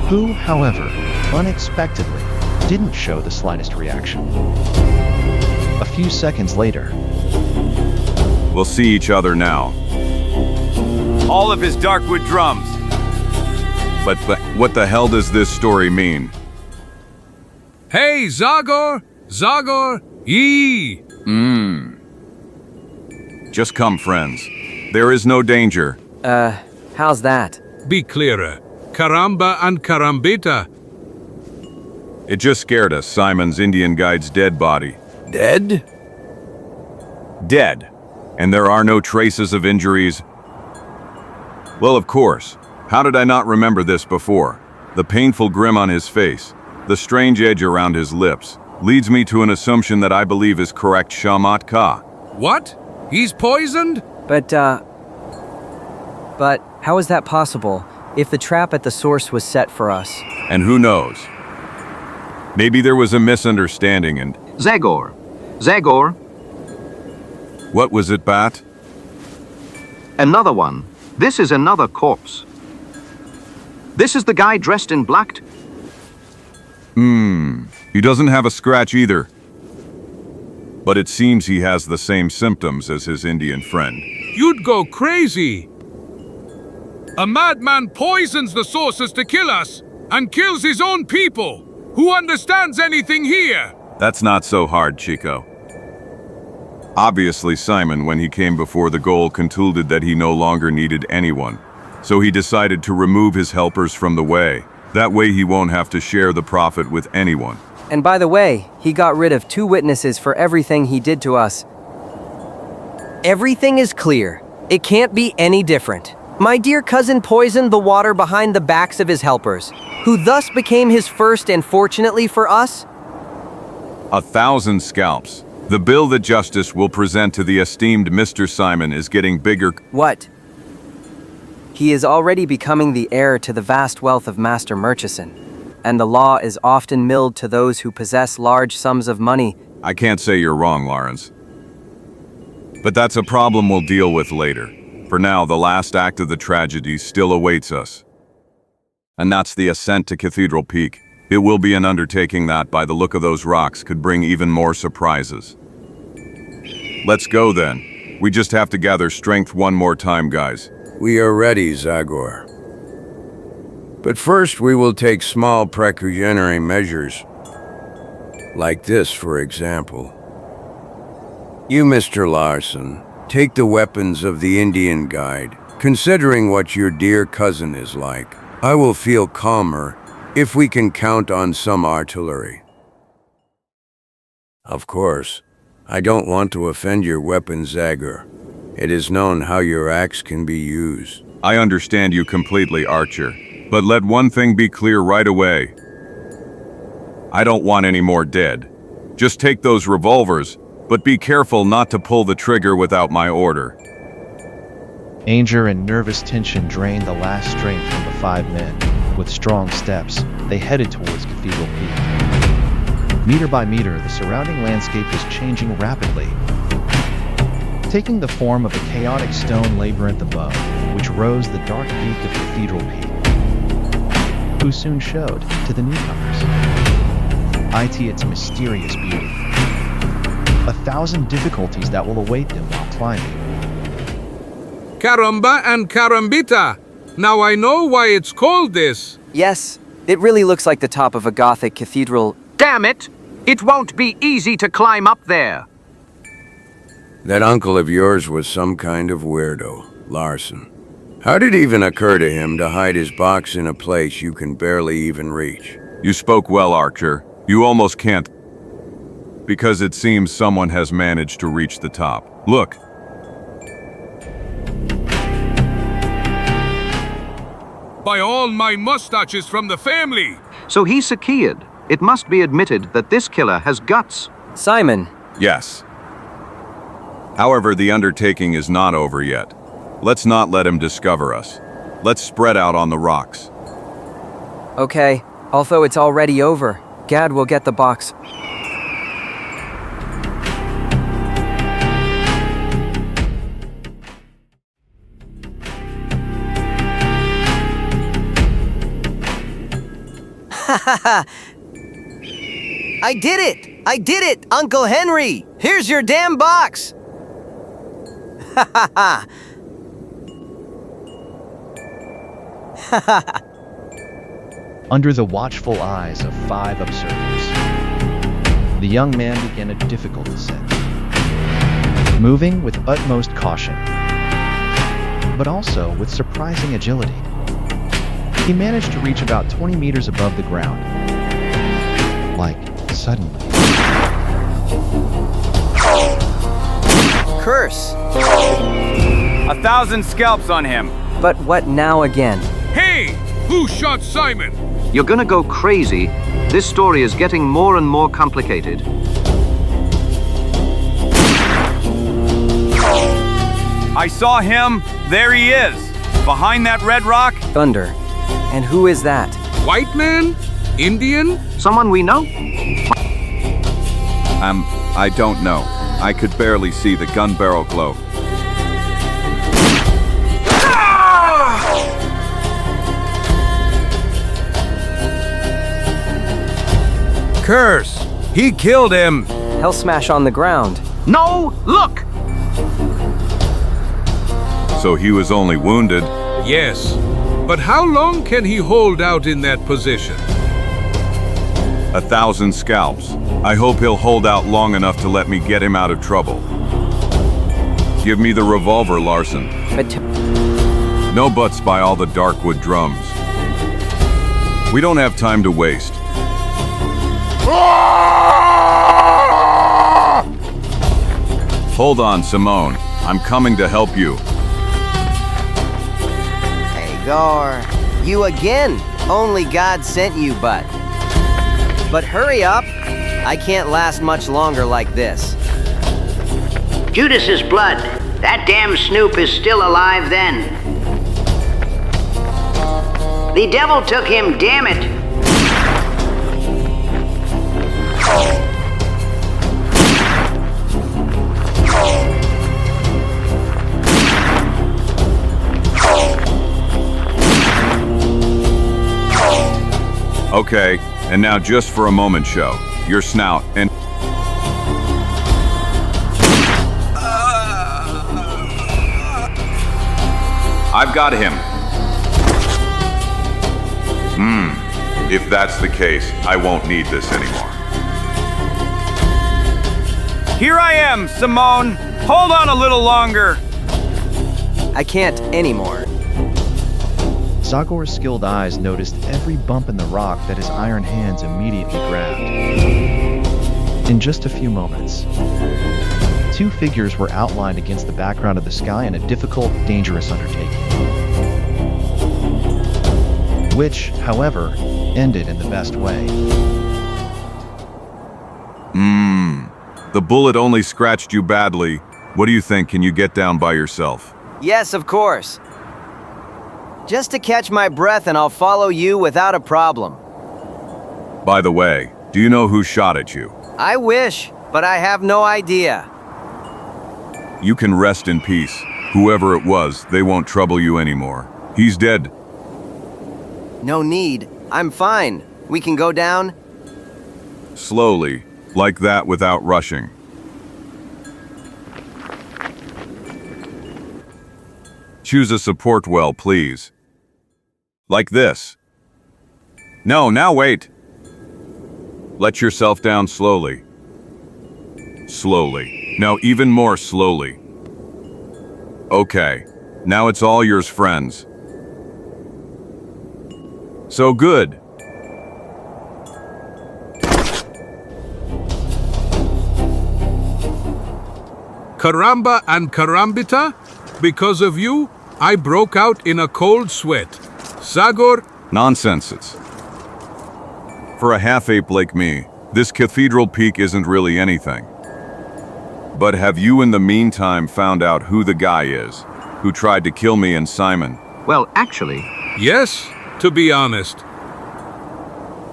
who, however, unexpectedly, didn't show the slightest reaction. A few seconds later... We'll see each other now. All of his darkwood drums. But what the hell does this story mean? Hey, Zagor! Zagor! Yee! Just come, friends. There is no danger. How's that? Be clearer. Caramba and Carambita. It just scared us, Simon's Indian guide's dead body. Dead? Dead. And there are no traces of injuries. Well, of course. How did I not remember this before? The painful grin on his face, the strange edge around his lips, leads me to an assumption that I believe is correct, Shamat Ka. What? He's poisoned? But how is that possible if the trap at the source was set for us? And who knows? Maybe there was a misunderstanding and... Zagor. Zagor. What was it, Bat? Another one. This is another corpse. This is the guy dressed in black. He doesn't have a scratch either. But it seems he has the same symptoms as his Indian friend. You'd go crazy! A madman poisons the sources to kill us, and kills his own people! Who understands anything here? That's not so hard, Chico. Obviously, Simon, when he came before the goal, concluded that he no longer needed anyone. So he decided to remove his helpers from the way. That way he won't have to share the profit with anyone. And by the way, he got rid of 2 witnesses for everything he did to us. Everything is clear. It can't be any different. My dear cousin poisoned the water behind the backs of his helpers, who thus became his first and, fortunately for us, 1,000 scalps. The bill that justice will present to the esteemed Mr. Simon is getting bigger. What? He is already becoming the heir to the vast wealth of Master Murchison, and the law is often milled to those who possess large sums of money. I can't say you're wrong, Lawrence. But that's a problem we'll deal with later. For now, the last act of the tragedy still awaits us. And that's the ascent to Cathedral Peak. It will be an undertaking that, by the look of those rocks, could bring even more surprises. Let's go then. We just have to gather strength one more time, guys. We are ready, Zagor. But first we will take small precautionary measures. Like this, for example. You, Mr. Larson, take the weapons of the Indian guide. Considering what your dear cousin is like, I will feel calmer if we can count on some artillery. Of course, I don't want to offend your weapon, Zagor. It is known how your axe can be used. I understand you completely, Archer. But let one thing be clear right away. I don't want any more dead. Just take those revolvers, but be careful not to pull the trigger without my order. Anger and nervous tension drained the last strength from the 5 men. With strong steps, they headed towards Cathedral Peak. Meter by meter, the surrounding landscape was changing rapidly, taking the form of a chaotic stone labyrinth above, which rose the dark peak of Cathedral Peak, who soon showed to the newcomers its mysterious beauty. 1,000 difficulties that will await them while climbing. Caramba and Carambita! Now I know why it's called this. Yes, it really looks like the top of a Gothic cathedral. Damn it! It won't be easy to climb up there. That uncle of yours was some kind of weirdo, Larson. How did it even occur to him to hide his box in a place you can barely even reach? You spoke well, Archer. You almost can't. Because it seems someone has managed to reach the top. Look. By all my mustaches from the family! So he's secured. It must be admitted that this killer has guts. Simon. Yes. However, the undertaking is not over yet. Let's not let him discover us. Let's spread out on the rocks. Okay, although it's already over, Gad will get the box. I did it! I did it, Uncle Henry! Here's your damn box! Ha ha ha! Ha ha! Under the watchful eyes of 5 observers, the young man began a difficult descent, moving with utmost caution, but also with surprising agility. He managed to reach about 20 meters above the ground, like suddenly. Curse! 1,000 scalps on him. But what now again? Hey! Who shot Simon? You're gonna go crazy. This story is getting more and more complicated. I saw him. There he is. Behind that red rock. Thunder. And who is that? White man? Indian? Someone we know? I don't know. I could barely see the gun barrel glow. Curse! He killed him! Hell smash on the ground. No! Look! So he was only wounded? Yes. But how long can he hold out in that position? 1,000 scalps. I hope he'll hold out long enough to let me get him out of trouble. Give me the revolver, Larson. No buts by all the Darkwood drums. We don't have time to waste. Hold on, Simone. I'm coming to help you. Zagor, you again. Only God sent you, but hurry up. I can't last much longer like this. Judas's blood. That damn snoop is still alive then. The devil took him, damn it. Okay, and now just for a moment, show your snout and... I've got him. If that's the case, I won't need this anymore. Here I am, Simone. Hold on a little longer. I can't anymore. Zagor's skilled eyes noticed every bump in the rock that his iron hands immediately grabbed. In just a few moments, two figures were outlined against the background of the sky in a difficult, dangerous undertaking. Which, however, ended in the best way. The bullet only scratched you badly. What do you think? Can you get down by yourself? Yes, of course. Just to catch my breath and I'll follow you without a problem. By the way, do you know who shot at you? I wish, but I have no idea. You can rest in peace. Whoever it was, they won't trouble you anymore. He's dead. No need. I'm fine. We can go down? Slowly, like that without rushing. Choose a support well, please. Like this. No, now wait. Let yourself down slowly. Slowly. Now even more slowly. Okay. Now it's all yours, friends. So good. Caramba and Carambita, because of you, I broke out in a cold sweat. Zagor? Nonsense. For a half-ape like me, this Cathedral Peak isn't really anything. But have you in the meantime found out who the guy is, who tried to kill me and Simon? Well, actually... Yes, to be honest.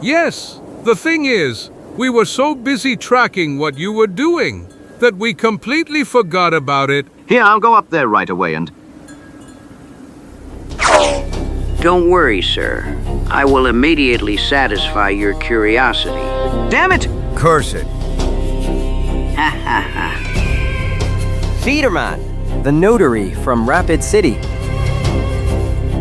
Yes, the thing is, we were so busy tracking what you were doing that we completely forgot about it. Here, I'll go up there right away and... Don't worry, sir. I will immediately satisfy your curiosity. Damn it! Curse it. Ha ha ha. Fiederman, the notary from Rapid City.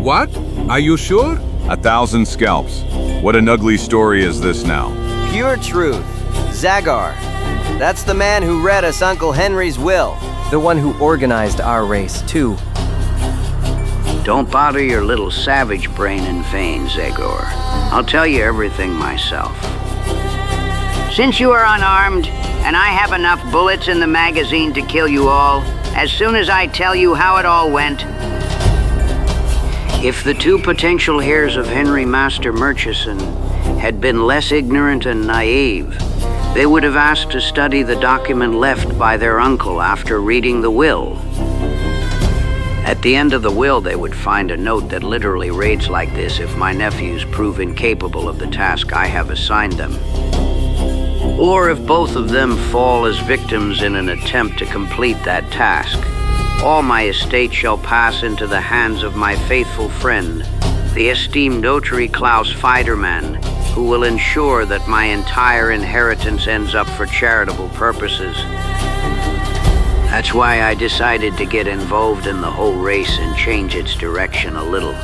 What? Are you sure? 1,000 scalps. What an ugly story is this now? Pure truth. Zagor. That's the man who read us Uncle Henry's will. The one who organized our race, too. Don't bother your little savage brain in vain, Zagor. I'll tell you everything myself. Since you are unarmed, and I have enough bullets in the magazine to kill you all, as soon as I tell you how it all went, if the two potential heirs of Henry Master Murchison had been less ignorant and naive, they would have asked to study the document left by their uncle after reading the will. At the end of the will, they would find a note that literally reads like this: if my nephews prove incapable of the task I have assigned them, or if both of them fall as victims in an attempt to complete that task, all my estate shall pass into the hands of my faithful friend, the esteemed notary Klaus Fiederman, who will ensure that my entire inheritance ends up for charitable purposes. That's why I decided to get involved in the whole race and change its direction a little.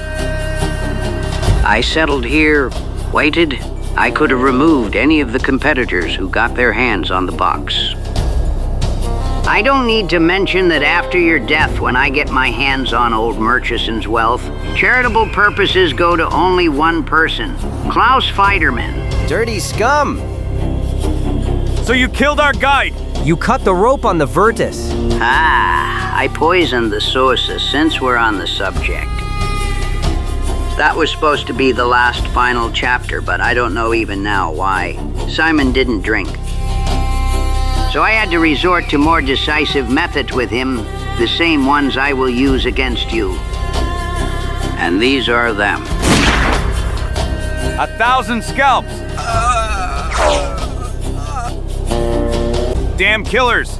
I settled here, waited. I could have removed any of the competitors who got their hands on the box. I don't need to mention that after your death, when I get my hands on old Murchison's wealth, charitable purposes go to only one person, Klaus Feiderman. Dirty scum! So you killed our guide! You cut the rope on the Virtus. I poisoned the sources since we're on the subject. That was supposed to be the last final chapter, but I don't know even now why. Simon didn't drink. So I had to resort to more decisive methods with him, the same ones I will use against you. And these are them. 1,000 scalps! Damn killers!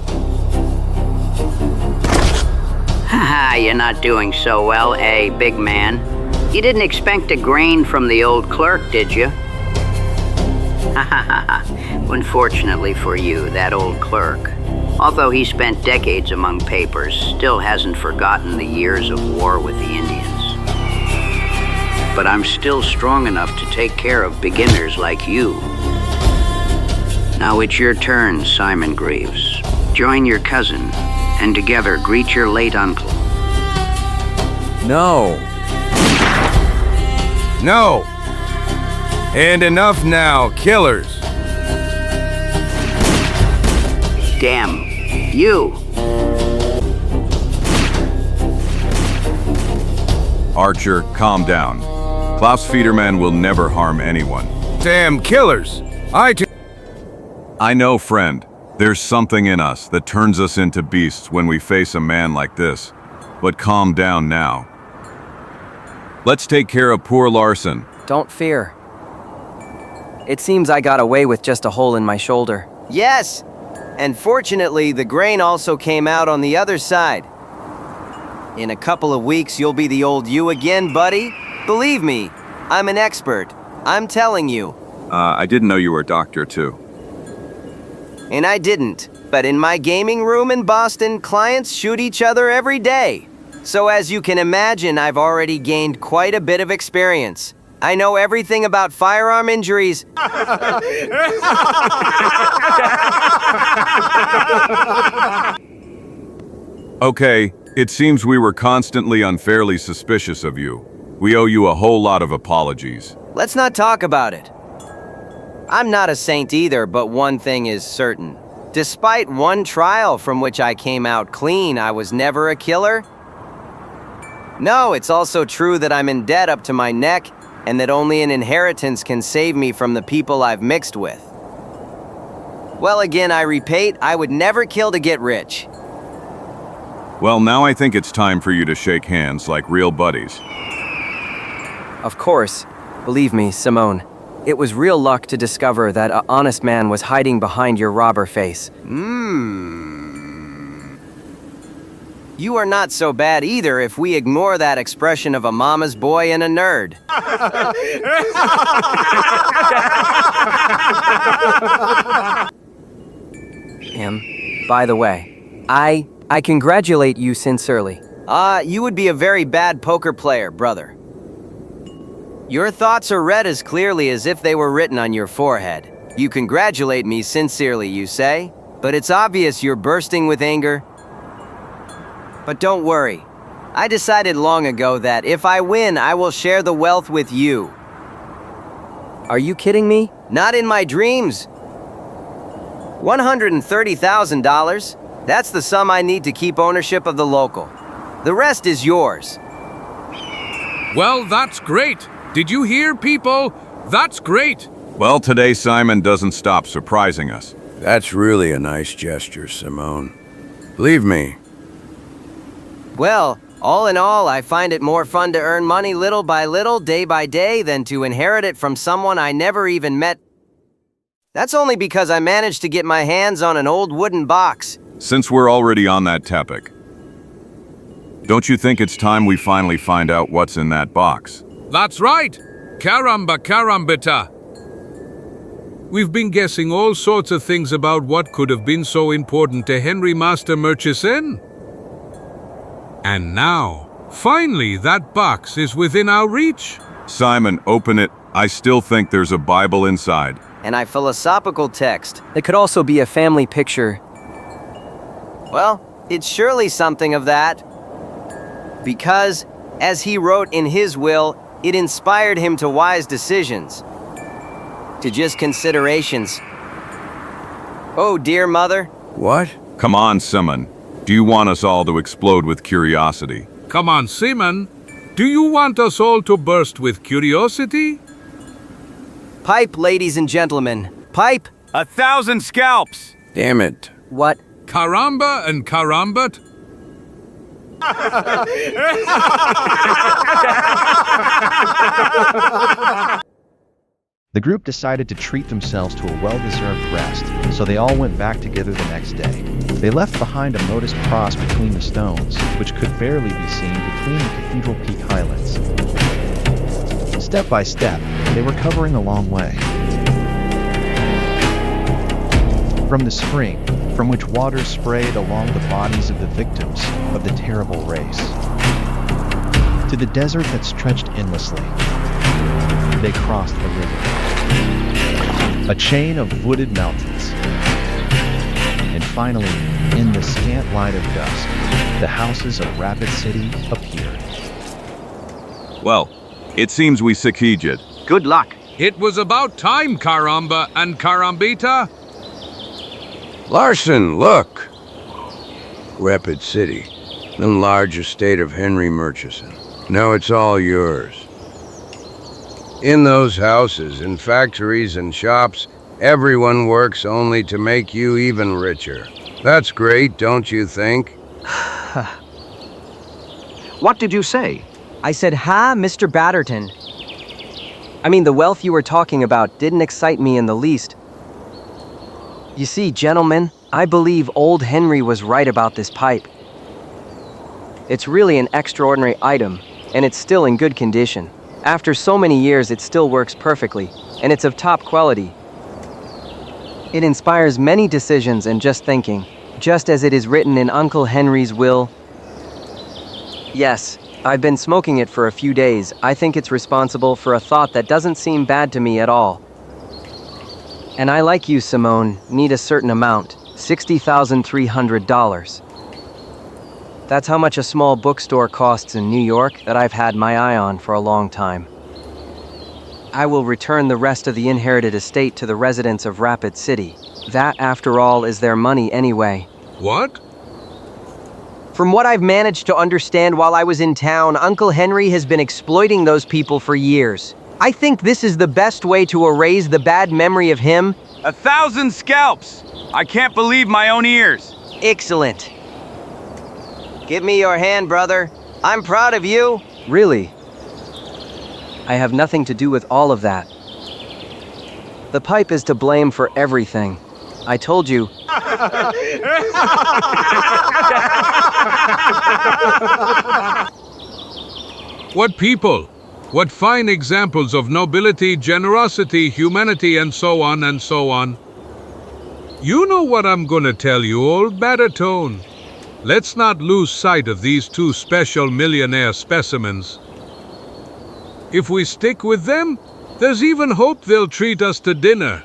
Haha, you're not doing so well, eh, big man? You didn't expect a grain from the old clerk, did you? Unfortunately for you, that old clerk, although he spent decades among papers, still hasn't forgotten the years of war with the Indians. But I'm still strong enough to take care of beginners like you. Now it's your turn, Simon Greaves. Join your cousin, and together greet your late uncle. No. No! And enough now, killers! Damn. You! Archer, calm down. Klaus Feiderman will never harm anyone. Damn killers! I know, friend. There's something in us that turns us into beasts when we face a man like this. But calm down now. Let's take care of poor Larson. Don't fear. It seems I got away with just a hole in my shoulder. Yes! And fortunately, the grain also came out on the other side. In a couple of weeks, you'll be the old you again, buddy. Believe me, I'm an expert. I'm telling you. I didn't know you were a doctor, too. And I didn't. But in my gaming room in Boston, clients shoot each other every day. So as you can imagine, I've already gained quite a bit of experience. I know everything about firearm injuries. Okay, it seems we were constantly unfairly suspicious of you. We owe you a whole lot of apologies. Let's not talk about it. I'm not a saint either, but one thing is certain. Despite one trial from which I came out clean, I was never a killer. No, it's also true that I'm in debt up to my neck, and that only an inheritance can save me from the people I've mixed with. Well, again, I repeat, I would never kill to get rich. Well, now I think it's time for you to shake hands like real buddies. Of course. Believe me, Simone. It was real luck to discover that an honest man was hiding behind your robber face. You are not so bad either if we ignore that expression of a mama's boy and a nerd. By the way, I congratulate you sincerely. You would be a very bad poker player, brother. Your thoughts are read as clearly as if they were written on your forehead. You congratulate me sincerely, you say? But it's obvious you're bursting with anger. But don't worry. I decided long ago that if I win, I will share the wealth with you. Are you kidding me? Not in my dreams. $130,000. That's the sum I need to keep ownership of the local. The rest is yours. Well, that's great. Did you hear, people? That's great. Well, today Simon doesn't stop surprising us. That's really a nice gesture, Simone. Believe me. Well, all in all, I find it more fun to earn money little by little, day by day, than to inherit it from someone I never even met. That's only because I managed to get my hands on an old wooden box. Since we're already on that topic, don't you think it's time we finally find out what's in that box? That's right. Caramba carambita. We've been guessing all sorts of things about what could have been so important to Henry Master Murchison. And now, finally, that box is within our reach. Simon, open it. I still think there's a Bible inside. And a philosophical text. It could also be a family picture. Well, it's surely something of that. Because, as he wrote in his will, it inspired him to wise decisions. To just considerations. Oh, dear mother. What? Come on, Simon. Do you want us all to explode with curiosity? Come on, Simon. Do you want us all to burst with curiosity? Pipe, ladies and gentlemen. Pipe! 1,000 scalps! Damn it. What? Caramba and carambat? The group decided to treat themselves to a well-deserved rest, so they all went back together the next day. They left behind a modest cross between the stones, which could barely be seen between the Cathedral Peak highlands. Step by step, they were covering a long way. From the spring, from which water sprayed along the bodies of the victims of the terrible race, to the desert that stretched endlessly, they crossed the river. A chain of wooded mountains. And finally, in the scant light of dusk, the houses of Rapid City appeared. Well, it seems we succeeded. Good luck. It was about time, Caramba and Carambita. Larson, look! Rapid City, the large estate of Henry Murchison. Now it's all yours. In those houses, in factories and shops, everyone works only to make you even richer. That's great, don't you think? What did you say? I said, ha, Mr. Batterton. I mean, the wealth you were talking about didn't excite me in the least. You see, gentlemen, I believe old Henry was right about this pipe. It's really an extraordinary item, and it's still in good condition. After so many years, it still works perfectly, and it's of top quality. It inspires many decisions and just thinking, just as it is written in Uncle Henry's will. Yes, I've been smoking it for a few days. I think it's responsible for a thought that doesn't seem bad to me at all. And I, like you, Simone, need a certain amount, $60,300. That's how much a small bookstore costs in New York that I've had my eye on for a long time. I will return the rest of the inherited estate to the residents of Rapid City. That, after all, is their money anyway. What? From what I've managed to understand while I was in town, Uncle Henry has been exploiting those people for years. I think this is the best way to erase the bad memory of him. 1,000 scalps! I can't believe my own ears. Excellent. Give me your hand, brother. I'm proud of you. Really? I have nothing to do with all of that. The pipe is to blame for everything. I told you. What people? What fine examples of nobility, generosity, humanity, and so on and so on. You know what I'm gonna tell you, old Batterton. Let's not lose sight of these two special millionaire specimens. If we stick with them, there's even hope they'll treat us to dinner.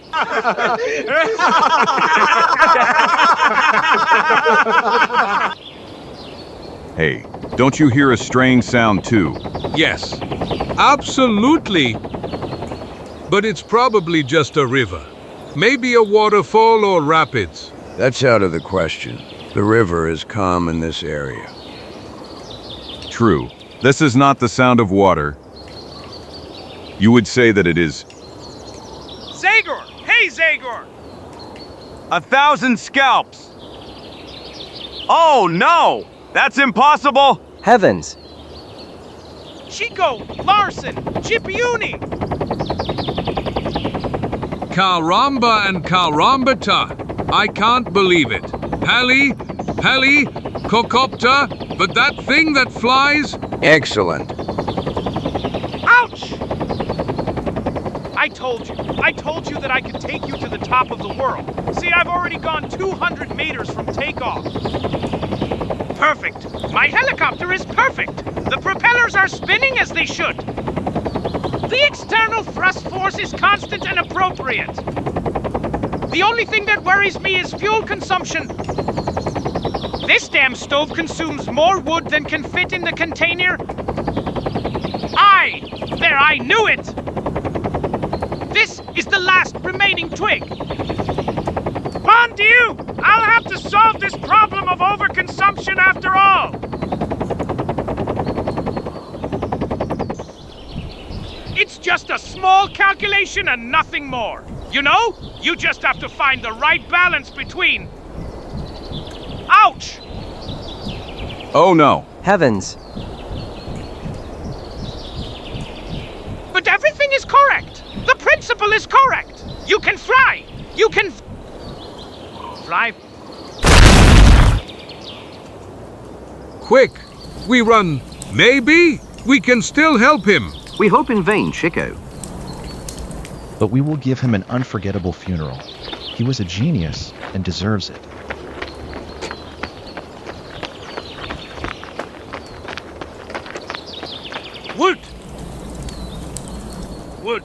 Hey, don't you hear a strange sound too? Yes, absolutely. But it's probably just a river. Maybe a waterfall or rapids. That's out of the question. The river is calm in this area. True. This is not the sound of water. You would say that it is. Zagor! Hey, Zagor! 1,000 scalps! Oh, no! That's impossible! Heavens! Čiko, Larson, Chipiuni! Caramba and Carambata. I can't believe it. Pally, Cocopter, but that thing that flies? Excellent. Ouch! I told you that I could take you to the top of the world. See, I've already gone 200 meters from takeoff. Perfect. My helicopter is perfect. The propellers are spinning as they should. The external thrust force is constant and appropriate. The only thing that worries me is fuel consumption. This damn stove consumes more wood than can fit in the container. I knew it! This is the last remaining twig. Mon Dieu! I'll have to solve this problem of overconsumption after all! It's just a small calculation and nothing more. You know, you just have to find the right balance between... Ouch! Oh no. Heavens. But everything is correct. The principle is correct. You can fly. You can... Fly. Quick, we run. Maybe we can still help him. We hope in vain, Chiko. But we will give him an unforgettable funeral. He was a genius and deserves it. Wood. Wood.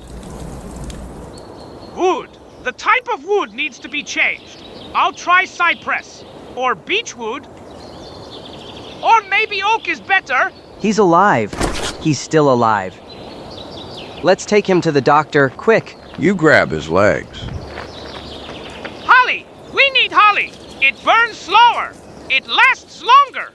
Wood. The type of wood needs to be changed. I'll try cypress. Or beechwood. Or maybe oak is better. He's alive. He's still alive. Let's take him to the doctor, quick. You grab his legs. Holly! We need holly! It burns slower! It lasts longer!